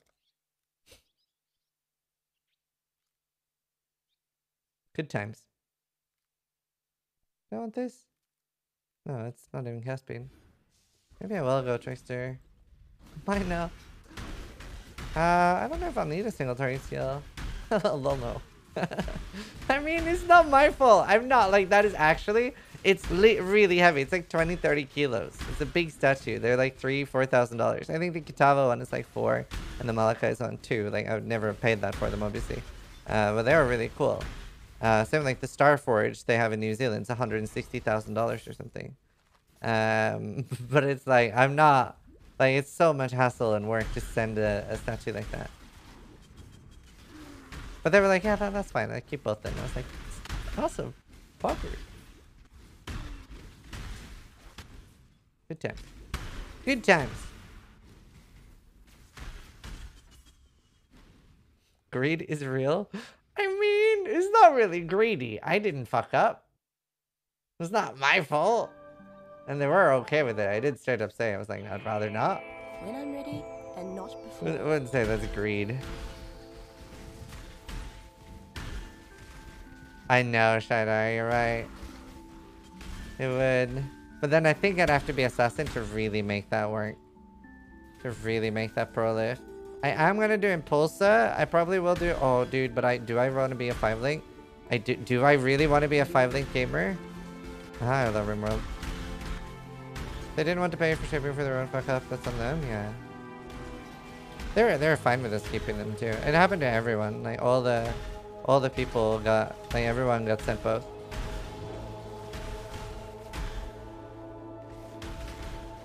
Good times. Do I want this? No, it's not even Caspian. Maybe I will go Trickster. Why not? I don't know if I'll need a single target skill. They'll know. I mean, it's not my fault. I'm not like, that is actually, it's really heavy. It's like 20-30 kilos. It's a big statue. They're like $4,000. I think the Kitava one is like 4 and the Malachai's on 2. Like, I would never have paid that for them, obviously. But they were really cool. Same like the Starforge they have in New Zealand. It's $160,000 or something. But it's like, I'm not, like, it's so much hassle and work to send a statue like that. But they were like, yeah, that's fine. I keep both in. I was like, awesome. Popper. Good times. Good times. Greed is real. I mean, it's not really greedy. I didn't fuck up. It's not my fault. And they were okay with it. I did straight up say, I was like, I'd rather not. When I'm ready, and not before. I wouldn't say that's greed. I know, Shadow, you're right. It would. But then I think I'd have to be assassin to really make that work. To really make that pro lift. I am gonna do Impulsa. I probably will do... Oh, dude, but do I want to be a 5-link? Do I really want to be a 5-link gamer? Ah, I love Rimworld. They didn't want to pay for shipping for their own fuck up. That's on them, yeah. They're fine with us keeping them too. It happened to everyone. Like all the people got, like everyone got sent both.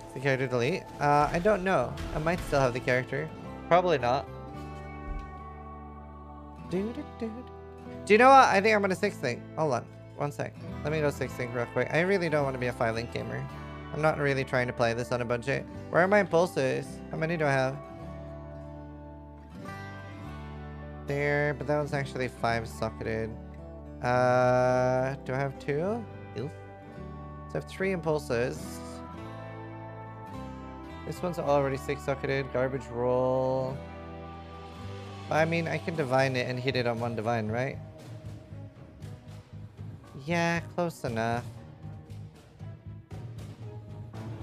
Is the character delete? I don't know. I might still have the character. Probably not. Do you know what? I think I'm gonna 6-link. Hold on. One sec. Let me go 6-link real quick. I really don't want to be a 5-link gamer. I'm not really trying to play this on a budget. Where are my impulses? How many do I have? There, but that was actually 5 socketed. Do I have 2? So I have 3 impulses. This one's already 6 socketed. Garbage roll. I mean, I can divine it and hit it on 1 divine, right? Yeah, close enough.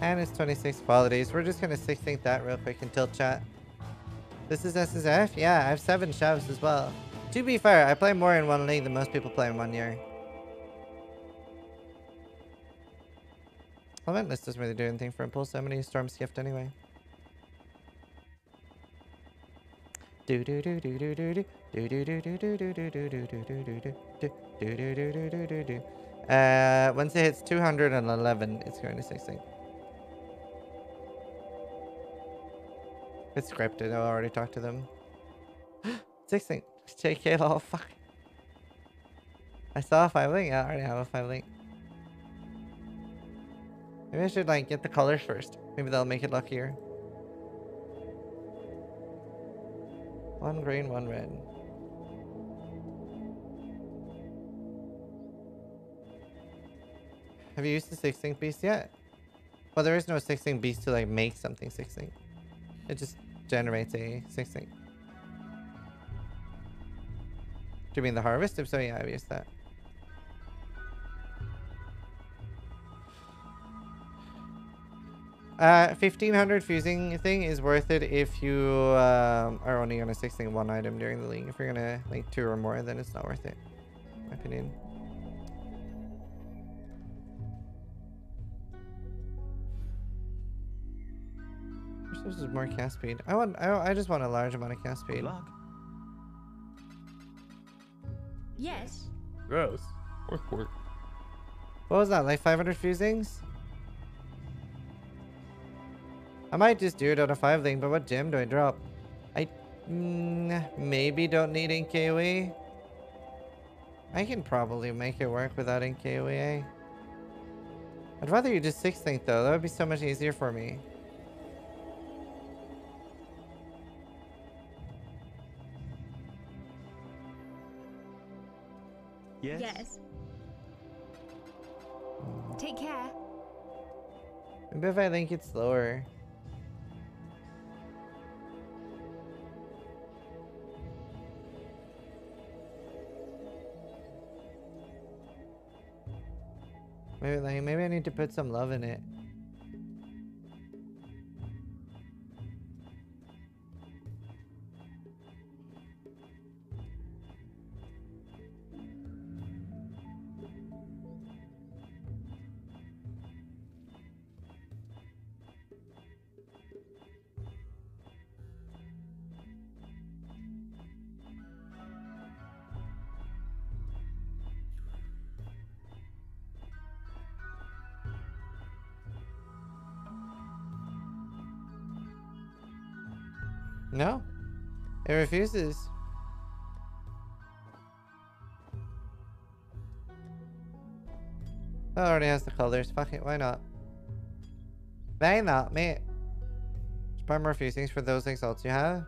And it's 26 qualities. We're just gonna 6-link that real quick and tilt chat. This is SSF? Yeah, I have 7 shovs as well. To be fair, I play more in 1 league than most people play in 1 year. Element list doesn't really do anything for Impulse. I'm gonna use Storm Skift anyway. Once it hits 211, it's going to 6-link. It's scripted. I already talked to them. 6-link. JK, oh fuck. I saw a 5-link. Yeah, I already have a 5-link. Maybe I should like get the colors first. Maybe that'll make it luckier. 1 green, 1 red. Have you used the 6-link beast yet? Well, there is no 6-link beast to like make something 6-link. It just generates a 6-link. Do you mean the harvest? If so, yeah, I've used that. Uh, 1500 fusing thing is worth it if you are only gonna 6-link 1 item during the league. If you're gonna like 2 or more, then it's not worth it, in my opinion. This is more cast speed. I just want a large amount of cast speed. Yes. Gross. Work. What was that? Like 500 fusings? I might just do it on a 5-link, but what gem do I drop? I maybe don't need NKOE. I can probably make it work without NKOE. I'd rather you just 6-link though. That would be so much easier for me. Yes. Take care. Maybe if I link it slower. Maybe I need to put some love in it. No, it refuses. Oh, it already has the colors. Fuck it, why not? Why not, mate? Spam more fusings for those exalts you have.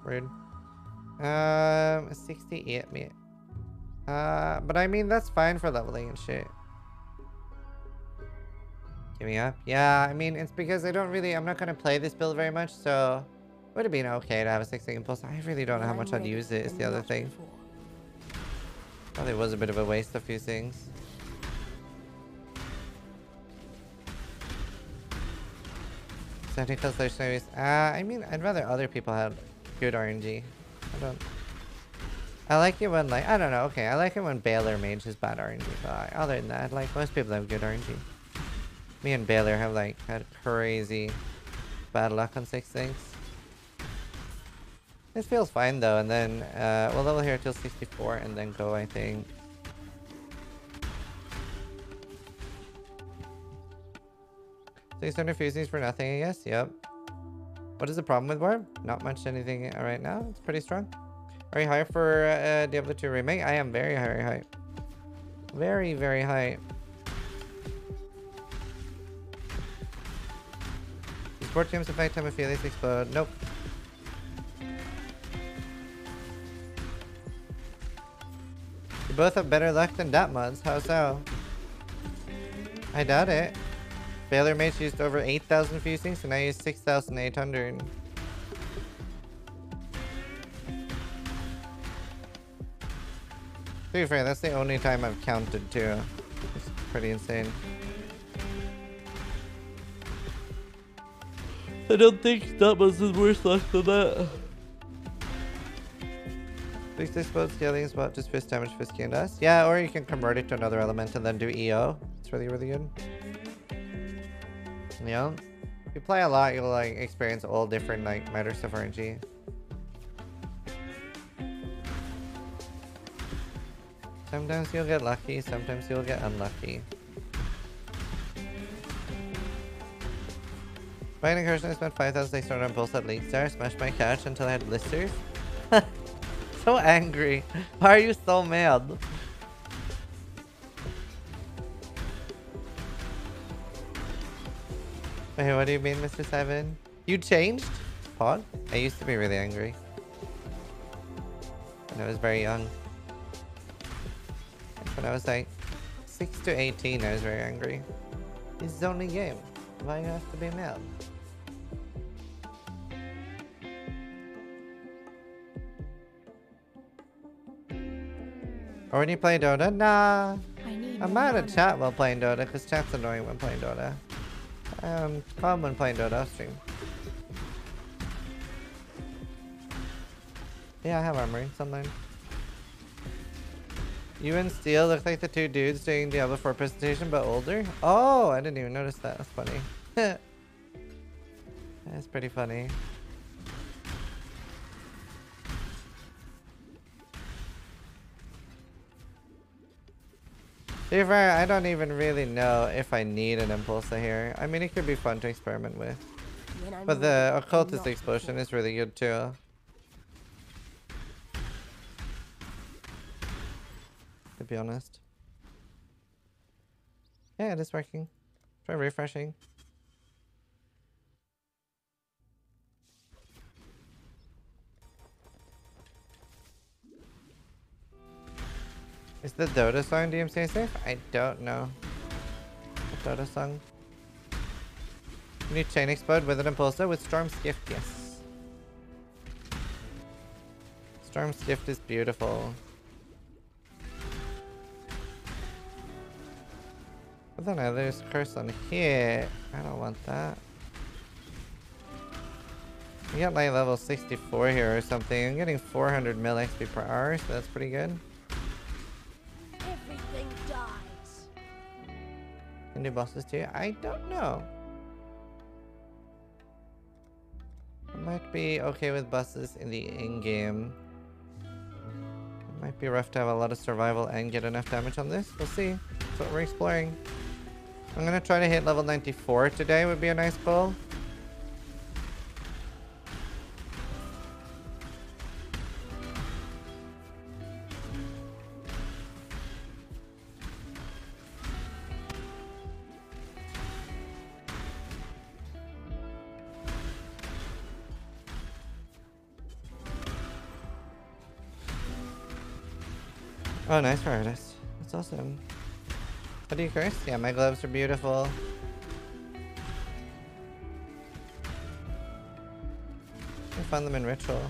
Rude. 68, mate. But I mean that's fine for leveling and shit. Give me up. Yeah, I mean, it's because I'm not going to play this build very much, so it would have been okay to have a 6-link impulse. I really don't know how much I'd use it, is the other thing. Probably was a bit of a waste of fusings. Any constellations? I mean, I'd rather other people had good RNG. I like it when, like, I don't know, okay, I like it when Baylor Mage has bad RNG, but other than that, like, most people have good RNG. Me and Baylor have, like, had crazy bad luck on 6 things. This feels fine, though, and then, we'll level here till 64, and then go, I think. 600 fuses for nothing, I guess, yep. What is the problem with Warp? Not much anything right now, it's pretty strong. Are you high for Diablo 2 Remake? I am very high. Very, very high. Sport games affect time of Felix explode. Nope. You both have better luck than dat mods. How so? I doubt it. Baylor Mage used over 8,000 fusings and I used 6,800. To be fair, that's the only time I've counted too. It's pretty insane. I don't think that was the worst luck than that. Fixed explode scaling is about just fist damage, fist gain dust. Yeah, or you can convert it to another element and then do EO. It's really, really good. Yeah. If you play a lot, you'll like experience all different like matters of RNG. Sometimes you'll get lucky, sometimes you'll get unlucky. Buying incursion, I spent 5,600 on pulse at Leakstar, smashed my couch until I had blisters. So angry. Why are you so mad? Wait, what do you mean, Mr. Seven? You changed? Pod? I used to be really angry. When I was very young. When I was like 6 to 18, I was very angry. This is the only game. Why you have to be mad? Or when you play Dota? Nah. I'm mad at chat while playing Dota because chat's annoying when playing Dota. Calm when playing Dota off stream. Yeah, I have armory sometimes. You and Steel look like the two dudes doing Diablo 4 presentation, but older. Oh, I didn't even notice that. That's funny. That's pretty funny. To be fair, I don't even really know if I need an impulsor here. I mean, it could be fun to experiment with. But the occultist explosion is really good too. To be honest. Yeah, it is working. Try refreshing. Is the Dota song DMCA safe? I don't know. The Dota song. You need chain explode with an impulsor with Storm's Gift, yes. Storm's Gift is beautiful. But then there's curse on here. I don't want that. We got like level 64 here or something. I'm getting 400 mil XP per hour, so that's pretty good. Everything dies. Can do bosses too? I don't know. I might be okay with bosses in the in-game. It might be rough to have a lot of survival and get enough damage on this. We'll see. That's what we're exploring. I'm gonna try to hit level 94 today, would be a nice goal. Oh, nice for artist. That's awesome. How do you curse? Yeah, my gloves are beautiful. I found them in ritual.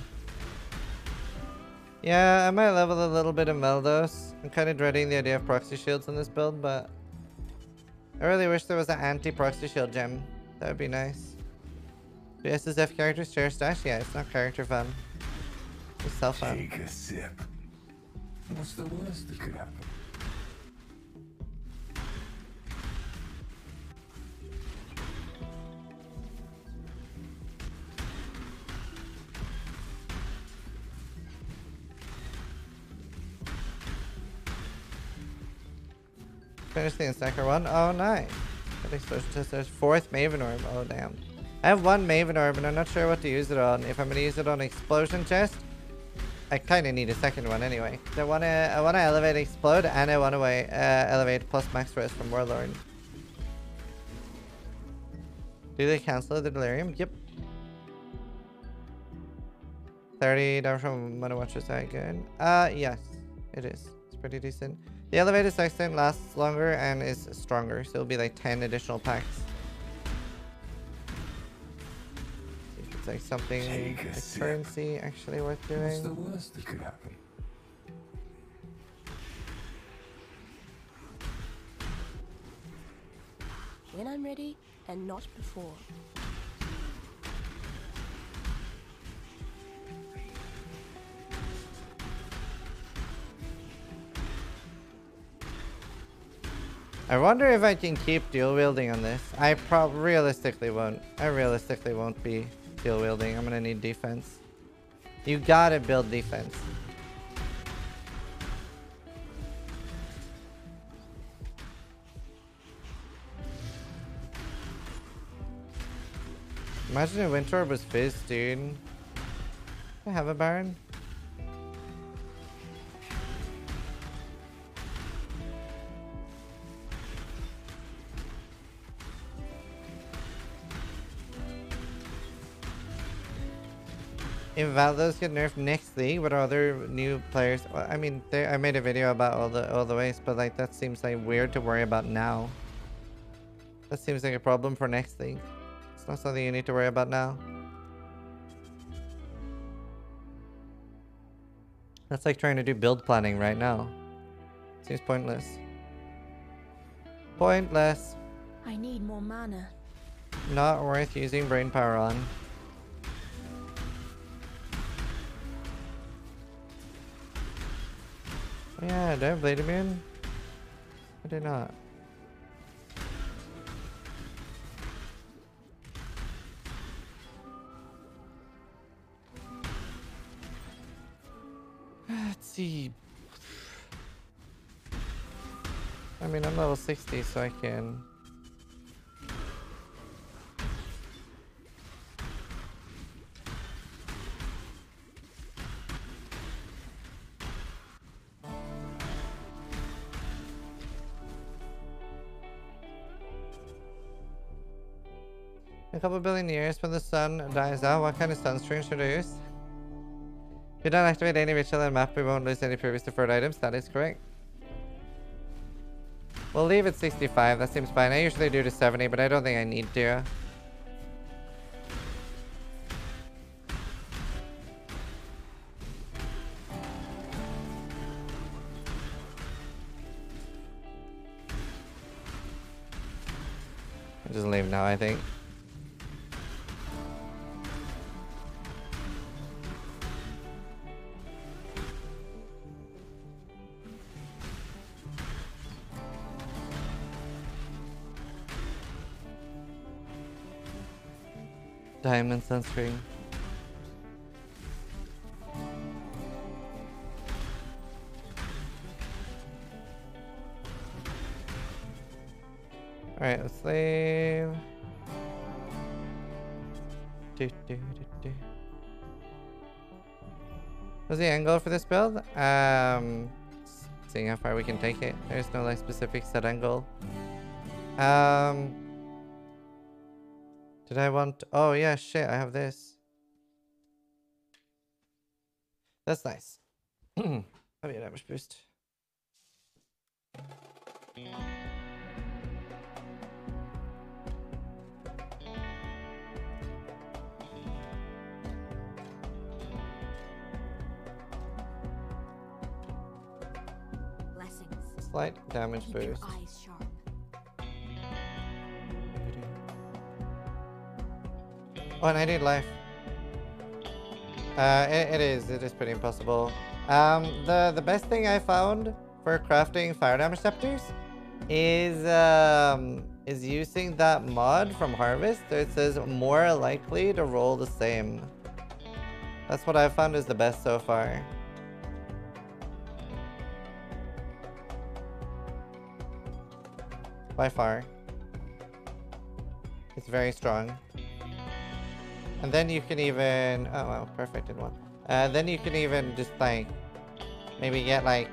Yeah, I might level a little bit of Meldos. I'm kind of dreading the idea of proxy shields in this build, but I really wish there was an anti-proxy shield gem. That would be nice. Do SSF characters share stash? Yeah, it's not character fun. It's self fun. Take a sip. What's the worst that could happen? Finish the Instacker one. Oh, nice. That explosion test. There's 4th Maven Orb. Oh, damn. I have 1 Maven Orb, and I'm not sure what to use it on. If I'm gonna use it on Explosion Chest, I kind of need a second one anyway. I wanna elevate Explode, and I wanna elevate plus max rest from Warlord. Do they cancel the Delirium? Yep. 30 down from Mana Watcher side. Good. Yes, it is. It's pretty decent. The elevated sextant lasts longer and is stronger, so it'll be like 10 additional packs. See if it's like something like currency actually worth doing. What's the worst that could happen? When I'm ready, and not before. I wonder if I can keep dual wielding on this. I realistically won't. I realistically won't be dual wielding. I'm gonna need defense. You gotta build defense. Imagine if Winter Orb was Fizz, dude. Do I have a Baron? If Valdos get nerfed next league, what are other new players? Well, I mean, I made a video about all the ways, but like that seems like weird to worry about now. That seems like a problem for next league. It's not something you need to worry about now. That's like trying to do build planning right now. Seems pointless. Pointless. I need more mana. Not worth using brain power on. Oh yeah, do I have Blade Immune? I do not. Let's see. I mean, I'm level 60, so I can... A couple billion years when the sun dies out, what kind of sunscreen should I use? If you don't activate any ritual in the map, we won't lose any previous deferred items. That is correct. We'll leave it 65. That seems fine. I usually do to 70, but I don't think I need to. I'll just leave now, I think. Diamond sunscreen. Alright, let's leave. What's the angle for this build? Seeing how far we can take it. There's no like specific set angle. Did I want... Oh, yeah, shit, I have this. That's nice. That'll be a damage boost. Blessings. Slight damage Keep your boost. eyes sharp. Oh, and I need life. It is pretty impossible. The best thing I found for crafting fire damage scepters is using that mod from Harvest. It says more likely to roll the same. That's what I've found is the best so far. By far. It's very strong. And then you can even... Oh, wow, perfect in one. Then you can even just, like, maybe get, like,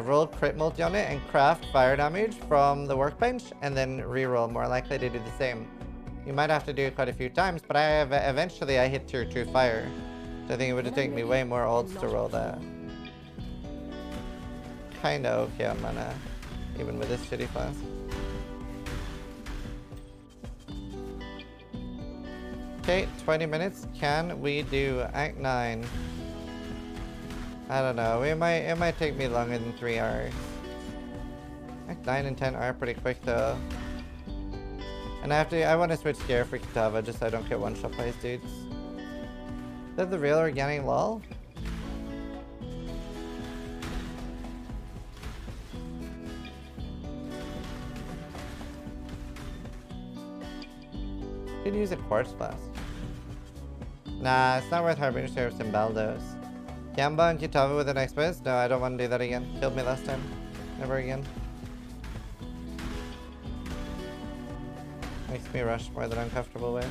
roll crit multi on it and craft fire damage from the workbench and then reroll, more likely to do the same. You might have to do it quite a few times, but eventually I hit tier 2 fire. So I think it would take me way more ults to roll that. Kinda okay on mana, even with this shitty class. Okay, 20 minutes. Can we do Act 9? I don't know. It might take me longer than 3 hours. Act 9 and 10 are pretty quick though. And I want to switch gear for Kitava just so I don't get one shot by his dudes. Is that the real organic lol? Could use a quartz flask. Nah, it's not worth harboring sheriffs and Baldos. Gamba and Kitava with an express? No, I don't want to do that again. Killed me last time. Never again. Makes me rush more than I'm comfortable with.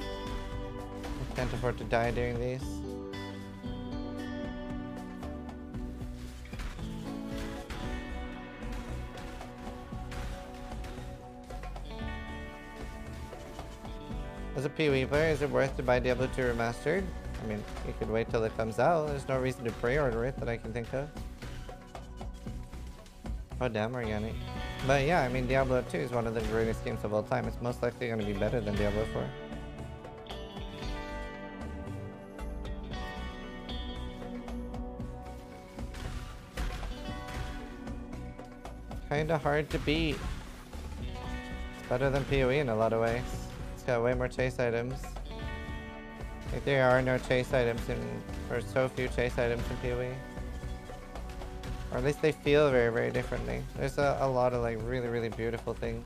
I can't afford to die doing these. As a PoE player, is it worth to buy Diablo 2 Remastered? I mean, you could wait till it comes out. There's no reason to pre-order it that I can think of. Oh damn, organic. But yeah, I mean, Diablo 2 is one of the greatest games of all time. It's most likely going to be better than Diablo 4. Kinda hard to beat. It's better than PoE in a lot of ways. It's got way more chase items. Like there are no chase items or so few chase items in PoE. Or at least they feel very, very differently. There's a lot of like really, really beautiful things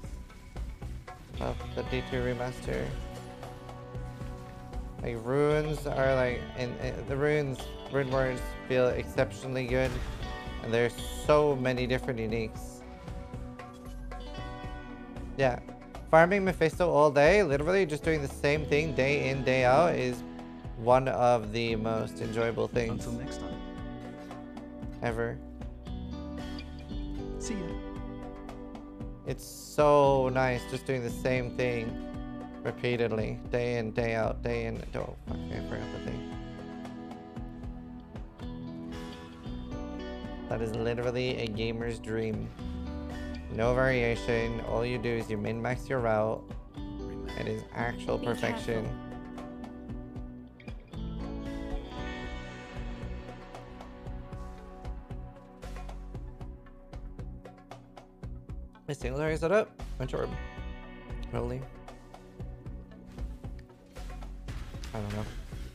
about the D2 remaster. Like runes are like, the rune words feel exceptionally good. And there's so many different uniques. Yeah. Farming Mephisto all day, literally just doing the same thing day in, day out is one of the most enjoyable things. Until next time. Ever. See ya. It's so nice just doing the same thing repeatedly, day in, day out, day in. Oh, fuck, I forgot the thing. That is literally a gamer's dream. No variation. All you do is you min-max your route. It is actual perfection. My singularity set up. Winter Orb. Really? I don't know.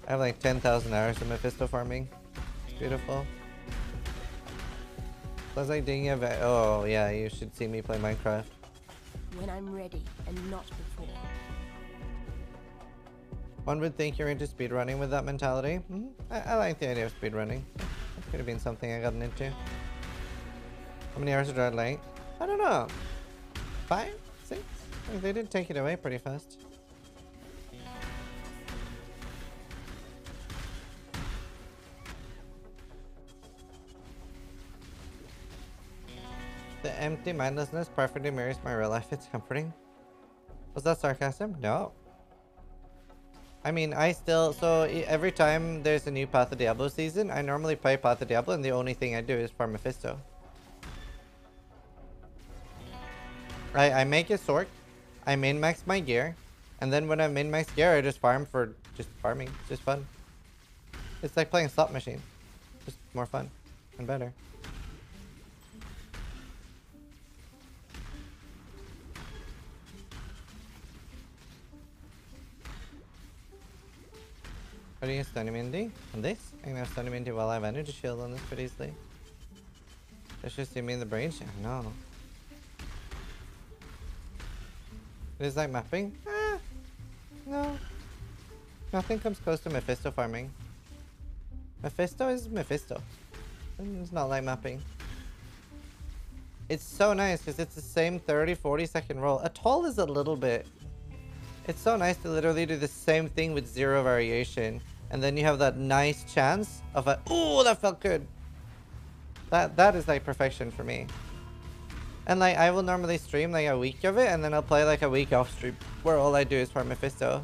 I have like 10,000 hours of Mephisto farming. It's beautiful. Plus like digging a oh yeah, you should see me play Minecraft. When I'm ready and not before. One would think you're into speedrunning with that mentality. I like the idea of speedrunning. That could have been something I gotten into. How many hours did I late? I don't know. 5? 6? Like, they did take it away pretty fast. The empty mindlessness perfectly mirrors my real life. It's comforting. Was that sarcasm? No. I mean, I still... So, every time there's a new Path of Diablo season, I normally play Path of Diablo, and the only thing I do is farm Mephisto. I make a sword, I min-max my gear, and then when I min-max gear, I just farm for just farming. It's just fun. It's like playing slot machine. Just more fun and better. How do you stun him Indy? On this? I can have stun him Indy while I have energy shield on this pretty easily. That's just you mean the brain shot? No. Is that mapping? Ah, no. Nothing comes close to Mephisto farming. Mephisto is Mephisto. It's not like mapping. It's so nice because it's the same 30-40 second roll. Atoll is a little bit. It's so nice to literally do the same thing with 0 variation. And then you have that nice chance of a, ooh, that felt good. That is like perfection for me. And like I will normally stream like a week of it and then I'll play like a week off stream where all I do is farm Mephisto.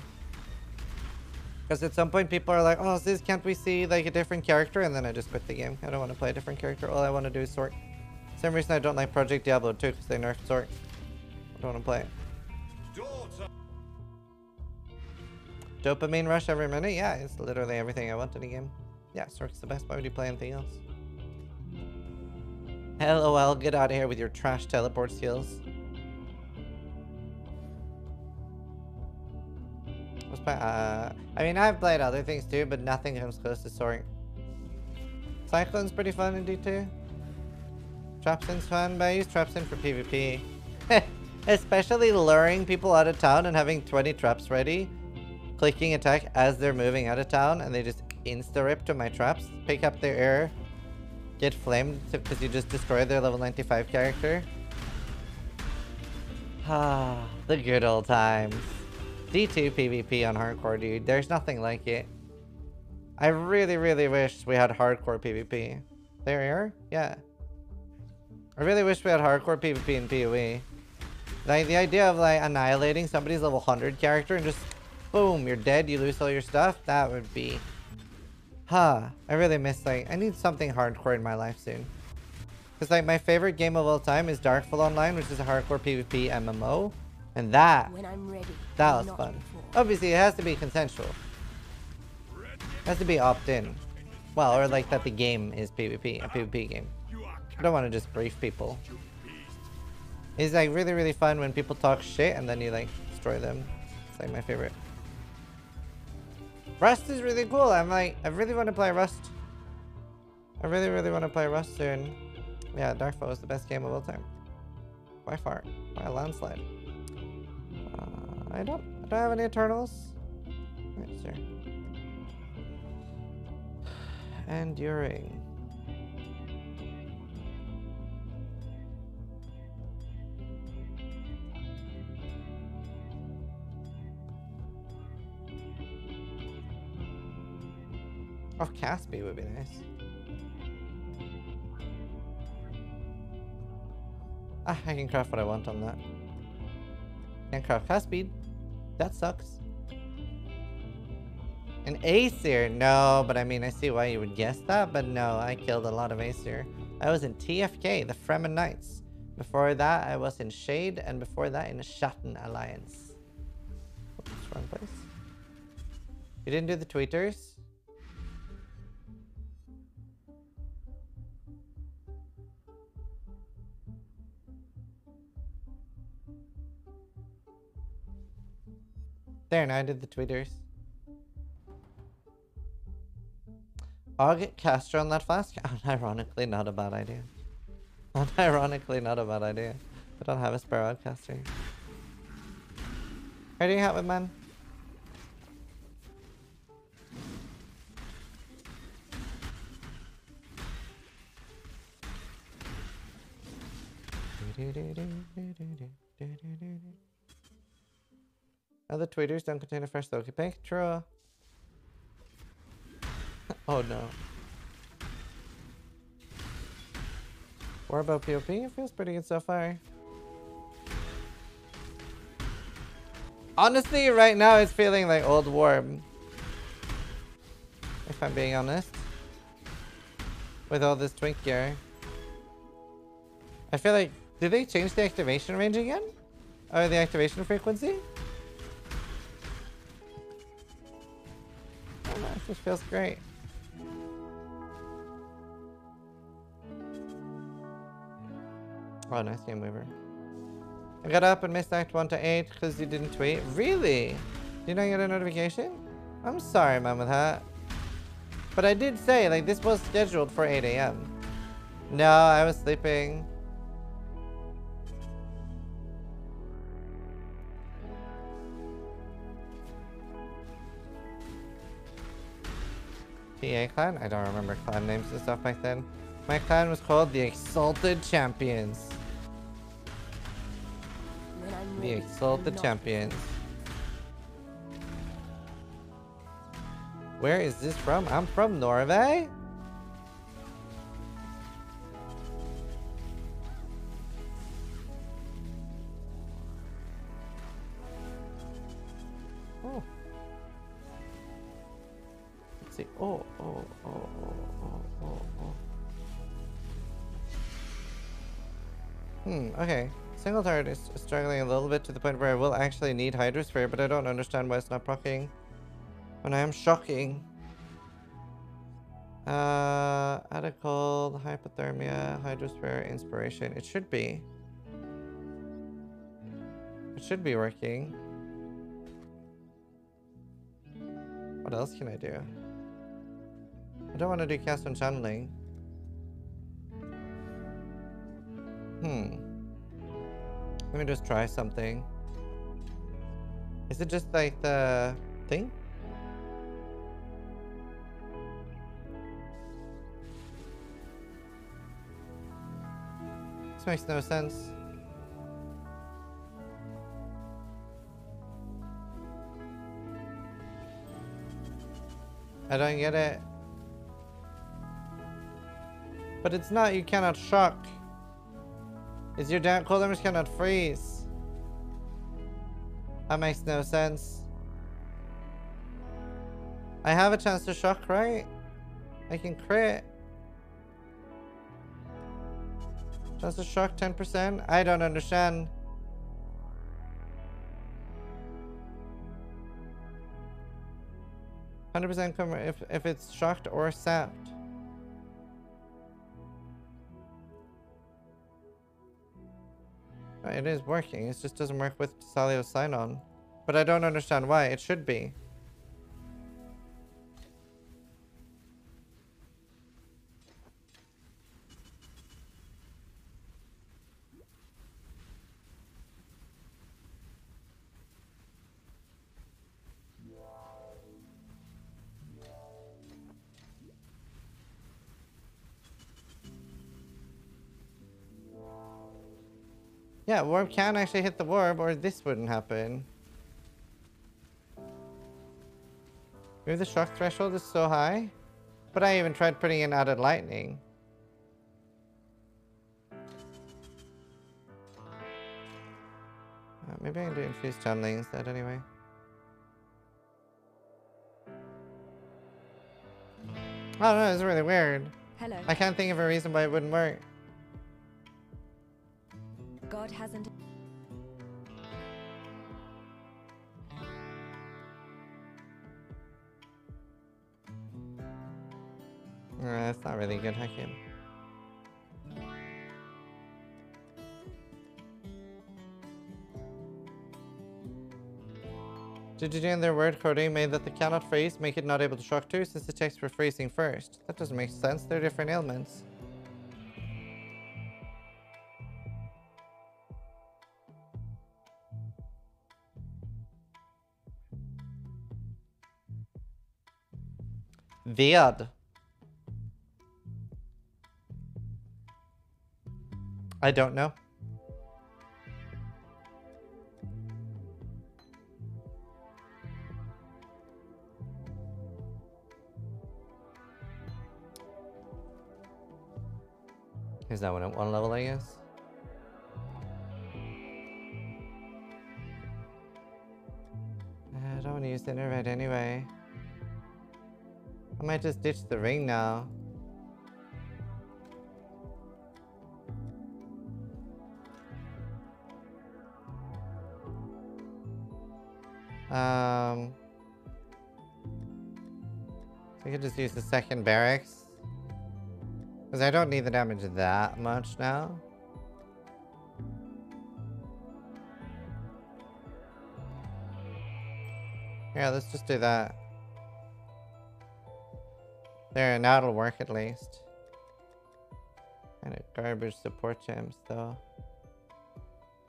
Because at some point people are like, oh Ziz, can't we see like a different character? And then I just quit the game. I don't want to play a different character. All I want to do is sort. Same reason I don't like Project Diablo 2 because they nerfed sort. I don't want to play it. Dopamine rush every minute? Yeah, it's literally everything I want in a game. Yeah, Sork's the best. Why would you play anything else? LOL, get out of here with your trash teleport skills. I mean, I've played other things too, but nothing comes close to Sork. Cyclone's pretty fun in D2. Trapsin's fun, but I use Trapsin for PvP. Especially luring people out of town and having 20 traps ready. Clicking attack as they're moving out of town and they just insta-rip to my traps. Pick up their air. Get flamed because you just destroyed their level 95 character. Ah, the good old times. D2 PvP on hardcore, dude. There's nothing like it. I really, really wish we had hardcore PvP. Their air? Yeah. I really wish we had hardcore PvP in PoE. Like, the idea of, like, annihilating somebody's level 100 character and just, boom, you're dead, you lose all your stuff, that would be... I really miss, like, I need something hardcore in my life soon. Because, like, my favorite game of all time is Darkfall Online, which is a hardcore PvP MMO. And that, When I'm ready, that was fun. Obviously, it has to be consensual. It has to be opt-in. Well, or, like, that the game is PvP, a PvP game. I don't want to just brief people. It's, like, really, really fun when people talk shit and then you, like, destroy them. It's, like, my favorite. Rust is really cool. I'm like, I really want to play Rust. I really, really want to play Rust soon. Yeah, Darkfall is the best game of all time. By far. By a landslide. I don't have any Eternals. Right, sure. Enduring. Oh, Caspi would be nice. Ah, I can craft what I want on that. Can't craft cast speed. That sucks. An Aesir? No, but I mean, I see why you would guess that, but no, I killed a lot of Aesir. I was in TFK, the Fremen Knights. Before that, I was in Shade, and before that, in the Schatten Alliance. Oops, wrong place. You didn't do the tweeters? There, now I did the tweeters. August Castro on that flask? Unironically, not a bad idea. Unironically, not a bad idea. I don't have a spare Outcaster. How do you hat with man? Oh, the tweeters don't contain a fresh Loki pick. True. Oh no. What about POP? It feels pretty good so far. Honestly, right now it's feeling like old Warm. If I'm being honest. With all this twink gear. I feel like, did they change the activation range again? Or the activation frequency? Oh, it just feels great. Oh, nice game weaver. I got up and missed Act 1 to 8 because you didn't tweet. Really? Did you not get a notification? I'm sorry, man, with that. But I did say, like, this was scheduled for 8 a.m. No, I was sleeping. TA clan? I don't remember clan names and stuff back then. My clan was called the Exalted Champions. When I'm The ready, Exalted not Champions. Where is this from? I'm from Norway? Oh. Let's see. Oh. Okay. Single turret is struggling a little bit to the point where I will actually need Hydrosphere, but I don't understand why it's not proccing. When I am shocking. Add a cold, hypothermia, Hydrosphere, inspiration. It should be. It should be working. What else can I do? I don't want to do cast on channeling. Let me just try something. Is it just like the thing? This makes no sense. I don't get it. But it's not, you cannot shock. Is your damn cold numbers cannot freeze. That makes no sense. I have a chance to shock, right? I can crit. Chance to shock 10%? I don't understand. %, come if it's shocked or sapped. It is working, it just doesn't work with Salio's sign-on. But I don't understand why, it should be. Yeah, warp can actually hit the warp, or this wouldn't happen. Maybe the shock threshold is so high? But I even tried putting in added lightning. Maybe I can do infused channeling instead anyway. I don't know, it's really weird. Hello. I can't think of a reason why it wouldn't work. God hasn't. It's not really good hacking. GGG and their word coding made that the cannot freeze make it not able to shock too, since the checks for freezing first. That doesn't make sense, they're different ailments. Weird. I don't know. Is that one at one level, I guess? I don't want to use the internet anyway. I might just ditch the ring now. I could just use the second barracks. Because I don't need the damage that much now. Yeah, let's just do that. There, now it'll work at least. Kind of garbage support gems though.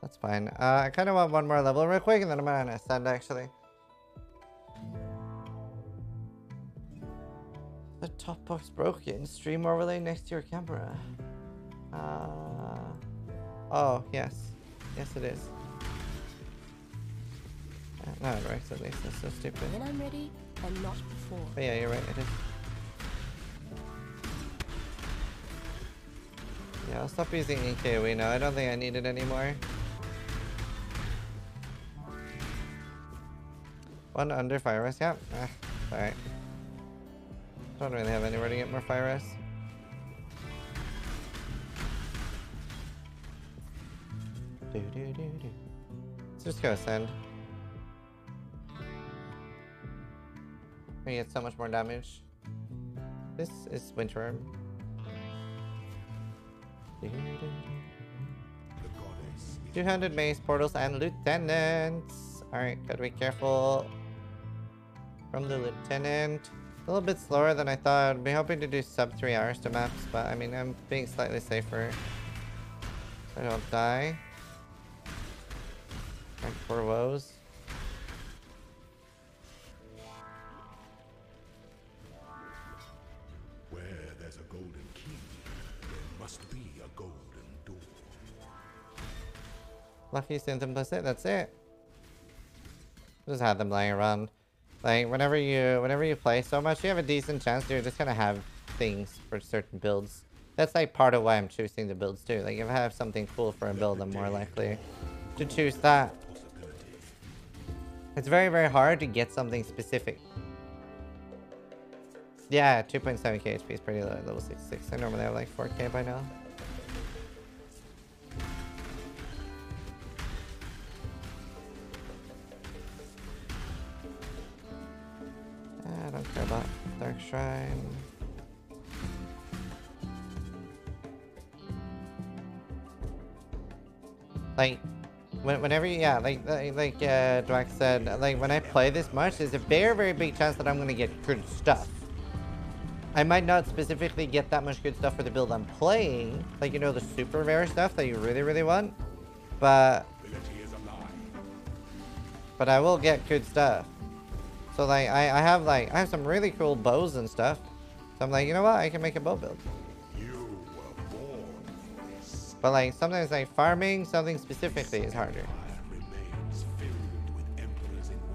That's fine. I kind of want one more level real quick and then I'm gonna ascend actually. The top box broken. Stream overlay next to your camera. Oh, yes. Yes, it is. No, it works at least. That's so stupid. When I'm ready, and not before. But yeah, you're right. It is. Yeah, I'll stop using EKOE now. I don't think I need it anymore. One under fire rest, yeah. Alright. Don't really have anywhere to get more fire rest. Let's just go ascend. We get so much more damage. This is Winter Orb. Two-handed mace, portals, and lieutenants. Alright, gotta be careful from the lieutenant. A little bit slower than I thought. I'd be hoping to do sub 3 hours to maps, but I mean, I'm being slightly safer. So I don't die. Like for woes. Where there's a golden key, there must be a golden door. Lucky Symptom plus it, that's it. Just have them lying around. Like whenever you play so much, you have a decent chance you're just gonna have things for certain builds. That's like part of why I'm choosing the builds too. Like if I have something cool for a build, I'm more likely to choose that. It's very, very hard to get something specific. Yeah, 2.7k HP is pretty low at level 66. I normally have like 4k by now. I don't care about Dark Shrine. Like, whenever you, yeah, like Dwack said, like when I play this much, there's a very, very big chance that I'm gonna get good stuff. I might not specifically get that much good stuff for the build I'm playing, like, you know, the super rare stuff that you really, really want, but I will get good stuff. So like, I have some really cool bows and stuff. So I'm like, you know what, I can make a bow build. But like, sometimes like farming something specifically is harder.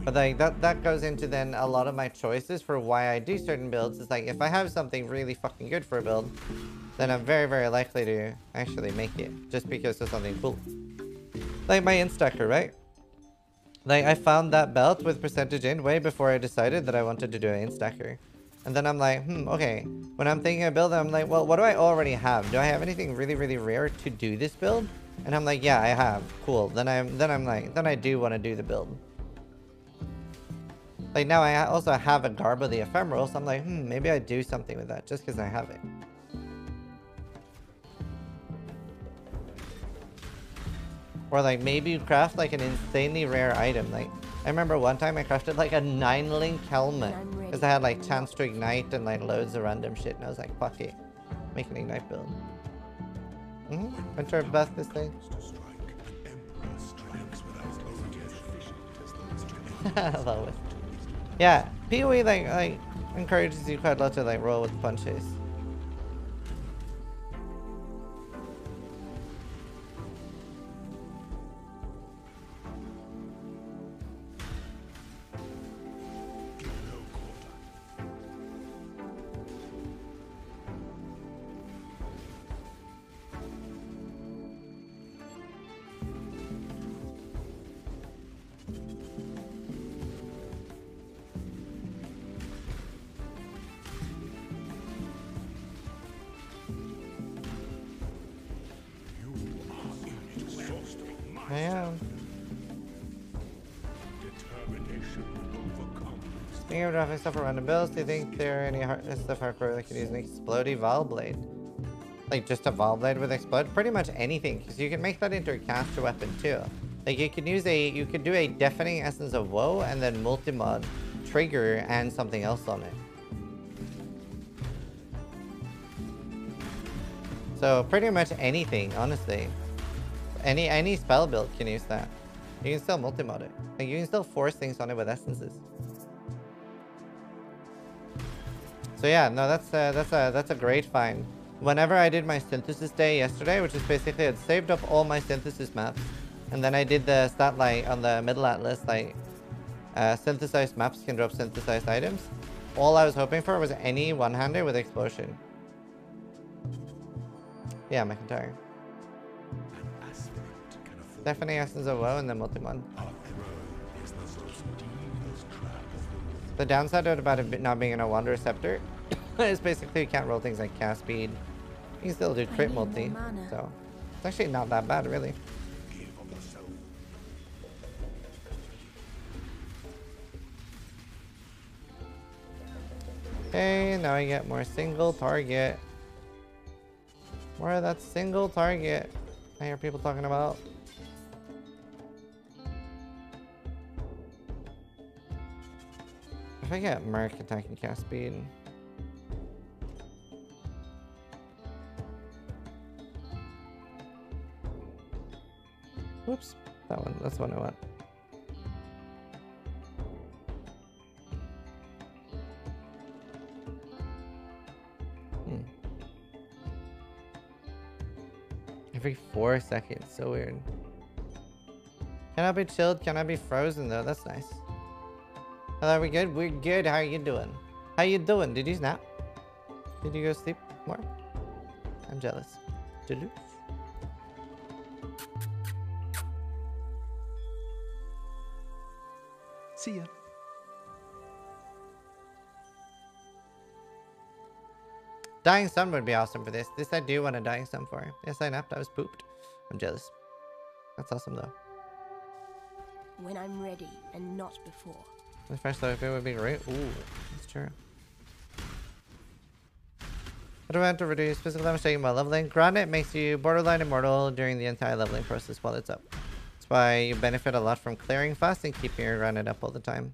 But like, that goes into then a lot of my choices for why I do certain builds. It's like, if I have something really fucking good for a build, then I'm very, very likely to actually make it. Just because of something cool. Like my instacker, right? Like, I found that belt with percentage in way before I decided that I wanted to do an instacker. And then I'm like, okay. When I'm thinking of build, I'm like, well, what do I already have? Do I have anything really, really rare to do this build? And I'm like, yeah, I have. Cool. Then I do want to do the build. Like now I also have a Garb of the Ephemeral, so I'm like, maybe I do something with that just because I have it. Or like maybe you craft like an insanely rare item. Like I remember one time I crafted like a 9-link helmet because I had like chance to ignite and like loads of random shit, and I was like, fuck it, make an ignite build. Winter Orb this thing. I love it. Yeah, PoE like encourages you quite a lot to like roll with punches. I am. Speaking of dropping stuff around the builds, do you think there are any stuff hardcore that could use an explodey Vol Blade? Like just a Vol Blade with explode? Pretty much anything, because you can make that into a caster weapon too. Like you could do a deafening essence of woe and then multi-mod trigger and something else on it. So pretty much anything, honestly. Any spell build can use that. You can still multi-mod it. Like, you can still force things on it with essences. So yeah, no, that's a great find. Whenever I did my synthesis day yesterday, which is basically it saved up all my synthesis maps, and then I did the stat light on the middle atlas, like synthesized maps can drop synthesized items. All I was hoping for was any one-hander with explosion. Yeah, McIntyre. Definitely Essence of Woe and then multi-mod. The downside about it not being in a Wander Scepter is basically you can't roll things like cast speed. You can still do crit multi, so it's actually not that bad, really. Okay, now I get more single target. More of that single target I hear people talking about. If I get Merc attacking cast speed. Whoops, that one, that's the one I want. Every 4 seconds, so weird. Can I be chilled? Can I be frozen though? That's nice. Hello, we good? We're good. How are you doing? How you doing? Did you snap? Did you go sleep more? I'm jealous. Duluth. See ya. Dying Sun would be awesome for this. This I do want a Dying Sun for. Yes, I napped. I was pooped. I'm jealous. That's awesome though. When I'm ready and not before. The fresh load would be great. Ooh, that's true. What do I have to reduce physical damage taken while leveling? Granite makes you borderline immortal during the entire leveling process while it's up. That's why you benefit a lot from clearing fast and keeping your granite up all the time.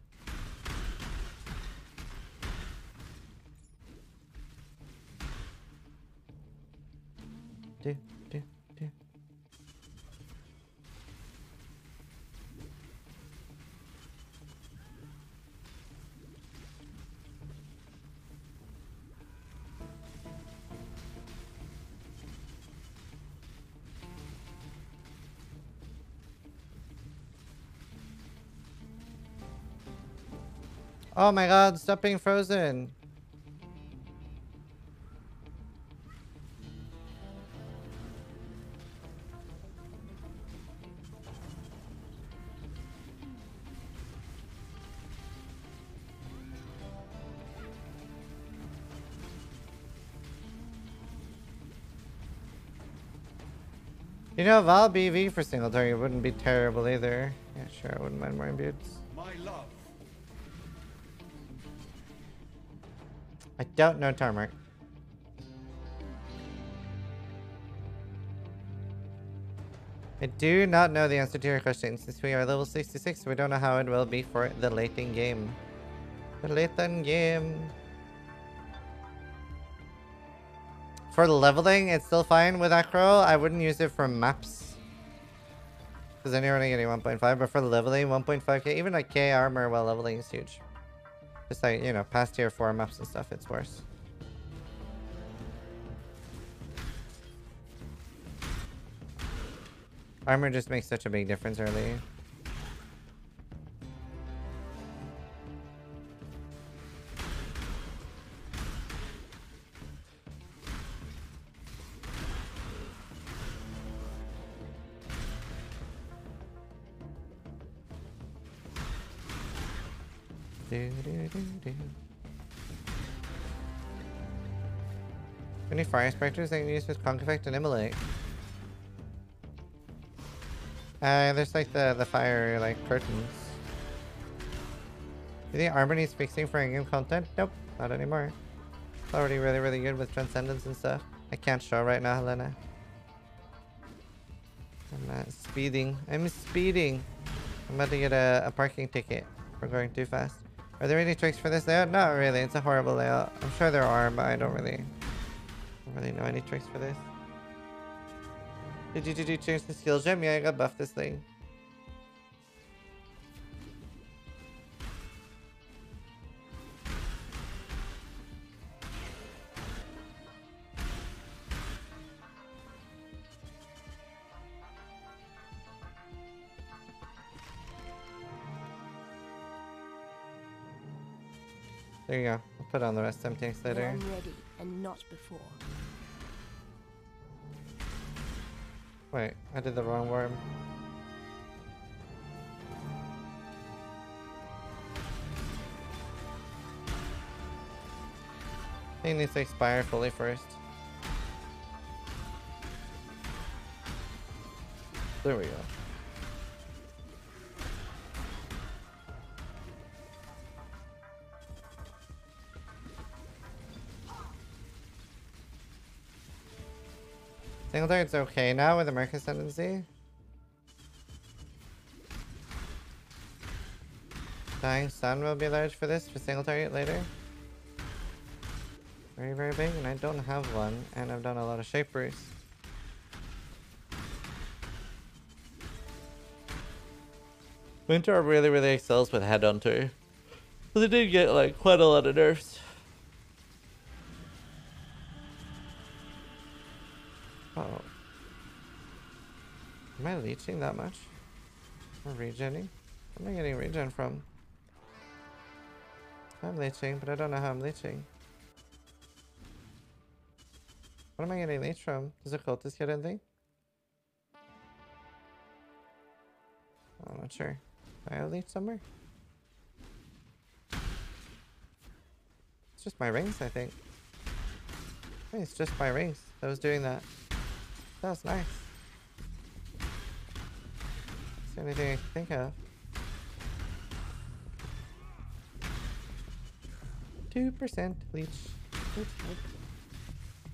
Do. Oh my god, stop being frozen. You know, Val BV for single target wouldn't be terrible either. Yeah, sure, I wouldn't mind more imbues. My love. I don't know Tarmark. I do not know the answer to your question. Since we are level 66, we don't know how it will be for the late in game. The late in game. For leveling, it's still fine with Acro. I wouldn't use it for maps. Because then you're only getting 1.5. But for leveling, 1.5k, even like K armor while leveling is huge. Just like, you know, past tier 4 maps and stuff, it's worse. Armor just makes such a big difference early. Any fire specters I can use with Conk Effect and Immolate? There's like the fire like curtains. Do you think armor needs fixing for in-game content? Nope, not anymore. It's already really good with Transcendence and stuff. I can't show right now, Helena. I'm speeding. I'm speeding. I'm about to get a parking ticket for going too fast. Are there any tricks for this layout? Not really. It's a horrible layout. I'm sure there are, but I don't really know any tricks for this. Did you change the skill gem? Yeah, I got buffed this thing. There you go. I'll put on the rest of them tanks later. I'm ready, and not before. Wait, I did the wrong worm. I think it needs to expire fully first. There we go. Single target's okay now with the Merc Ascendancy. Dying Sun will be large for this, for single target later. Very, very big, and I don't have one, and I've done a lot of shape brews. Winter Orb really, really excels with Headhunter. But they did get like quite a lot of nerfs. Uh-oh. Am I leeching that much? Or regenning? Where am I getting regen from? I'm leeching, but I don't know how I'm leeching. What am I getting leech from? Does Occultist get anything? I'm not sure. Do I have leech somewhere? It's just my rings, I think. I think it's just my rings that was doing that. That was nice. It's the only thing I can think of. 2% leech.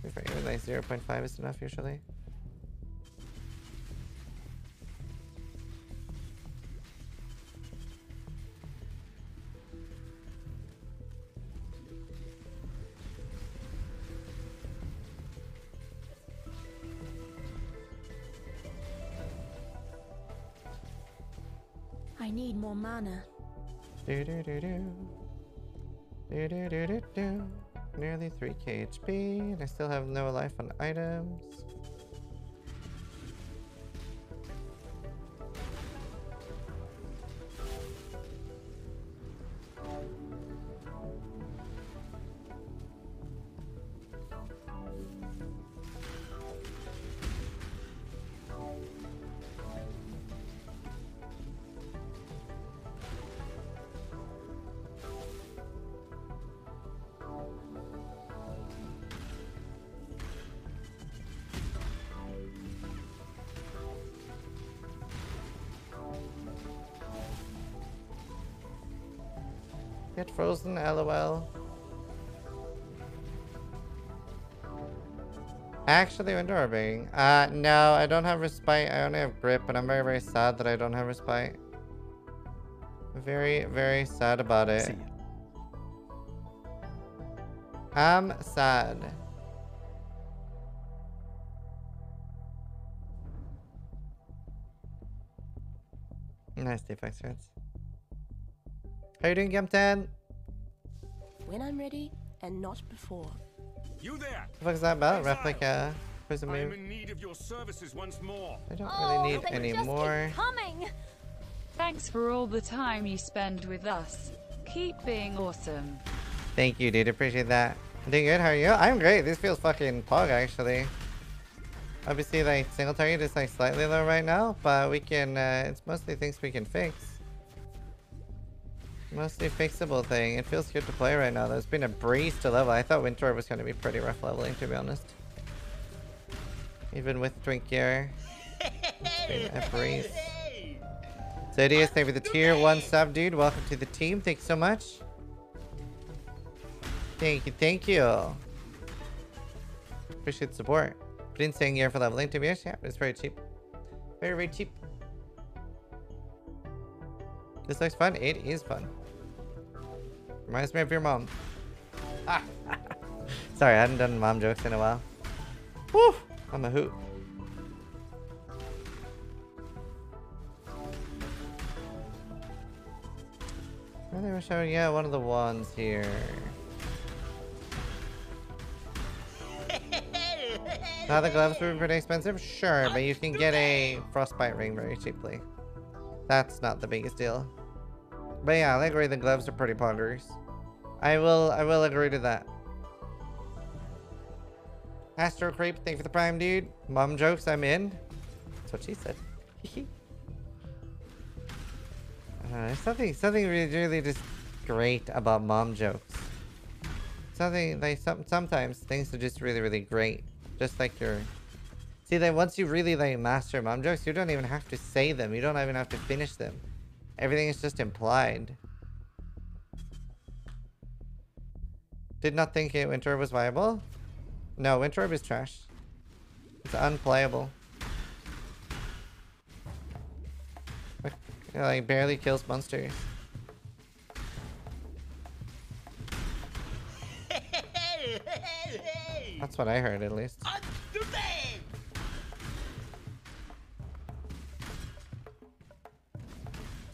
Even like 0.5 is enough usually. I need more mana. Do do do do. Do do do do do. Nearly 3k HP, and I still have no life on items. Get frozen, lol. Actually, Winter Orbing. No, I don't have Respite. I only have Grip, and I'm very, very sad that I don't have Respite. Very, very sad about it. I'm sad. Nice defense, friends. How you doing, Gempton? When I'm ready, and not before. You there? What the fuck is that about? Replica. Prison I am move. in need of your services once more. I don't really need any more. Coming. Thanks for all the time you spend with us. Keep being awesome. Thank you, dude. Appreciate that. I'm doing good. How are you? I'm great. This feels fucking pog, actually. Obviously, like, single target is like slightly low right now, but we can, it's mostly things we can fix. Mostly fixable thing. It feels good to play right now. There's been a breeze to level. I thought Winter Orb was going to be pretty rough leveling, to be honest. Even with Drink Gear. It's been a breeze. So it is, thank you for the tier 1 sub, dude. Welcome to the team. Thank you so much. Thank you, thank you. Appreciate the support. But insane gear for leveling, to be honest. Yeah, but it's very cheap. Very, very cheap. This looks fun. It is fun. Reminds me of your mom. Sorry, I hadn't done mom jokes in a while. Woo! I'm a hoot. Oh, they were showing, yeah, one of the wands here. Now the gloves were pretty expensive? Sure, but you can get a frostbite ring very cheaply. That's not the biggest deal. But yeah, I agree the gloves are pretty poggers. I will agree to that. Astro Creep, thank you for the prime, dude. Mom jokes, I'm in. That's what she said. Something really just great about mom jokes. Something like sometimes things are just really great. Just like your... See, that once you really like master mom jokes, you don't even have to say them. You don't even have to finish them. Everything is just implied. Did not think Winter Orb was viable. No, Winter Orb is trash. It's unplayable. It like barely kills monsters. That's what I heard, at least.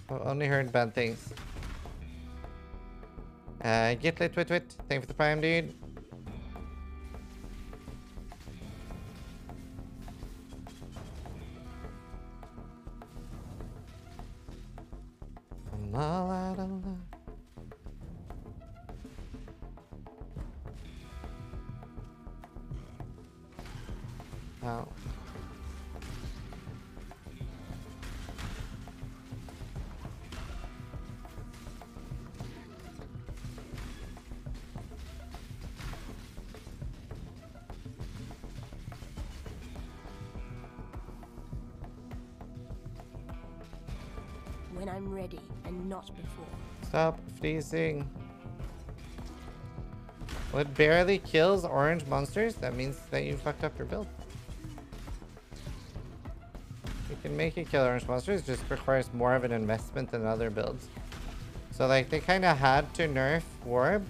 Oh, only heard bad things. Get lit wit wit. Thank you for the prime, dude. I'm all out of love. Oh. When I'm ready, and not before. Stop freezing. Well, it barely kills orange monsters. That means that you fucked up your build. You can make it kill orange monsters, it just requires more of an investment than other builds. So like they kind of had to nerf Orb,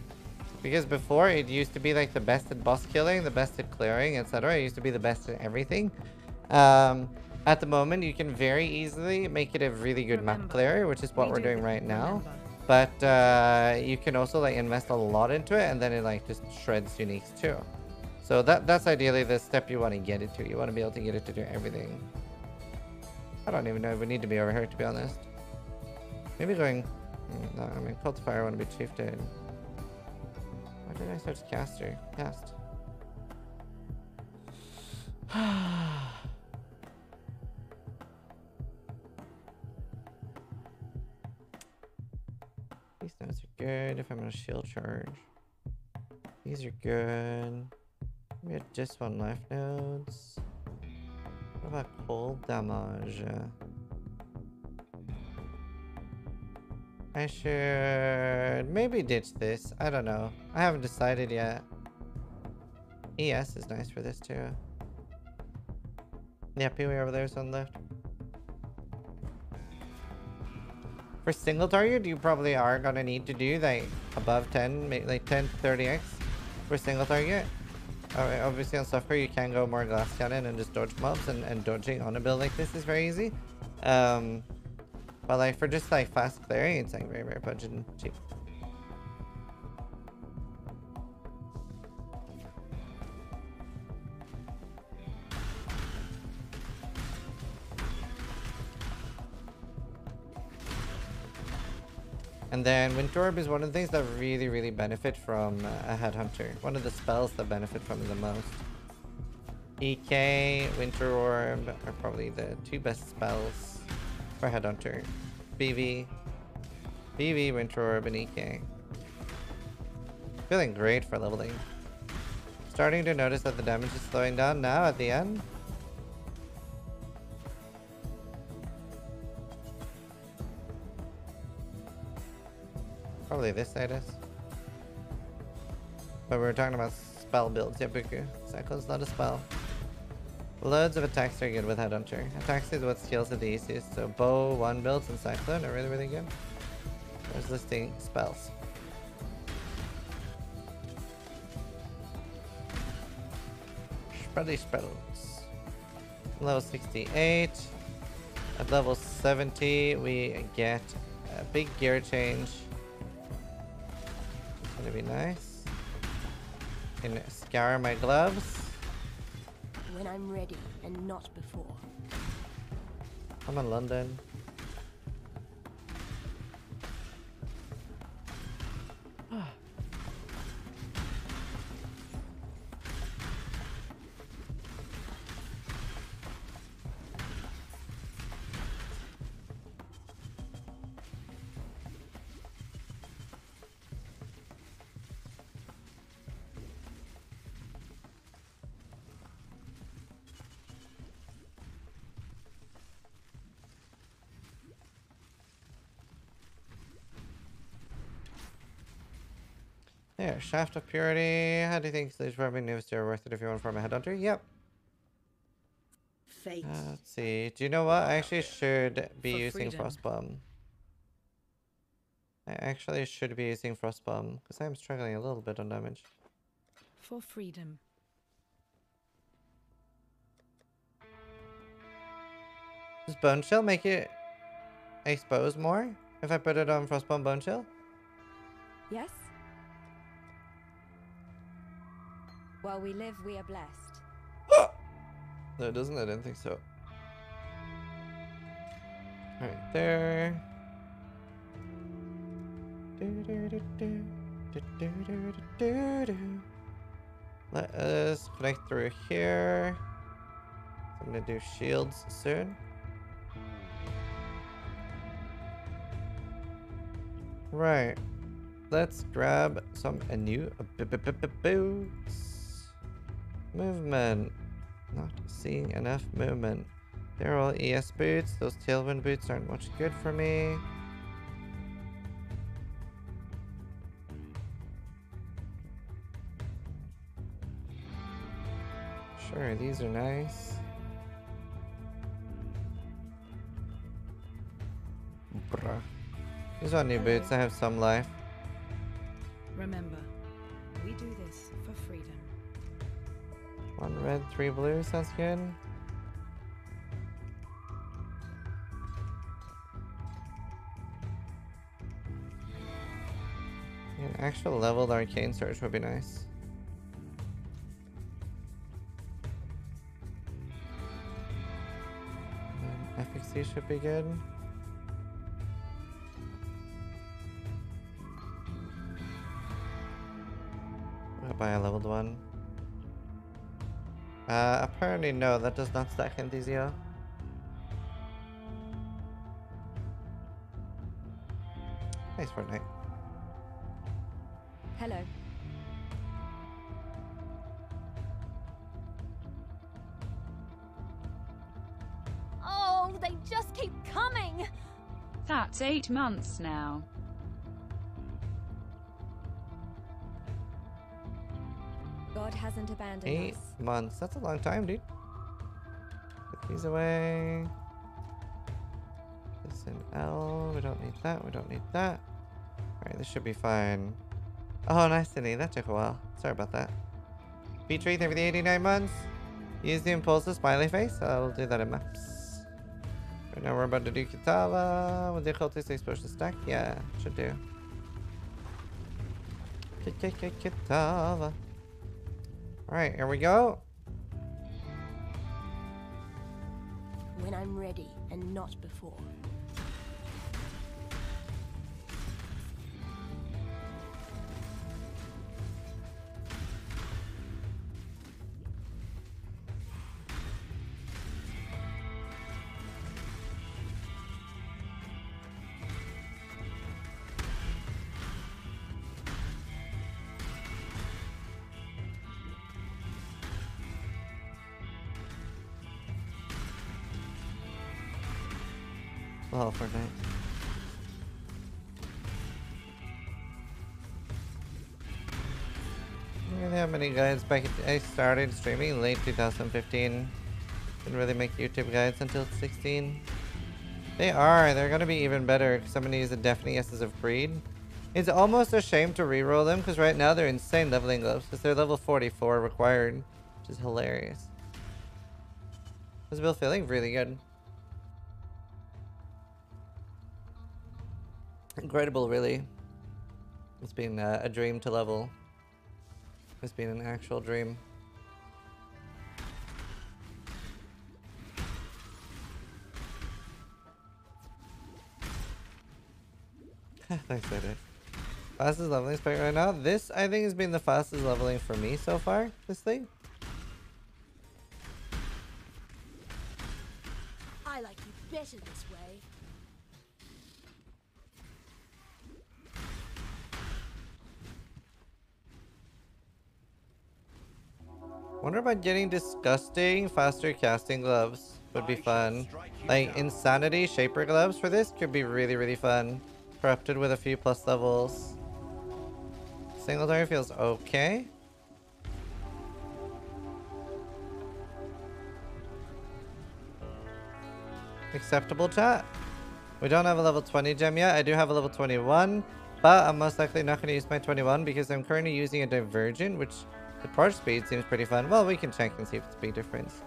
because before it used to be like the best at boss killing, the best at clearing, etc. It used to be the best at everything. At the moment, you can very easily make it a really good map clearer, which is what we're doing right now. But you can also like invest a lot into it, and then it like just shreds uniques too. So that's ideally the step you want to get it to. You want to be able to get it to do everything. I don't even know if we need to be over here, to be honest. Maybe going... No, I mean, Cultifier, I want to be Chieftain. Why did I search Caster? Cast. These notes are good if I'm going to shield charge. These are good. We have just one life nodes. What about cold damage? I should maybe ditch this. I don't know. I haven't decided yet. ES is nice for this too. Yeah, Pee-wee over there is on left. For single target, you probably are gonna need to do like above 10, maybe like 10 to 30x for single target. Obviously on software you can go more glass cannon and just dodge mobs, and dodging on a build like this is very easy. But like for just like fast clearing, it's like very budget and cheap. And then Winter Orb is one of the things that really benefit from a Headhunter. One of the spells that benefit from it the most. EK, Winter Orb are probably the two best spells for Headhunter. BV, Winter Orb, and EK. Feeling great for leveling. Starting to notice that the damage is slowing down now at the end. Probably this side is. But we were talking about spell builds. Yabuku. Cyclone's not a spell. Loads of attacks are good with Headhunter. Attacks is what skills are the easiest. So bow, one builds, and Cyclone are really good. There's listing spells. Spready spells. Level 68. At level 70, we get a big gear change. Gonna be nice. Can scour my gloves. When I'm ready and not before. I'm in London. There, Shaft of Purity. How do you think Stage Farming News are worth it if you want to farm a Headhunter? Yep. Fate. Let's see. Do you know what? I actually should be For using freedom. Frostbomb. I actually should be using Frostbomb because I'm struggling a little bit on damage. For freedom. Does Bone Chill make it expose more if I put it on Frostbomb Bone Chill? Yes? While we live, we are blessed. No, it doesn't. I didn't think so. Right there. Let us connect through here. I'm gonna do shields soon. Right. Let's grab some new boots. Movement. Not seeing enough movement. They're all ES boots. Those tailwind boots aren't much good for me. Sure, these are nice. Bruh. These are new boots. I have some life. Remember, we do this for freedom. 1 red, 3 blue. Sounds good. An actual leveled arcane surge would be nice. And FXC should be good. I'll buy a leveled one. Apparently no, that does not stack Enthesio. Nice Fortnite. Hello. Oh, they just keep coming! That's 8 months now. God hasn't abandoned 8 us. months. That's a long time, dude. Put these away. This in L. We don't need that. We don't need that. Alright, this should be fine. Oh, nice, Cindy. That took a while. Sorry about that. Beat Tree, thank you for the 89 months. Use the impulsive smiley face. I'll do that in maps. Right now we're about to do Kitava with the occultist exposure stack. Yeah, should do. Kitava. Alright, here we go. When I'm ready and not before. Oh, Fortnite. Look at how many guides back. I started streaming late 2015. Didn't really make YouTube guides until 16. They're gonna be even better because I'm gonna use the Deafening Essence of Greed. It's almost a shame to reroll them because right now they're insane leveling gloves because they're level 44 required, which is hilarious. This build feeling really good. Incredible, really. It's been a dream to level. It's been an actual dream. Thanks, I did. Fastest leveling spike right now. This, I think, has been the fastest leveling for me so far. This thing. I like you better this way. Wonder about getting disgusting faster casting gloves would be fun. Like insanity shaper gloves for this could be really, really fun. Corrupted with a few plus levels. Singletary feels okay. Acceptable, chat. We don't have a level 20 gem yet. I do have a level 21, but I'm most likely not going to use my 21 because I'm currently using a Divergent, which the parse speed seems pretty fun. Well, we can check and see if it's a big difference.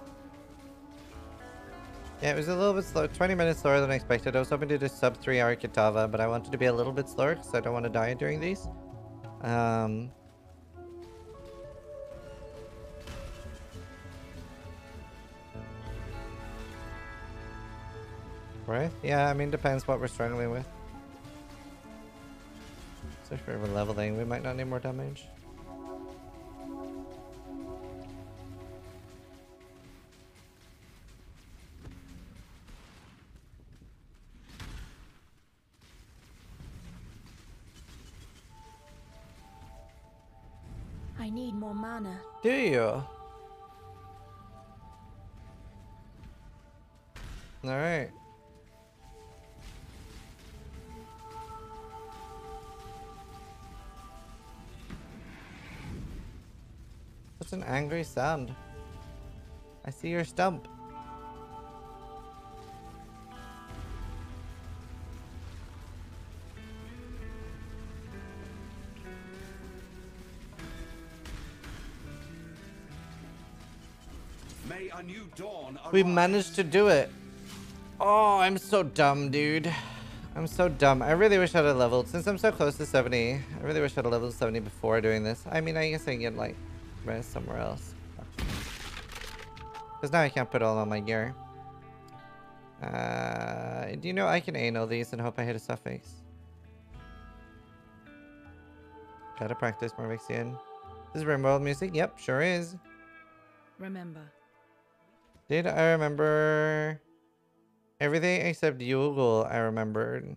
Yeah, it was a little bit slow. 20 minutes slower than I expected. I was hoping to do sub 3 hour Kitava, but I wanted to be a little bit slower because I don't want to die during these. Right? Yeah, I mean, depends what we're struggling with. So if we're leveling, we might not need more damage. I need more mana. Do you? Alright. Such an angry sound. I see your stump. May a new dawn We arise. managed to do it. Oh, I'm so dumb, dude. I'm so dumb. I really wish I'd have leveled. Since I'm so close to 70, I really wish I'd have leveled 70 before doing this. I mean, I guess I can get, like, rest somewhere else. Because now I can't put all on my gear. Do you know I can anal these and hope I hit a suffix? Gotta practice more Vixian. This is Rimworld music? Yep, sure is. Remember. Did I remember everything except Yugul? I remembered.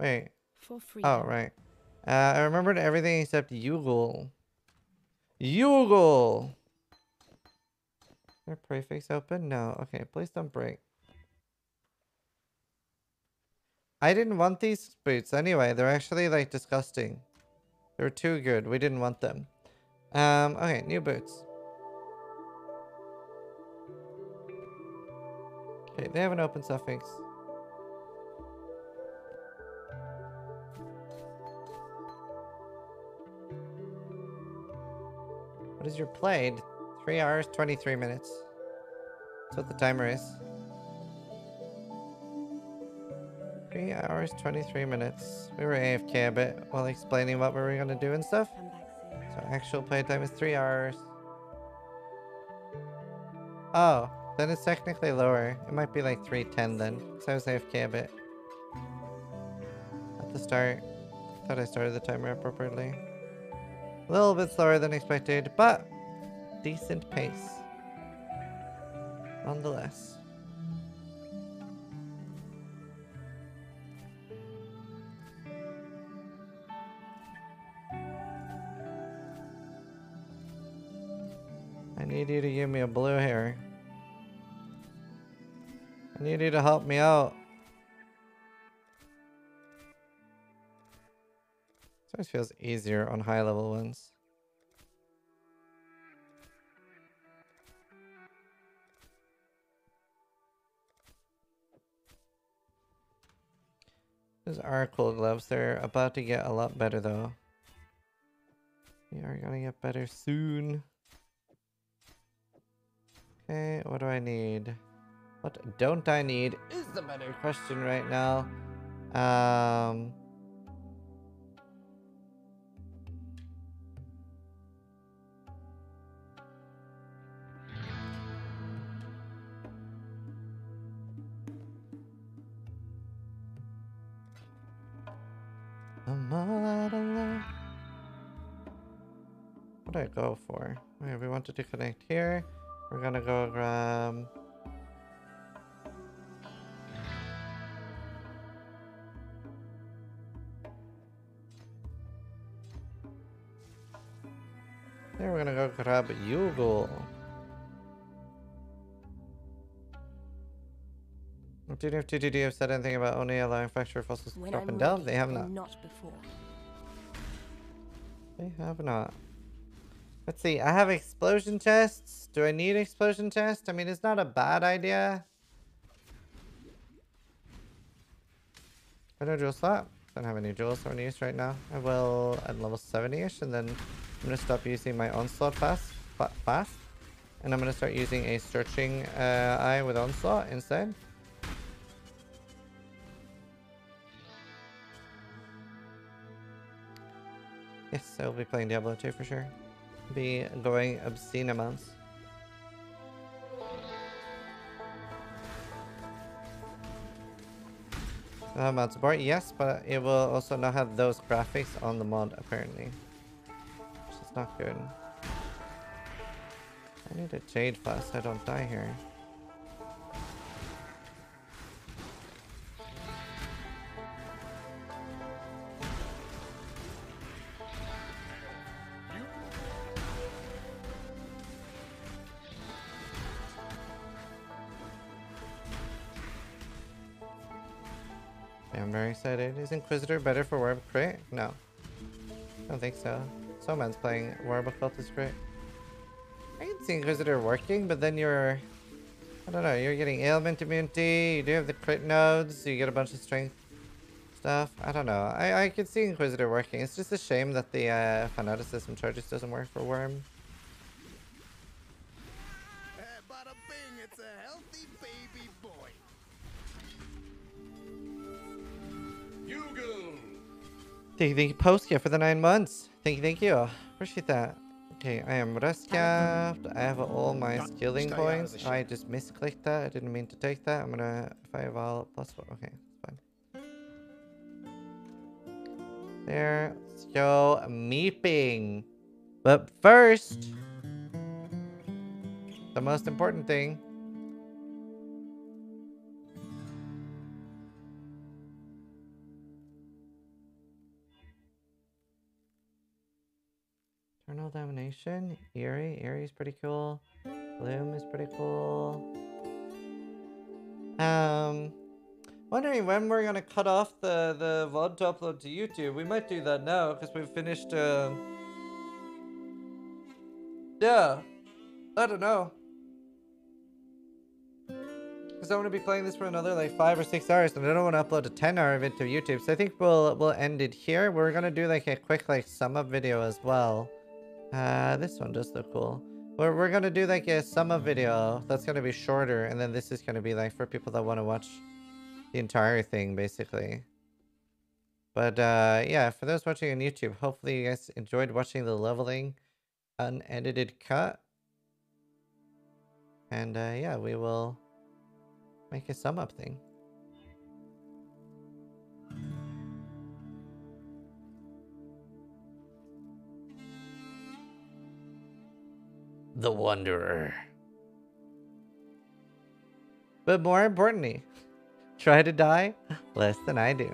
Wait. For freedom. Oh, right. I remembered everything except Yugul. Yugul! Are prefix open? No. Okay, please don't break. I didn't want these boots anyway. They're actually, like, disgusting. They were too good. We didn't want them. Okay, new boots. Okay, they have an open suffix. What is your played? 3 hours, 23 minutes. That's what the timer is. 3 hours, 23 minutes. We were AFK a bit while explaining what we were going to do and stuff. So actual playtime is 3 hours. Oh, then it's technically lower. It might be like 3:10 then, because I was AFK a bit. At the start. Thought I started the timer appropriately. A little bit slower than expected, but decent pace. Nonetheless. I need you to give me a blue hair. I need you to help me out. This always feels easier on high level ones. Those are cool gloves. They're about to get a lot better though. We are gonna get better soon. Okay, what do I need? What don't I need is the better question right now. I'm all out of love. What do I go for? Okay, we wanted to connect here. We're gonna go grab... There, we're gonna go grab Yugal. Duty of TTD have said anything about only allowing fracture fossils to drop and delve? They have not. Not before. They have not. Let's see, I have explosion chests. Do I need explosion chest? I mean, it's not a bad idea. I don't jewel slot. Don't have any jewels I want to use right now. I will at level 70-ish, and then I'm gonna stop using my onslaught fast. And I'm gonna start using a searching eye with onslaught instead. Yes, I will be playing Diablo 2 for sure. Be going obscene amounts. Mod support, yes, but it will also not have those graphics on the mod apparently, which is not good. I need a jade fast so I don't die here. Yeah, I'm very excited. Is Inquisitor better for Orb crit? No. I don't think so. Someone's playing Orb Occultist crit. I can see Inquisitor working, but then you're... I don't know, you're getting ailment immunity, you do have the crit nodes, you get a bunch of strength stuff. I don't know. I could see Inquisitor working. It's just a shame that the fanaticism charges doesn't work for Worm. Bada bing, it's a healthy baby boy. Thank you, Postia, for the 9 months. Thank you. Appreciate that. Okay, I am rest capped. I have all my skilling points. I just misclicked that. I didn't mean to take that. I'm gonna fireball +4. Okay, it's fine. There. Let's go meeping. But first, the most important thing. Eternal Domination, Eerie's pretty cool. Bloom is pretty cool. Wondering when we're gonna cut off the VOD to upload to YouTube. We might do that now because we've finished. Yeah, I don't know. Because I want to be playing this for another like 5 or 6 hours, and I don't want to upload a 10-hour video to YouTube. So I think we'll end it here. We're gonna do like a quick like sum up video as well. This one does look cool. We're gonna do like a sum up video that's gonna be shorter, and then this is gonna be like for people that want to watch the entire thing basically. But yeah, for those watching on YouTube, hopefully you guys enjoyed watching the leveling unedited cut. And yeah, we will make a sum up thing. The Wanderer. But more importantly, try to die less than I do.